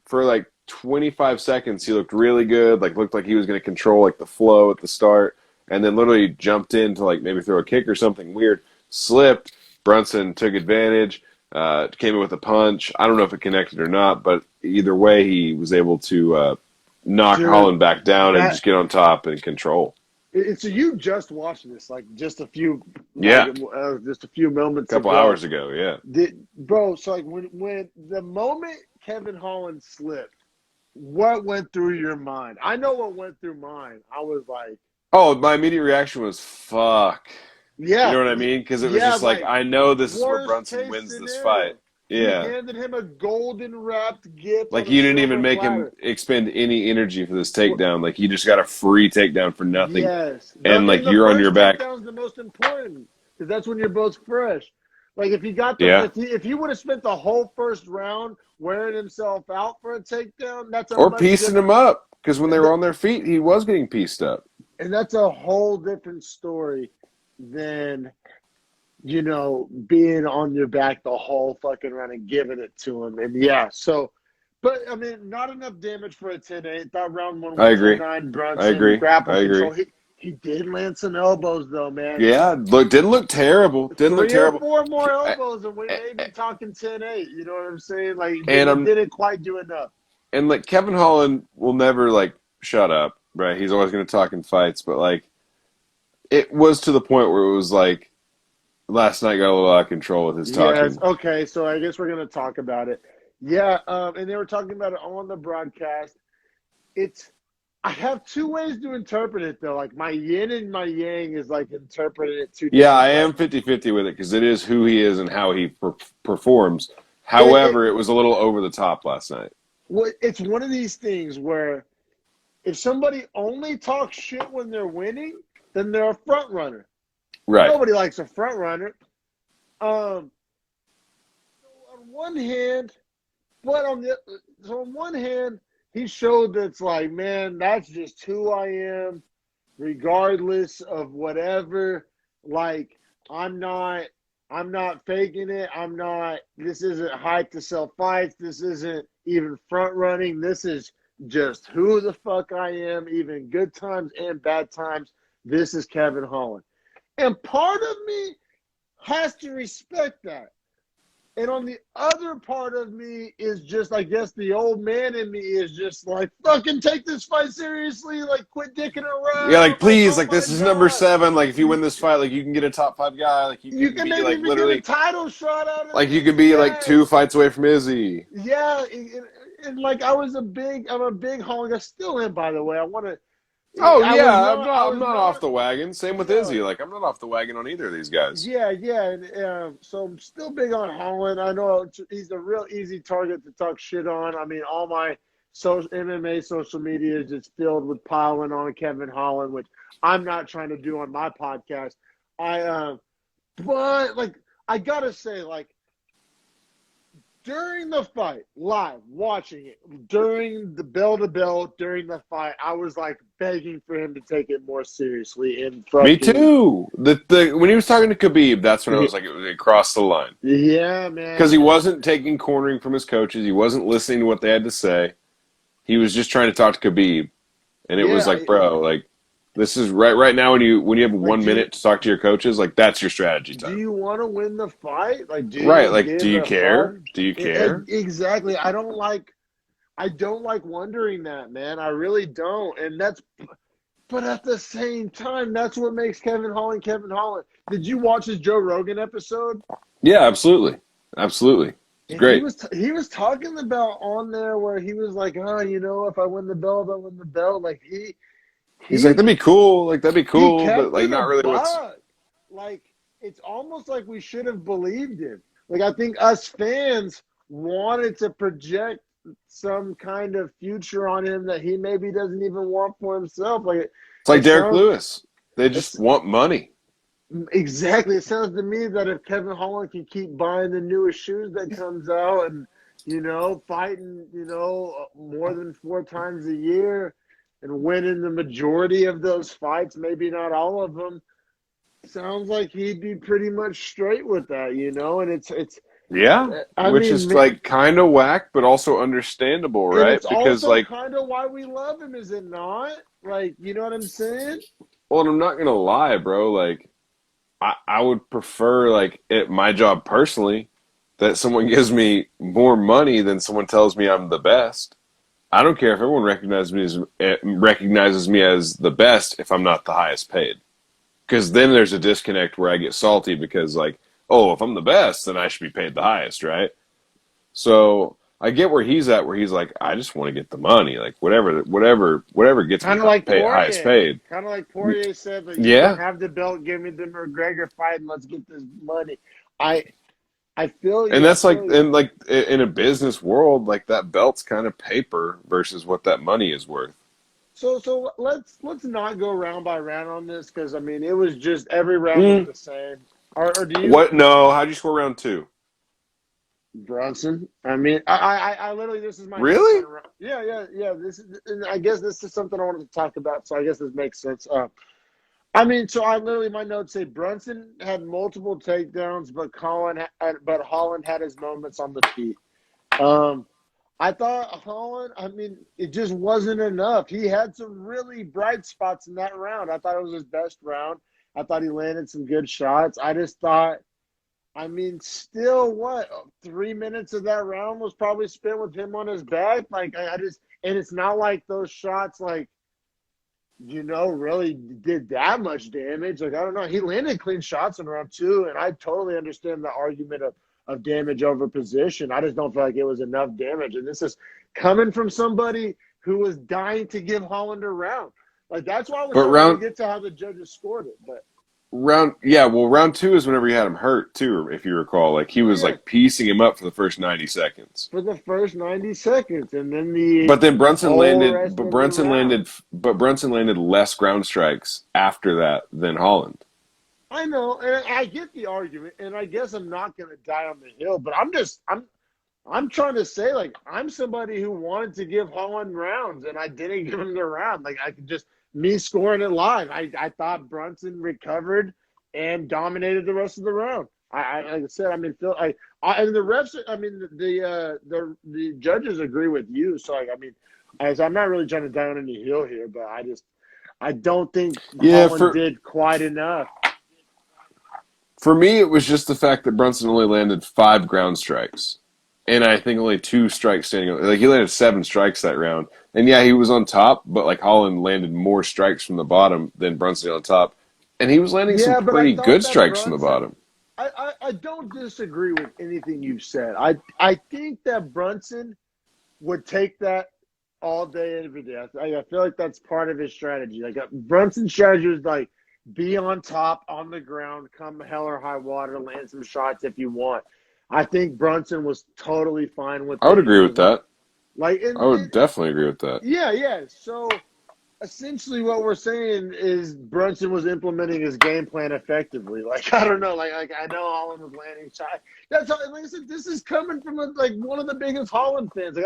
For 25 seconds, he looked really good. Looked like he was going to control the flow at the start. And then literally jumped in to maybe throw a kick or something weird. Slipped. Brunson took advantage. Came in with a punch. I don't know if it connected or not, but either way, he was able to knock Holland back down and just get on top and control. So you just watched this, just a few, just a few moments ago. A couple hours ago, yeah. Bro, so when the moment Kevin Holland slipped, what went through your mind? I know what went through mine. I was like, oh, my immediate reaction was fuck. Yeah. You know what I mean? Because it was just I know this is where Brunson wins this fight. Yeah. He handed him a golden wrapped gift. You didn't even make him expend any energy for this takedown. You just got a free takedown for nothing. Yes. And you're on your back. Takedown's the most important because that's when you're both fresh. If he got if he would have spent the whole first round wearing himself out for a takedown, or piecing him up because when they were on their feet, he was getting pieced up. And that's a whole different story than, being on your back the whole fucking round and giving it to him. And but not enough damage for a 10-8. Thought round one was 10-9 Brunson. I agree. Control. He did land some elbows though, man. Yeah, didn't look terrible. Didn't look terrible. 3 or 4 more elbows, and we may be talking 10-8. You know what I'm saying? Didn't quite do enough. And Kevin Holland will never shut up, right? He's always going to talk in fights, but it was to the point where it was last night got a little out of control with his talking. Yes. Okay, so I guess we're going to talk about it. Yeah, and they were talking about it on the broadcast. I have 2 ways to interpret it, though. My yin and my yang is, interpreting it 2 different Yeah, I am 50-50 with it because it is who he is and how he performs. However, it was a little over the top last night. Well, it's one of these things where if somebody only talks shit when they're winning, then they're a front runner. Right. Nobody likes a front runner. So on one hand, he showed that's man, that's just who I am, regardless of whatever. I'm not faking it. This isn't hype to sell fights. This isn't even front running. This is just who the fuck I am, even good times and bad times. This is Kevin Holland. And part of me has to respect that. And on the other part of me is just, I guess the old man in me is just fucking take this fight seriously. Quit dicking around. Yeah, please, this is number 7. If you win this fight, you can get a top 5 guy. You can be, maybe literally get a title shot out of it. You could be 2 fights away from Izzy. Yeah, and I'm a big Holland. I still am, by the way. I want to. Oh, I'm not off the wagon. Same with Izzy. I'm not off the wagon on either of these guys. Yeah. And, so I'm still big on Holland. I know he's a real easy target to talk shit on. All my MMA social media is just filled with piling on Kevin Holland, which I'm not trying to do on my podcast. But I gotta say, during the fight, live, watching it, during the bell-to-bell, during the fight, I was, begging for him to take it more seriously. And me too. When he was talking to Khabib, that's when I was it crossed the line. Yeah, man. Because he wasn't taking cornering from his coaches. He wasn't listening to what they had to say. He was just trying to talk to Khabib. And it was bro, This is right now when you have Like, 1 minute to talk to your coaches, like that's your strategy do time. you want to win the fight? Like, do Right. you Like, do give you a fuck? care? Do you care? Exactly. I don't like wondering that, man. I really don't. But at the same time, that's what makes Kevin Holland Kevin Holland. Did you watch his Joe Rogan episode? Yeah, absolutely. Absolutely. It's And he great. was talking about on there where he was like, oh, if I win the belt, I win the belt. Like He's like, that'd be cool. Like, that'd be he cool, but kept like, it not a really what's. buck. Like, it's almost like we should have believed him. Like, I think us fans wanted to project some kind of future on him that he maybe doesn't even want for himself. Like, It's like it Derek sounds Lewis. They just want money. exactly. It sounds to me that if Kevin Holland can keep buying the newest shoes that comes out and fighting more than 4 times a year and winning the majority of those fights, maybe not all of them, sounds like he'd be pretty much straight with that, and it's. Yeah, which is like kind of whack, but also understandable, right? And it's because also like, kind of why we love him, is it not? Like, you know what I'm saying? well, and I'm not gonna lie, bro. Like, I would prefer, like, at my job personally, that someone gives me more money than someone tells me I'm the best. I don't care if everyone recognizes me as the best if I'm not the highest paid, because then there's a disconnect where I get salty because, like, oh, if I'm the best, then I should be paid the highest, right? So I get where he's at, where he's like, I just want to get the money, like whatever gets me highest paid. Kind of like Poirier said, that you Yeah. can have the belt, give me the McGregor fight, and let's get this money. I feel you. And that's like, and like in a business world, like that belt's kind of paper versus what that money is worth. So let's not go round by round on this, because I mean it was just every round was the same. Or do you? What? No. How'd you score round 2? Brunson. I mean, I literally, this is my Really? Yeah. This is, and I guess this is something I wanted to talk about. So I guess this makes sense. I mean, so I literally, my notes say Brunson had multiple takedowns, but Holland had his moments on the feet. I thought Holland, I mean, it just wasn't enough. He had some really bright spots in that round. I thought it was his best round. I thought he landed some good shots. I just thought, I mean, still 3 minutes of that round was probably spent with him on his back. Like, and it's not like those shots, like, really did that much damage. Like, I don't know. He landed clean shots in round 2, and I totally understand the argument of damage over position. I just don't feel like it was enough damage. And this is coming from somebody who was dying to give Holland a round. Like, that's why I was trying to get to how the judges scored it. But round 2 is whenever he had him hurt too, if you recall. Like, he was like piecing him up for the first 90 seconds. For the first 90 seconds, and then Brunson landed less ground strikes after that than Holland. I know, and I get the argument, and I guess I'm not going to die on the hill, but I'm trying to say, like, I'm somebody who wanted to give Holland rounds, and I didn't give him the round. Like, I could just me scoring it live. I thought Brunson recovered and dominated the rest of the round. Like I said, I mean, Phil, and the refs, I mean, the judges agree with you. So, like, I mean, I'm not really trying to die on any hill here, but I don't think Holland did quite enough. For me, it was just the fact that Brunson only landed 5 ground strikes. And I think only 2 strikes standing. Like, he landed 7 strikes that round. And yeah, he was on top, but like Holland landed more strikes from the bottom than Brunson on top. And he was landing some pretty good strikes from the bottom. I don't disagree with anything you've said. I think that Brunson would take that all day, every day. I feel like that's part of his strategy. Like, Brunson's strategy is like, be on top, on the ground, come hell or high water, land some shots if you want. I think Brunson was totally fine with that. I would agree with that. Like, I would definitely agree with that. Yeah. So essentially what we're saying is Brunson was implementing his game plan effectively. Like, I don't know. Like I know Holland was landing shots. That's how, like I said, this is coming from one of the biggest Holland fans. Like,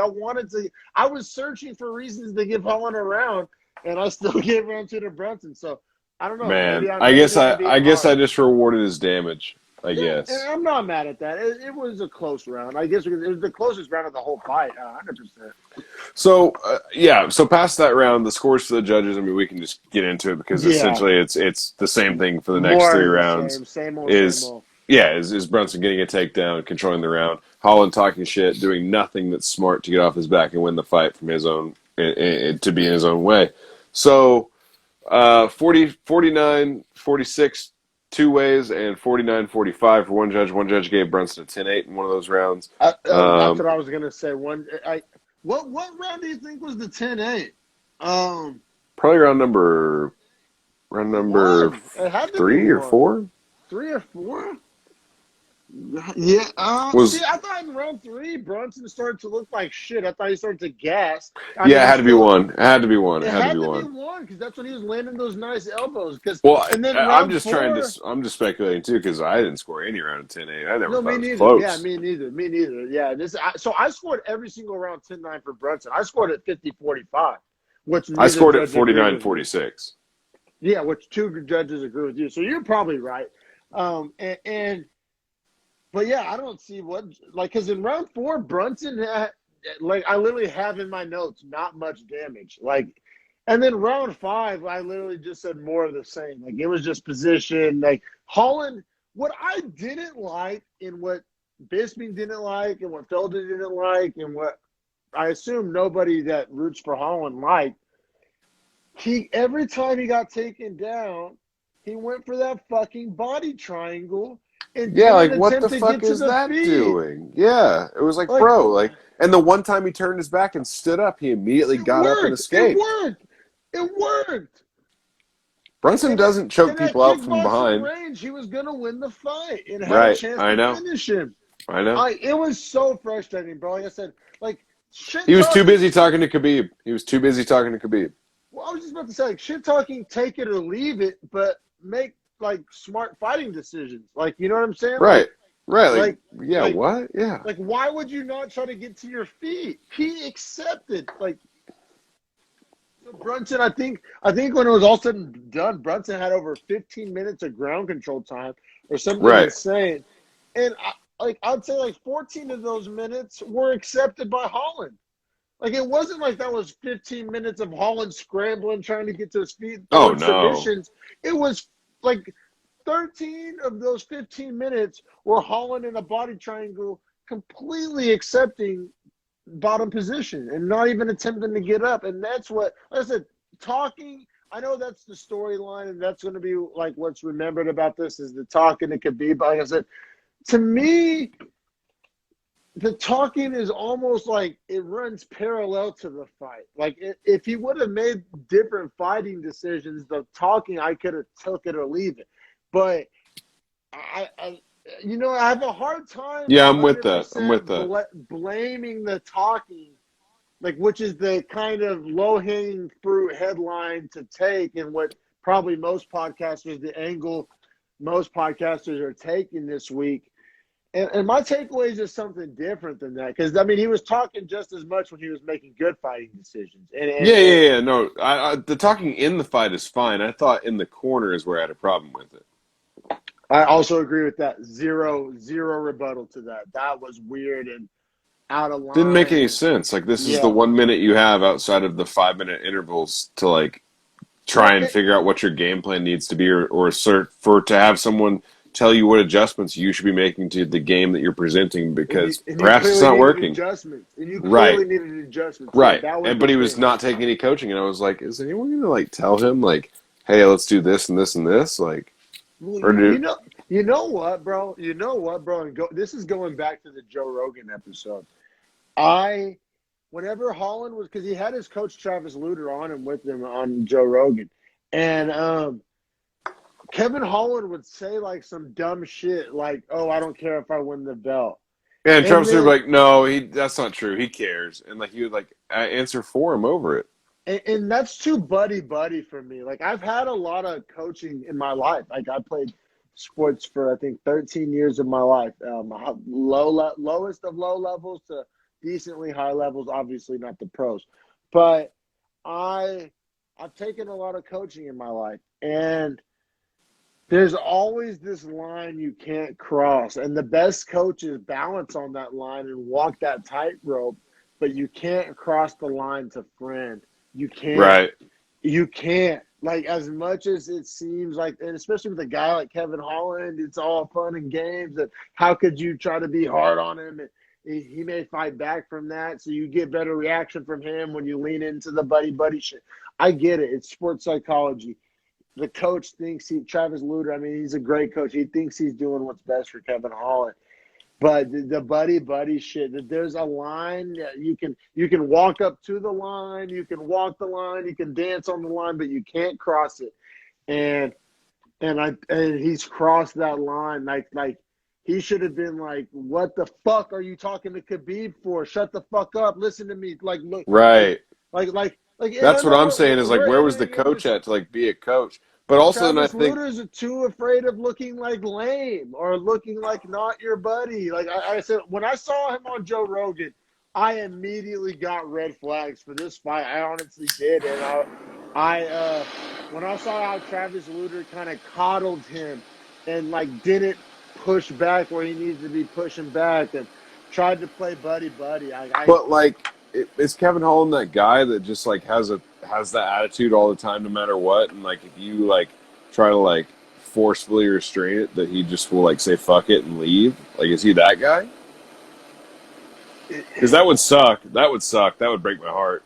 I was searching for reasons to give Holland a round, and I still gave round 2 to Brunson. So I don't know. Man, I guess I just rewarded his damage. I Yeah, and guess. I'm not mad at that. It was a close round. I guess it was the closest round of the whole fight, 100%. So yeah, so past that round, the scores for the judges. I mean, we can just get into it because Yeah, essentially it's the same thing for the next more three of the rounds. same old, same Is old. yeah, is Brunson getting a takedown, controlling the round, Holland talking shit, doing nothing that's smart to get off his back and win the fight from his own to be in his own way. So 40, 49, 46 two ways and 49-45 for one judge. One judge gave Brunson a 10-8 in one of those rounds. That's what I was gonna say. What round do you think was the 10-8? Probably round number One. It had to be 3 or 4. 3 or 4. Yeah. See, Was I thought in round 3, Brunson started to look like shit. I thought he started to gas. I yeah, mean, it he had to be still. one. It had to be one. It It had to had be to be one. one because that's when he was landing those nice elbows. Well, And then I'm round just 4. I'm just speculating too because I didn't score any round of 10-8. I never No, thought me it was neither. Yeah, close. me neither. Me neither. Yeah. So I scored every single round 10-9 for Brunson. I scored at 50-45, which I neither scored at judge agreed with me. 49-46. Yeah, which 2 judges agree with you. So you're probably right. But yeah, I don't see because in round 4, Brunson had, I literally have in my notes, not much damage. And then round 5, I literally just said more of the same. Like, it was just position. Like, Holland, what I didn't like and what Bisping didn't like and what Felder didn't like and what I assume nobody that roots for Holland liked, every time he got taken down, he went for that fucking body triangle and Yeah, like didn't what the attempt to fuck get to is the that feet. doing? Yeah, it was like, Like, bro, like, and the one time he turned his back and stood up, he immediately it got up and worked. It escaped. worked. It worked. Brunson And doesn't choke at people out from kickboxing behind. range, he was gonna win the fight and had a Right. chance I to know. finish him. I know. It was so frustrating, bro. Like I said, like shit He was too talking. busy talking to Khabib. He was too busy talking to Khabib. Well, I was just about to say, like, shit talking, take it or leave it, but make like smart fighting decisions. Like, you know what I'm saying? Right. Right. Like, Like, yeah, like, what? Yeah. like, why would you not try to get to your feet? He accepted. Like, so Brunson, I think when it was all said and done, Brunson had over 15 minutes of ground control time or something Right. insane. And I'd say like 14 of those minutes were accepted by Holland. Like, it wasn't like that was 15 minutes of Holland scrambling, trying to get to his feet, Oh, throwing no. submissions. It was like 13 of those 15 minutes were Holland in a body triangle, completely accepting bottom position and not even attempting to get up. And that's what, like I said, talking. I know that's the storyline, and that's going to be like what's remembered about this is the talking it could be. But like I said, to me, the talking is almost like it runs parallel to the fight. Like, if he would have made different fighting decisions, the talking, I could have took it or leave it. But I have a hard time Yeah, I'm with that. I'm with 100% that. blaming the talking, like, which is the kind of low-hanging fruit headline to take, and what probably most podcasters, the angle most podcasters are taking this week. And my takeaway is just something different than that. Because, I mean, he was talking just as much when he was making good fighting decisions. Yeah. No, the talking in the fight is fine. I thought in the corner is where I had a problem with it. I also agree with that. Zero rebuttal to that. That was weird and out of Didn't make line. any And sense. Like, this is the yeah. 1 minute you have outside of the 5-minute intervals to, like, Well, try and figure out what your game plan needs to be or to have someone tell you what adjustments you should be making to the game that you're presenting because and you perhaps it's clearly not needed working. adjustments. And you Right. clearly needed adjustments. Yeah, Right. that was But the he was thing. not taking any coaching, and I was like, is anyone going to, like, tell him, like, hey, let's do this and this and this? Like, Well, or do... you know what, bro? And this is going back to the Joe Rogan episode. Whenever Holland was, because he had his coach Travis Luter on him with him on Joe Rogan, and Kevin Holland would say like some dumb shit like, "Oh, I don't care if I win the belt," And and Trump's then like, no, that's not true. He cares. And, like, he would, like, answer for him over it. and that's too buddy for me. Like, I've had a lot of coaching in my life. Like, I played sports for I think 13 years of my life, lowest of low levels to decently high levels. Obviously, not the pros, but I've taken a lot of coaching in my life, and There's always this line you can't cross, and the best coaches balance on that line and walk that tightrope, but you can't cross the line to friend. You can't. Right. You can't. Like, as much as it seems like, and especially with a guy like Kevin Holland, it's all fun and games. And how could you try to be hard on him? And he may fight back from that, so you get better reaction from him when you lean into the buddy shit. I get it. It's sports psychology. The coach thinks Travis Luter, I mean, he's a great coach. He thinks he's doing what's best for Kevin Holland. But the buddy shit, that there's a line that you can walk up to the line, you can walk the line, you can dance on the line, but you can't cross it. And he's crossed that line. Like he should have been like, what the fuck are you talking to Khabib for? Shut the fuck up. Listen to me. Like, look. Right. Like that's what I'm saying is, like, where was the coach at to, like, be a coach? But also, then I think Luter's too afraid of looking like lame or looking like not your buddy. Like I said, when I saw him on Joe Rogan, I immediately got red flags for this fight. I honestly did, and I when I saw how Travis Luter kind of coddled him and like didn't push back where he needs to be pushing back and tried to play buddy. But like, is Kevin Holland that guy that just like has that attitude all the time, no matter what? And like, if you like try to like forcefully restrain it, that he just will like say fuck it and leave? Like, is he that guy? Because that would suck. That would break my heart.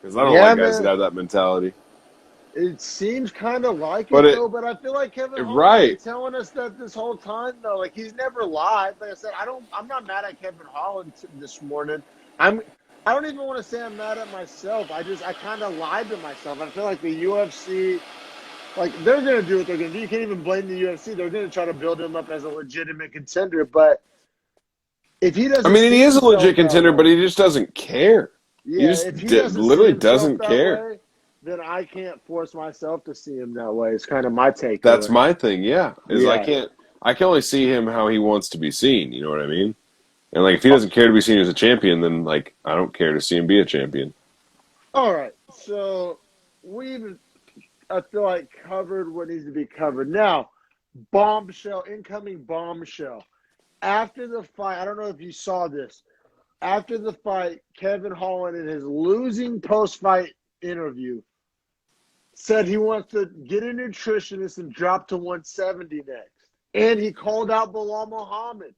Because I don't like guys that have that mentality. It seems kind of like it, though, but I feel like Kevin Holland is telling us that this whole time, though. Like, he's never lied. Like I said, I'm not mad at Kevin Holland this morning. I don't even want to say I'm mad at myself. I kind of lied to myself. I feel like the UFC, like, they're going to do what they're going to do. You can't even blame the UFC. They're going to try to build him up as a legitimate contender. But if he doesn't, I mean, he is a legit contender, but he just doesn't care. Yeah, he just literally doesn't care. Way, then I can't force myself to see him that way. It's kind of my take. That's my thing. Yeah, I can only see him how he wants to be seen. You know what I mean? And like, if he doesn't care to be seen as a champion, then like, I don't care to see him be a champion. All right, so I feel like covered what needs to be covered. Now, incoming bombshell. After the fight, I don't know if you saw this. After the fight, Kevin Holland, in his losing post-fight interview, said he wants to get a nutritionist and drop to 170 next. And he called out Bilal Muhammad.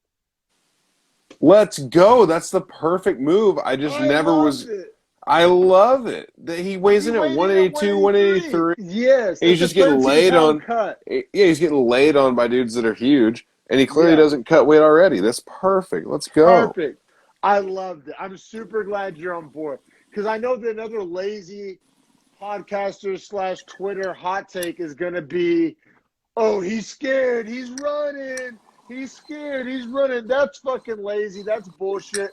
Let's go. That's the perfect move. I love it. He weighs in at 182, 183. Yes. He's just getting laid on. Yeah, he's getting laid on by dudes that are huge. And he clearly doesn't cut weight already. That's perfect. Let's go. Perfect. I loved it. I'm super glad you're on board. Because I know that another lazy podcaster / Twitter hot take is going to be, oh, he's scared. He's running. He's scared. He's running. That's fucking lazy. That's bullshit.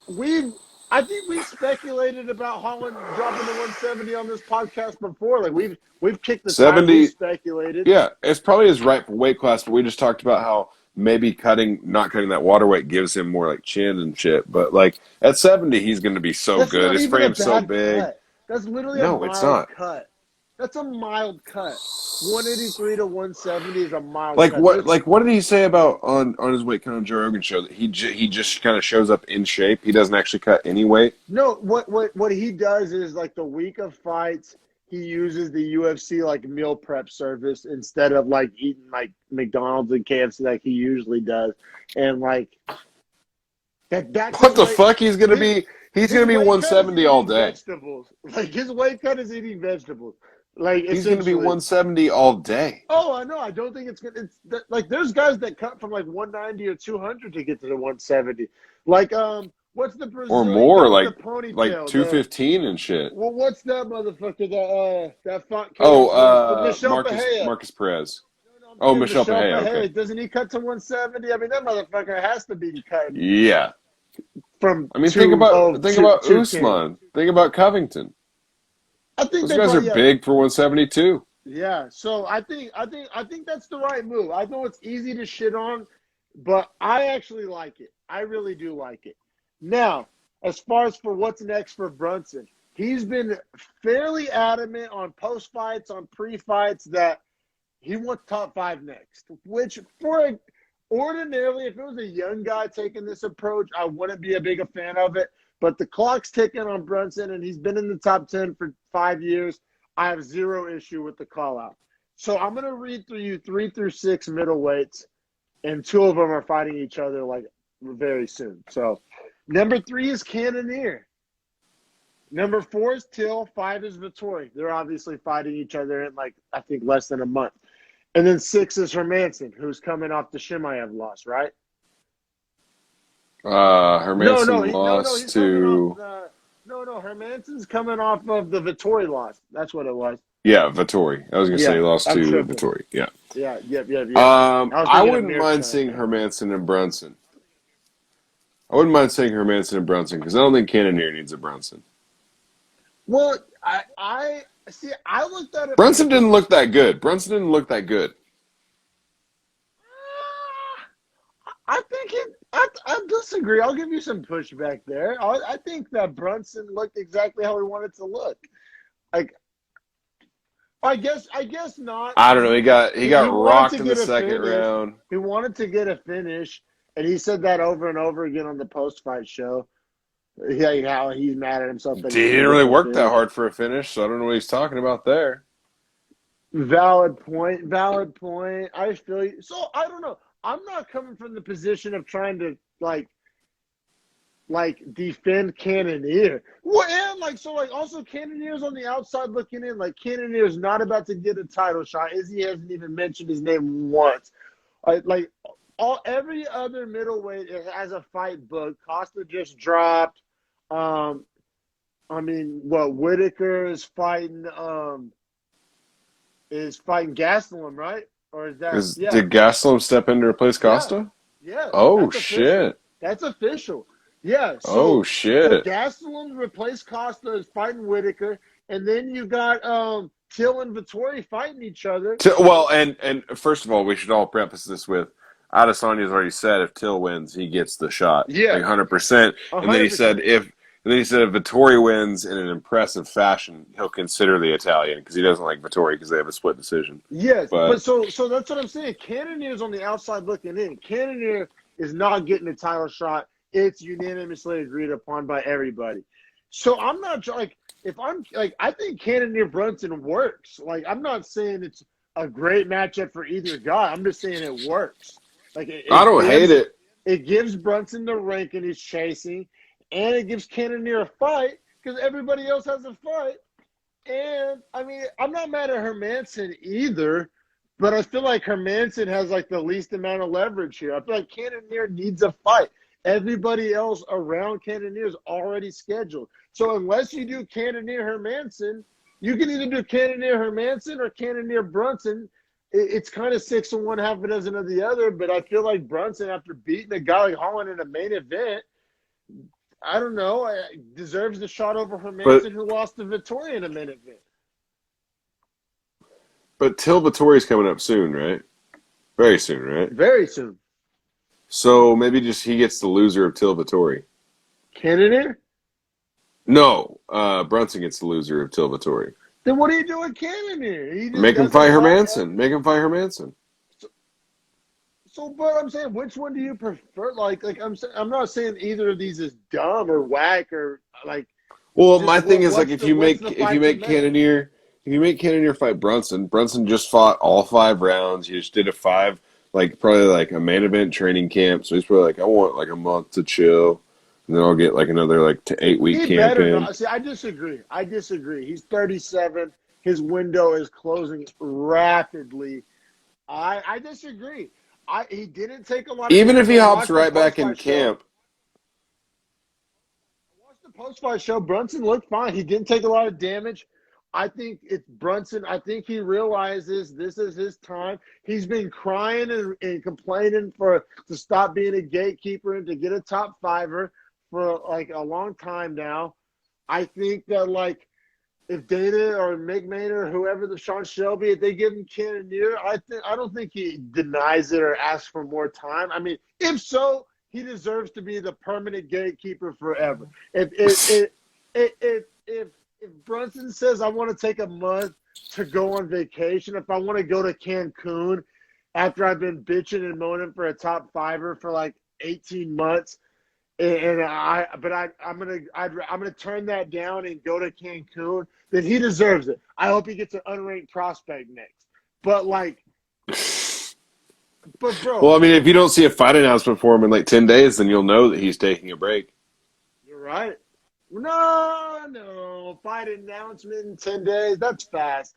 I think we speculated about Holland dropping to 170 on this podcast before. Like, we've kicked the 70. We speculated. Yeah, it's probably his right weight class, but we just talked about how maybe not cutting that water weight gives him more like chin and shit. But like at 70, he's going to be so good. His frame's so big. Cut. That's literally a mild cut. That's a mild cut. 183 to 170 is a mild cut. What did he say about on his weight cut on Joe Rogan show, that he just kind of shows up in shape? He doesn't actually cut any weight? No, what he does is, like, the week of fights, he uses the UFC like meal prep service instead of like eating like McDonald's and KFC like he usually does. And like that's what the fuck he's gonna be. He's going to be 170 all day. Vegetables. Like, his weight cut is eating vegetables. Like, he's going to be 170 all day. Oh, I know. I don't think it's good. Like, there's guys that cut from like 190 or 200 to get to the 170. Like, what's the Brazilian or more, like ponytail, 215 and shit. Well, what's that motherfucker that fought? Marcus Perez. Oh, Michel Pereira. Okay. Doesn't he cut to 170? I mean, that motherfucker has to be cutting. Yeah. Think about Usman. Think about Covington. I think those guys are big for 172. Yeah, so I think that's the right move. I know it's easy to shit on, but I actually like it. I really do like it. Now, as far as for what's next for Brunson, he's been fairly adamant on post-fights, on pre-fights, that he wants top 5 next, which ordinarily, if it was a young guy taking this approach, I wouldn't be a big a fan of it. But the clock's ticking on Brunson, and he's been in the top 10 for 5 years. I have zero issue with the call-out. So I'm going to read through you 3 through 6 middleweights, and 2 of them are fighting each other like very soon. So number 3 is Cannonier. Number 4 is Till. 5 is Vettori. They're obviously fighting each other in I think less than a month. And then 6 is Hermanson, who's coming off the Chimaev loss, right? Hermanson lost to... Hermanson's coming off of the Vettori loss. That's what it was. Yeah, Vettori. I was going to say he lost to Vettori. Yeah. I wouldn't mind seeing Hermanson and Brunson. Because I don't think Cannonier needs a Brunson. Well, I see. I looked at it. Brunson didn't look that good. I think I disagree. I'll give you some pushback there. I think that Brunson looked exactly how he wanted to look. I guess not. I don't know. He got rocked in the second round. He wanted to get a finish, and he said that over and over again on the post-fight show. Yeah, how he's mad at himself. He didn't really work that hard for a finish, so I don't know what he's talking about there. Valid point. I feel you. So I don't know. I'm not coming from the position of trying to defend Cannonier. Well, and also Cannonier's on the outside looking in. Cannonier's not about to get a title shot. Izzy hasn't even mentioned his name once. Every other middleweight has a fight book. Costa just dropped. Whitaker is fighting Gastelum, right? Or is that did Gastelum step in to replace Costa? Yeah. Oh shit. That's official. Yeah. So, oh shit. So Gastelum replaced Costa is fighting Whitaker, and then you got Till and Vettori fighting each other. And first of all, we should all preface this with Adesanya's already said if Till wins, he gets the shot. Yeah. 100%. And then he said if Vettori wins in an impressive fashion, he'll consider the Italian because he doesn't like Vettori because they have a split decision. Yes, but so that's what I'm saying. Cannonier's on the outside looking in. Cannonier is not getting a title shot. It's unanimously agreed upon by everybody. So I'm not I think Cannonier Brunson works. I'm not saying it's a great matchup for either guy. I'm just saying it works. I don't hate it. It gives Brunson the ranking he's chasing. And it gives Cannonier a fight because everybody else has a fight. And, I'm not mad at Hermanson either, but I feel like Hermanson has, the least amount of leverage here. I feel like Cannonier needs a fight. Everybody else around Cannonier is already scheduled. So unless you do Cannonier-Hermanson, you can either do Cannonier-Hermanson or Cannonier-Brunson. It's kind of 6 of one, half a dozen of the other, but I feel like Brunson, after beating a guy like Holland in a main event, I don't know, deserves the shot over Hermanson, who lost to Vettori in a main event. But Till Vettori's coming up soon, right? Very soon, right? Very soon. So maybe just he gets the loser of Till Vettori. Cannonier? No, Brunson gets the loser of Till Vettori. Then what are you doing, Cannonier? Make him fight Hermanson. But I'm saying, which one do you prefer? I'm not saying either of these is dumb or whack or Well, my thing is if you make Cannonier fight Brunson just fought all 5 rounds. He just did a 5, probably a main event training camp. So he's probably I want a month to chill, and then I'll get another 8-week camp in. See, I disagree. He's 37. His window is closing rapidly. I disagree. He didn't take a lot of even if he hops right back in camp. I watched the post-fight show. Brunson looked fine. He didn't take a lot of damage. I think it's Brunson. I think he realizes this is his time. He's been crying and complaining to stop being a gatekeeper and to get a top 5er for a long time now. I think that if Dana or Mick Maynard or whoever, the Sean Shelby, if they give him Cannonier, I don't think he denies it or asks for more time. If so, he deserves to be the permanent gatekeeper forever. If if Brunson says I want to take a month to go on vacation, if I want to go to Cancun after I've been bitching and moaning for a top fiver for like 18 months, I'm gonna turn that down and go to Cancun, then he deserves it. I hope he gets an unranked prospect next. But bro. Well, I mean, if you don't see a fight announcement for him in like 10 days, then you'll know that he's taking a break. You're right. No. Fight announcement in 10 days. That's fast.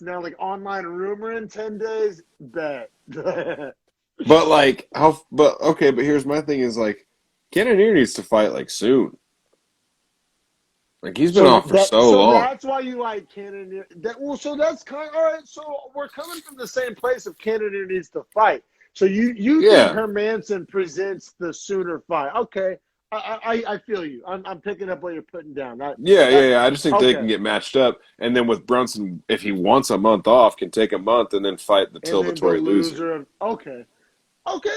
Now, like online rumor in 10 days, bet. But here's my thing is like, Cannonier needs to fight like soon. Like he's been off for so long. So that's why you like Cannonier. So that's kind of, all right. So we're coming from the same place of Cannonier needs to fight. So you think Hermanson presents the sooner fight? Okay, I feel you. I'm picking up what you're putting down. I just think they can get matched up, and then with Brunson, if he wants a month off, can take a month and then fight the Tilvatory loser. Okay.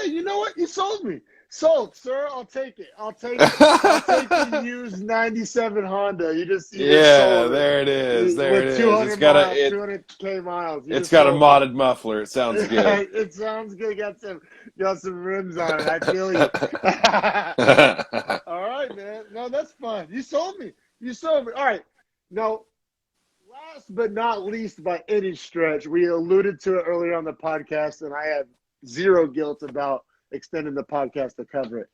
You know what? You sold me. Sold, sir. I'll take it. I'll take the used 97 Honda. You just sold there it is. There it is. 200K miles. It's got a modded muffler. It sounds good. It sounds good. Got some rims on it. I feel you. All right, man. No, that's fine. You sold me. All right. Now, last but not least by any stretch, we alluded to it earlier on the podcast, and I had zero guilt about extending the podcast to cover it.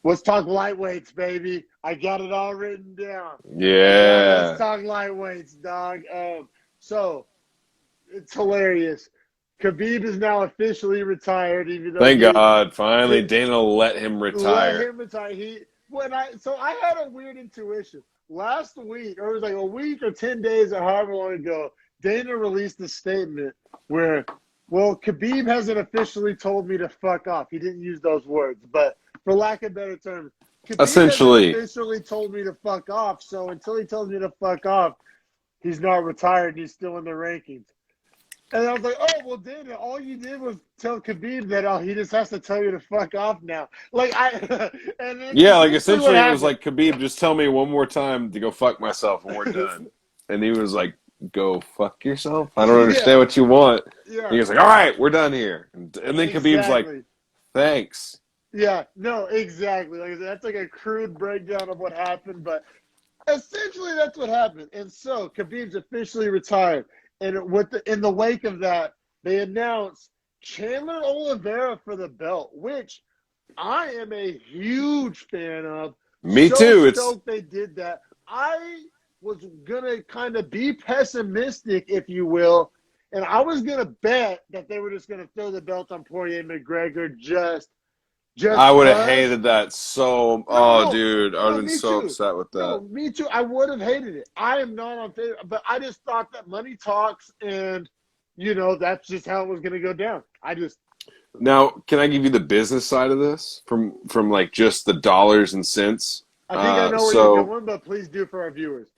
Let's talk lightweights, baby. I got it all written down. Yeah. Let's talk lightweights, dog. So it's hilarious. Khabib is now officially retired, even though thank God, finally Dana let him retire. I had a weird intuition. Last week, or it was like a week or 10 days or however long ago, Dana released a statement where, well, Khabib hasn't officially told me to fuck off. He didn't use those words, but for lack of better terms, Khabib essentially hasn't officially told me to fuck off. So until he tells me to fuck off, he's not retired. He's still in the rankings. And I was like, oh, well, Dana, all you did was tell Khabib that he just has to tell you to fuck off now. Essentially it was like, Khabib, just tell me one more time to go fuck myself and we're done. And he was like, go fuck yourself? I don't understand what you want. Yeah. He was like, all right, we're done here. And then Khabib's like, thanks. Yeah, no, exactly. That's like a crude breakdown of what happened, but essentially that's what happened. And so Khabib's officially retired. And in the wake of that, they announced Chandler Oliveira for the belt, which I am a huge fan of. Me too. It's stoked they did that. I was going to kind of be pessimistic, if you will, and I was going to bet that they were just going to throw the belt on Poirier McGregor just I would have hated that so dude, I would have been so upset with that. No, me too. I would have hated it. I am not on favor, but I just thought that money talks, and that's just how it was going to go down. Now, can I give you the business side of this from like just the dollars and cents? I think I know where you're going, but please do for our viewers.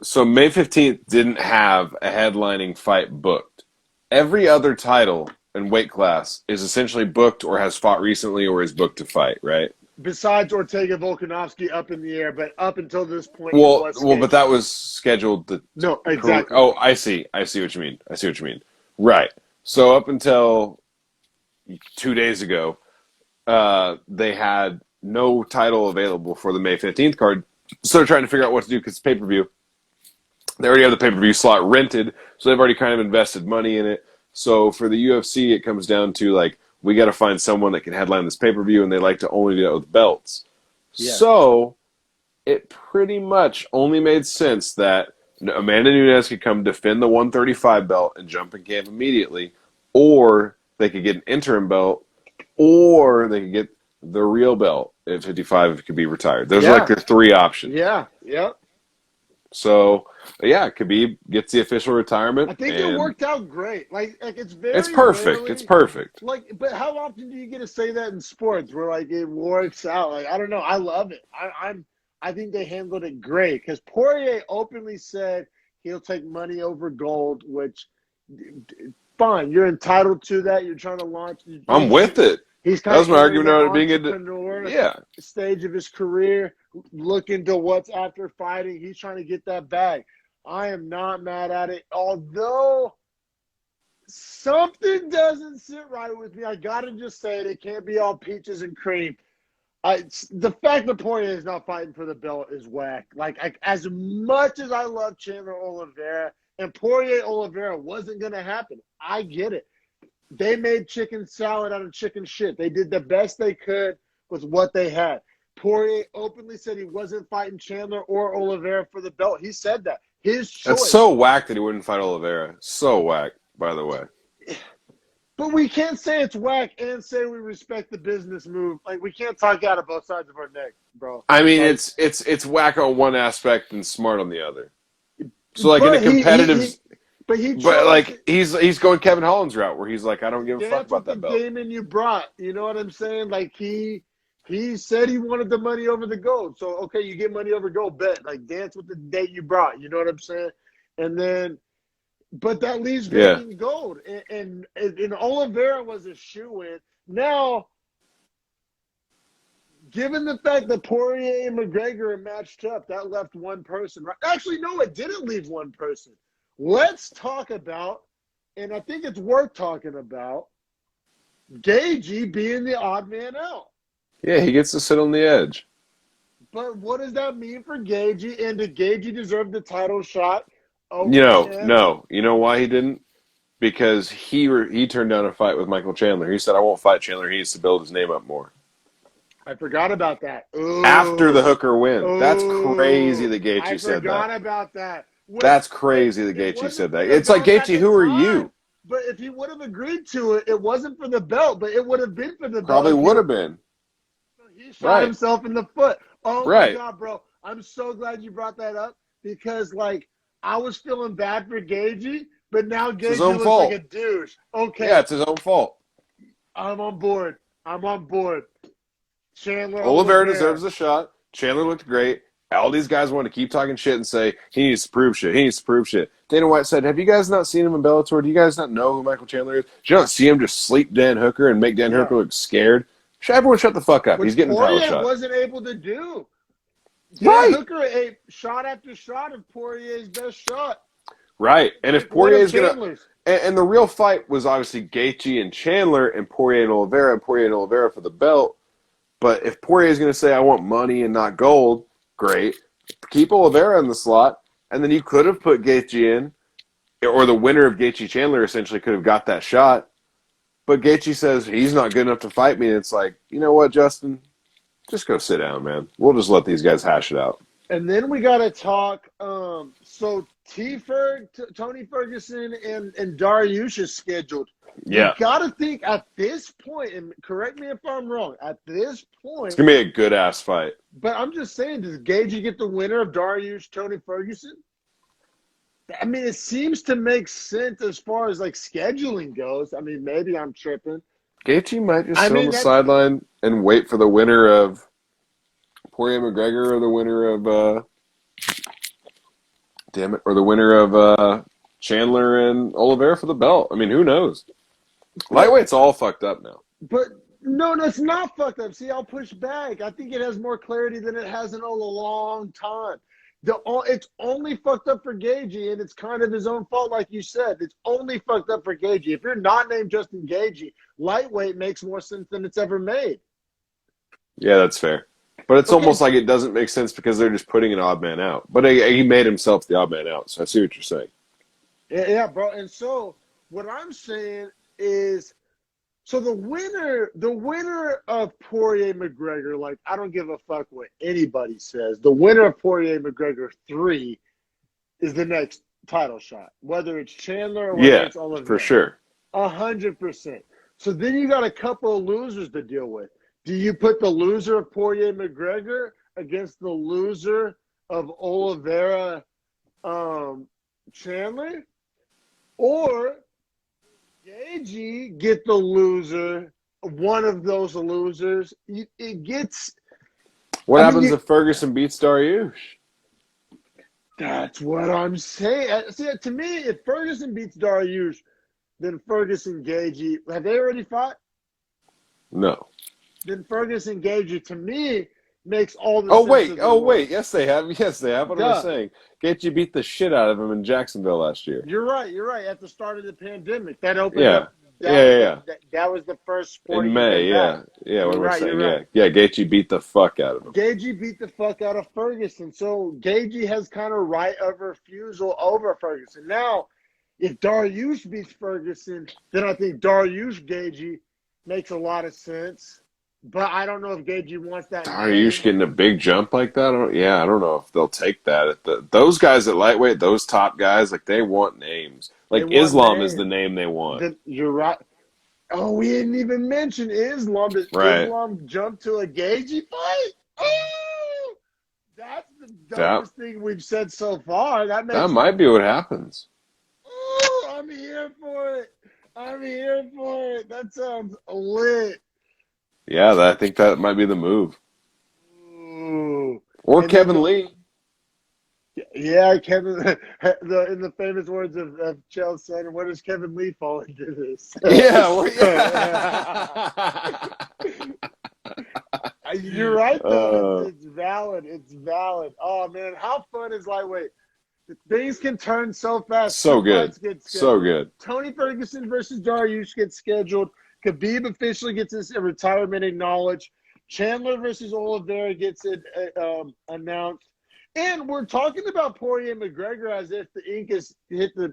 So May 15th didn't have a headlining fight booked. Every other title and weight class is essentially booked or has fought recently or is booked to fight, right? Besides Ortega Volkanovski up in the air, but up until this point, but that was scheduled. No, exactly. Oh, I see what you mean. Right. So up until 2 days ago, they had no title available for the May 15th card, so they're trying to figure out what to do because it's pay-per-view. They already have the pay-per-view slot rented, so they've already kind of invested money in it. So for the UFC, it comes down to, like, we got to find someone that can headline this pay-per-view, and they like to only do that with belts. Yeah. So it pretty much only made sense that Amanda Nunes could come defend the 135 belt and jump in camp immediately, or they could get an interim belt, or they could get the real belt at 55 if it could be retired. Those are like their three options. Yeah, yep. So, Khabib gets the official retirement. I think it worked out great. Like it's very. It's perfect. Rarely, it's perfect. But how often do you get to say that in sports where it works out? Like I don't know. I love it. I think they handled it great because Poirier openly said he'll take money over gold, which fine. You're entitled to that. You're trying to launch. I'm with it. He's that was my argument about it being stage of his career. looking to what's after fighting. He's trying to get that bag. I am not mad at it. Although something doesn't sit right with me. I got to just say it. It can't be all peaches and cream. The fact that Poirier is not fighting for the belt is whack. As much as I love Chandler Oliveira, and Poirier Oliveira wasn't going to happen. I get it. They made chicken salad out of chicken shit. They did the best they could with what they had. Poirier openly said he wasn't fighting Chandler or Oliveira for the belt. He said that. His choice. That's so whack that he wouldn't fight Oliveira. So whack, by the way. But we can't say it's whack and say we respect the business move. Like, we can't talk out of both sides of our neck, bro. I mean, it's whack on one aspect and smart on the other. So, like, in a competitive... he's going Kevin Holland's route where he's like, I don't give a fuck about that belt. That's the game you brought. You know what I'm saying? Like, he said he wanted the money over the gold. So, okay, you get money over gold, bet. Like, dance with the date you brought. You know what I'm saying? And then... But that leaves getting gold. And Oliveira was a shoo-in. Now, given the fact that Poirier and McGregor are matched up, that left one person. Right? Actually, no, it didn't leave one person. Let's talk about, and I think it's worth talking about, Gaethje being the odd man out. Yeah, he gets to sit on the edge. But what does that mean for Gaethje? And did Gaethje deserve the title shot? No. You know why he didn't? Because he turned down a fight with Michael Chandler. He said, I won't fight Chandler. He needs to build his name up more. I forgot about that. Ooh. After the Hooker win. That's crazy that Gaethje said that. I forgot about that. That's crazy that Gaethje said that. It's like, Gaethje, who are you? But if he would have agreed to it, it wasn't for the belt, but it would have been for the belt. Probably would have been. He shot himself in the foot. Oh, my God, bro. I'm so glad you brought that up because, like, I was feeling bad for Gaethje, but now Gaethje looks like a douche. Okay. Yeah, it's his own fault. I'm on board. Chandler Oliveira deserves a shot. Chandler looked great. All these guys want to keep talking shit and say, he needs to prove shit. Dana White said, have you guys not seen him in Bellator? Do you guys not know who Michael Chandler is? Did you not see him just sleep Dan Hooker and make Dan Hooker look scared? Everyone shut the fuck up. He's getting the title shot. Wasn't able to do. Dan Hooker ate shot after shot of Poirier's best shot. Right. And if Poirier's going to... And the real fight was obviously Gaethje and Chandler and Poirier and Oliveira for the belt. But if Poirier's going to say, I want money and not gold, great. Keep Oliveira in the slot, and then you could have put Gaethje in, or the winner of Gaethje-Chandler essentially could have got that shot. But Gaethje says he's not good enough to fight me, and it's like, you know what, Justin? Just go sit down, man. We'll just let these guys hash it out. And then we got to talk. So Tony Ferguson and Dariush is scheduled. Yeah. You got to think at this point, and correct me if I'm wrong, at this point. It's going to be a good-ass fight. But I'm just saying, does Gaethje get the winner of Dariush, Tony Ferguson? I mean, it seems to make sense as far as, like, scheduling goes. I mean, maybe I'm tripping. Gaethje might just sit on the sideline and wait for the winner of Poirier McGregor or the winner of the winner of Chandler and Oliveira for the belt. I mean, who knows? Lightweight's all fucked up now. But no, it's not fucked up. See, I'll push back. I think it has more clarity than it has in a long time. It's only fucked up for Gaethje, and it's kind of his own fault, like you said. It's only fucked up for Gaethje. If you're not named Justin Gaethje, lightweight makes more sense than it's ever made. Yeah, that's fair. But it's almost like it doesn't make sense because they're just putting an odd man out. But he made himself the odd man out, so I see what you're saying. Yeah, bro. And so what I'm saying is, so the winner of Poirier McGregor, like, I don't give a fuck what anybody says. The winner of Poirier McGregor 3 is the next title shot, whether it's Chandler or whether it's Oliveira. For sure. 100%. So then you got a couple of losers to deal with. Do you put the loser of Poirier McGregor against the loser of Oliveira Chandler? Or Gaethje get the loser, one of those losers. It gets. What happens if Ferguson beats Dariush? That's what I'm saying. See, to me, if Ferguson beats Dariush, then Ferguson Gaethje. Have they already fought? No. Then Ferguson Gaethje, to me, makes all the Oh sense wait, of the world. yes they have. Yes they have. What am I saying? Gaethje beat the shit out of him in Jacksonville last year. You're right. At the start of the pandemic, that opened Yeah. up. That was the first In sporting May, event back. yeah. What You're am I right. saying? You're right. Yeah. Gaethje beat the fuck out of him. Gaethje beat the fuck out of Ferguson, so Gaethje has kind of right of refusal over Ferguson. Now, if Dariush beats Ferguson, then I think Dariush Gaethje makes a lot of sense. But I don't know if Gaethje wants that. Dariush getting a big jump like that? I don't know if they'll take that. Those guys at lightweight, those top guys, like they want names. Like Islam is the name they want. You're right. Oh, we didn't even mention Islam. Does Islam jump to a Gaethje fight? Oh, that's the dumbest thing we've said so far. That might be what happens. Oh, I'm here for it. That sounds lit. Yeah, I think that might be the move. Ooh. Or Kevin Lee. Yeah, Kevin. In the famous words of Chelsea, where does Kevin Lee fall into this? Yeah. You're right, though. It's valid. Oh, man, how fun is lightweight? Things can turn so fast. So good. Tony Ferguson versus Dariush gets scheduled. Khabib officially gets his retirement acknowledged. Chandler versus Oliveira gets it announced. And we're talking about Poirier and McGregor as if the ink has hit the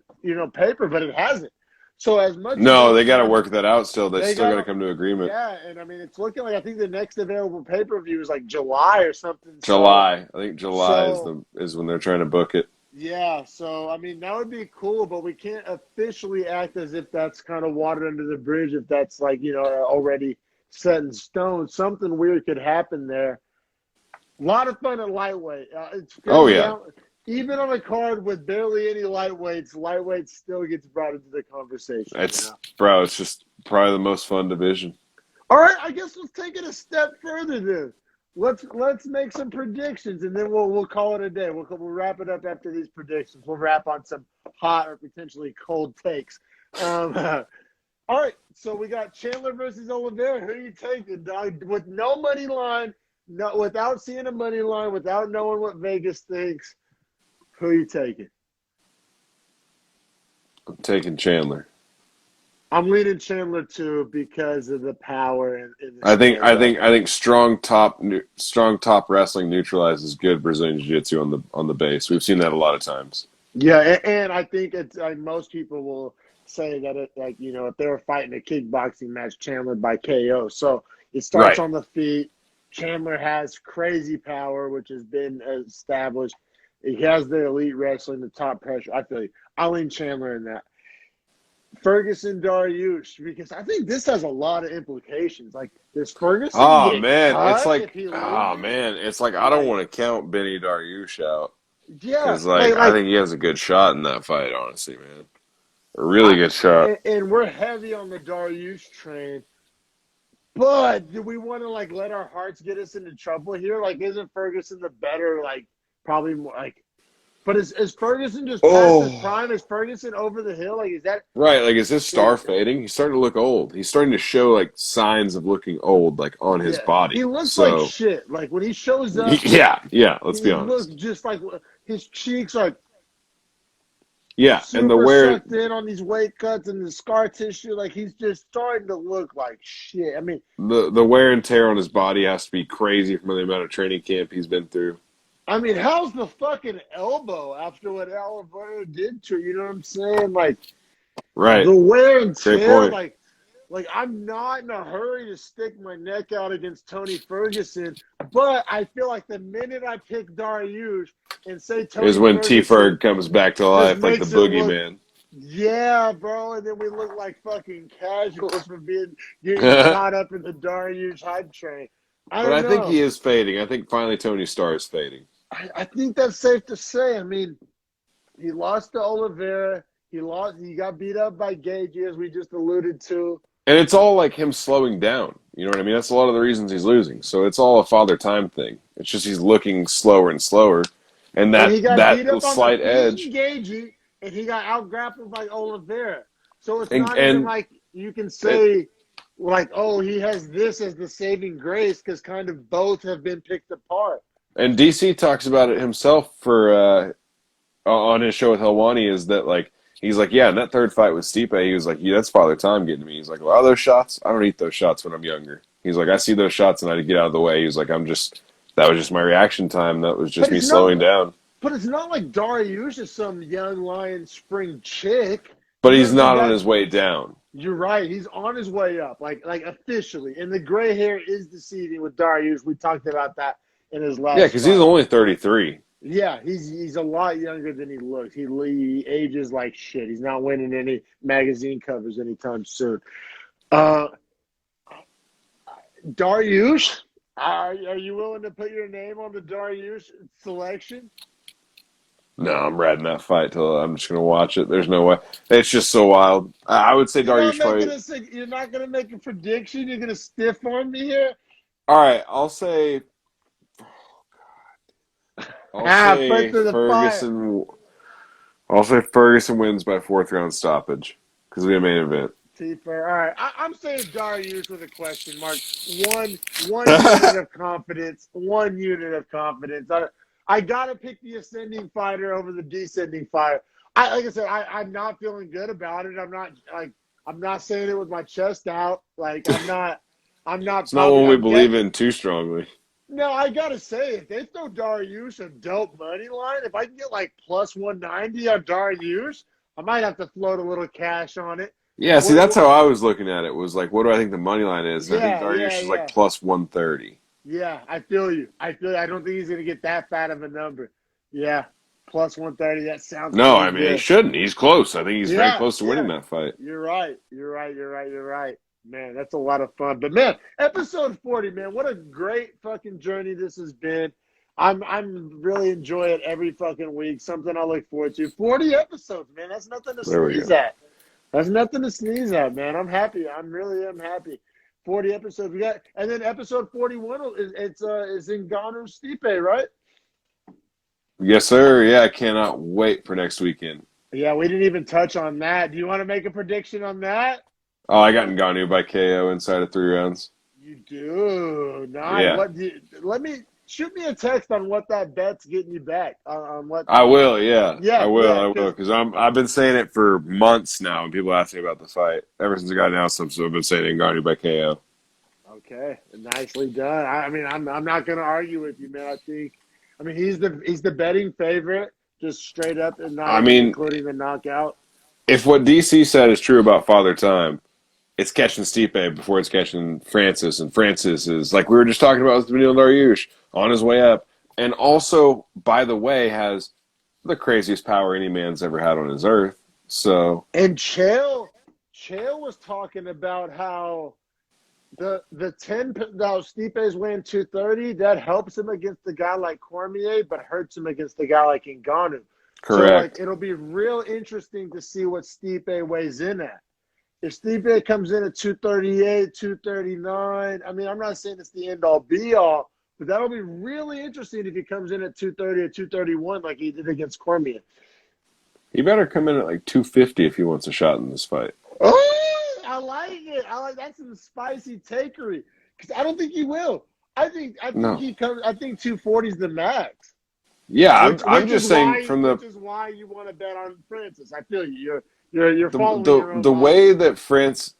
paper, but it hasn't. So as much they got to work that out still. They still got to come to agreement. Yeah, and I mean it's looking like I think the next available pay-per-view is like July or something. I think July is when they're trying to book it. Yeah, so I mean that would be cool, but we can't officially act as if that's kind of water under the bridge. If that's like already set in stone, something weird could happen there. A lot of fun at lightweight. Even on a card with barely any lightweight still gets brought into the conversation. It's just probably the most fun division. All right, I guess let's take it a step further then. Let's make some predictions, and then we'll call it a day. We'll wrap it up after these predictions. We'll wrap on some hot or potentially cold takes. All right, so we got Chandler versus Oliveira. Who are you taking, dog? With no money line, without seeing a money line, without knowing what Vegas thinks, who are you taking? I'm taking Chandler. I'm leaning Chandler too because of the power. I think strong top wrestling neutralizes good Brazilian Jiu-Jitsu on the base. We've seen that a lot of times. Yeah, and I think it's most people will say that if they were fighting a kickboxing match, Chandler by KO. So it starts on the feet. Chandler has crazy power, which has been established. He has the elite wrestling, the top pressure. I'll lean Chandler in that. Ferguson Dariush, because I think this has a lot of implications. Like, does Ferguson it's like I don't want to count Benny Dariush out. Yeah, because I think he has a good shot in that fight. Honestly, man, a really good shot. And we're heavy on the Dariush train, but do we want to let our hearts get us into trouble here? Isn't Ferguson the better? Probably more But is Ferguson just past his prime? Is Ferguson over the hill? Is that right? Is his star fading? He's starting to look old. He's starting to show signs of looking old, on his body. He looks like shit. When he shows up, Let's be honest. He looks just like his cheeks are. Yeah, and the wear sucked in on these weight cuts and the scar tissue. He's just starting to look like shit. I mean, the wear and tear on his body has to be crazy from the amount of training camp he's been through. I mean, how's the fucking elbow after what Oliveira did to her? You know what I'm saying? Right. The wear and tear. I'm not in a hurry to stick my neck out against Tony Ferguson, but I feel like the minute I pick Dariush and say Tony is when T-Ferg comes back to life like the boogeyman. Yeah, bro, and then we look like fucking casuals for getting caught up in the Dariush hype train. I think he is fading. I think finally Tony Starr is fading. I think that's safe to say. I mean, he lost to Oliveira. He got beat up by Gaethje, as we just alluded to. And it's all him slowing down. You know what I mean? That's a lot of the reasons he's losing. So it's all a father time thing. It's just he's looking slower and slower. And that slight edge. Gaethje, and he got out-grappled by Oliveira. So it's not even you can say like, oh, he has this as the saving grace because kind of both have been picked apart. And DC talks about it himself for on his show with Helwani is that like he's like, yeah, in that third fight with Stipe, he was like, yeah, that's Father Time getting to me. He's like, a lot of those shots, I don't eat those shots when I'm younger. He's like, I see those shots and I get out of the way. He was like, that was just my reaction time. That was just me slowing down. But it's not like Dariush is some young lion spring chick. But he's not on his way down. You're right. He's on his way up, like officially. And the gray hair is deceiving with Dariush. We talked about that in his last. Yeah, because he's only 33. Yeah, he's a lot younger than he looks. He ages like shit. He's not winning any magazine covers anytime soon. Dariush, are you willing to put your name on the Dariush selection? No, I'm riding that fight till I'm just going to watch it. There's no way. It's just so wild. I would say Dariush fight. You're not going to make a prediction? You're going to stiff on me here? All right, I'll say – Ferguson. I'll say Ferguson wins by 4th round stoppage because it'll be a main event. All right, I'm saying Dariush with a question mark. One unit of confidence. 1 unit of confidence. I gotta pick the ascending fighter over the descending fighter. Like I said, I'm not feeling good about it. I'm not saying it with my chest out. Like I'm not. It's not one we believe in too strongly. No, I gotta say, if they throw Dariush a dope money line, if I can get like plus 190 on Dariush, I might have to float a little cash on it. Yeah, see, that's how I was looking at it. Was like, what do I think the money line is? And I think Dariush is like plus 130. Yeah, I feel you. I don't think he's gonna get that fat of a number. Yeah, plus 130. That sounds. No, I mean he shouldn't. He's close. I think he's very close to winning that fight. You're right. Man, that's a lot of fun. But man, episode 40, man, what a great fucking journey this has been. I'm really enjoying it every fucking week. Something I look forward to. 40 episodes, man. That's nothing to sneeze at. That's nothing to sneeze at, man. I'm happy. I really am happy. 40 episodes we got, and then episode 41 is in Ngannou Stipe, right? Yes, sir. Yeah, I cannot wait for next weekend. Yeah, we didn't even touch on that. Do you want to make a prediction on that? Oh, I got Ngannou by KO inside of 3 rounds. You do? Nice. Yeah. Shoot me a text on what that bet's getting you back. On what? I will, yeah. I will, because I've been saying it for months now, and people ask me about the fight. Ever since it got announced, I've been saying Ngannou by KO. Okay, nicely done. I mean, I'm not going to argue with you, man. I mean, he's the betting favorite, just straight up, and not including the knockout. If what DC said is true about Father Time, it's catching Stipe before it's catching Francis, and Francis is, like we were just talking about with Beneil Dariush, on his way up, and also, by the way, has the craziest power any man's ever had on his earth. So, and Chael was talking about how the 10 now Stipe's weighing 230, that helps him against the guy like Cormier, but hurts him against the guy like Ngannou. Correct. So, it'll be real interesting to see what Stipe weighs in at. If Stipe comes in at 238, 239, I mean, I'm not saying it's the end-all, be-all, but that'll be really interesting if he comes in at 230 or 231 like he did against Cormier. He better come in at like 250 if he wants a shot in this fight. Oh, I like it. That's some spicy takery. Because I don't think he will. I think he comes. I think 240 is the max. Yeah, I'm just saying which is why you want to bet on Francis. I feel you. You're following your own the way that Francis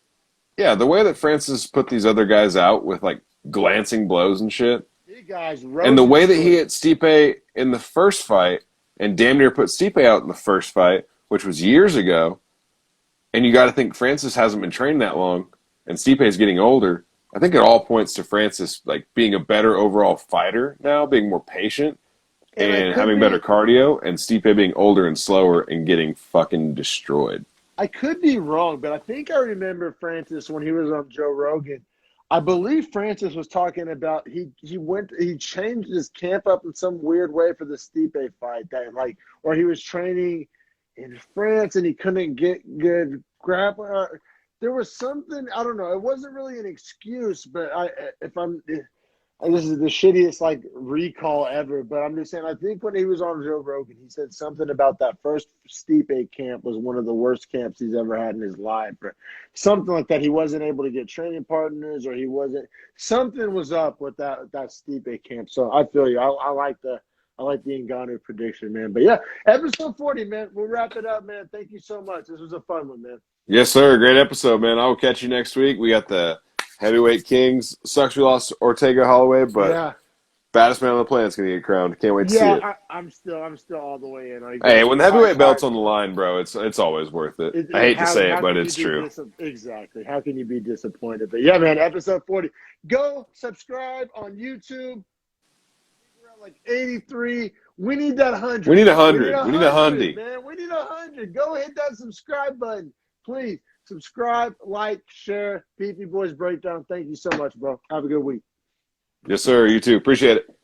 put these other guys out with like glancing blows and shit. And the way that he hit Stipe in the first fight and damn near put Stipe out in the first fight, which was years ago, and you got to think Francis hasn't been trained that long, and Stipe is getting older. I think it all points to Francis like being a better overall fighter now, being more patient, and having better cardio, and Stipe being older and slower and getting fucking destroyed. I could be wrong, but I think I remember Francis when he was on Joe Rogan. I believe Francis was talking about he changed his camp up in some weird way for the Stipe fight or he was training in France and he couldn't get good grappling. There was something, I don't know. It wasn't really an excuse, but this is the shittiest like recall ever, but I'm just saying, I think when he was on Joe Rogan, he said something about that first Stipe camp was one of the worst camps he's ever had in his life, or something like that. He wasn't able to get training partners, or something was up with that Stipe camp. So I feel you. I like the Ngannou prediction, man. But yeah, episode 40, man. We'll wrap it up, man. Thank you so much. This was a fun one, man. Yes, sir. Great episode, man. I will catch you next week. We got the Heavyweight Kings. Sucks we lost Ortega Holloway, but baddest man on the planet's gonna get crowned. Can't wait to see it. I'm still all the way in. Hey, when the heavyweight belt's on the line, bro, it's always worth it. I hate to say it, but it's true. Exactly. How can you be disappointed? But yeah, man, episode 40. Go subscribe on YouTube. We're at like 83. We need that 100. We need 100. We need 100, man. We need 100. Go hit that subscribe button, please. Subscribe, like, share. Beefy Boys Breakdown. Thank you so much, bro. Have a good week. Yes, sir. You too. Appreciate it.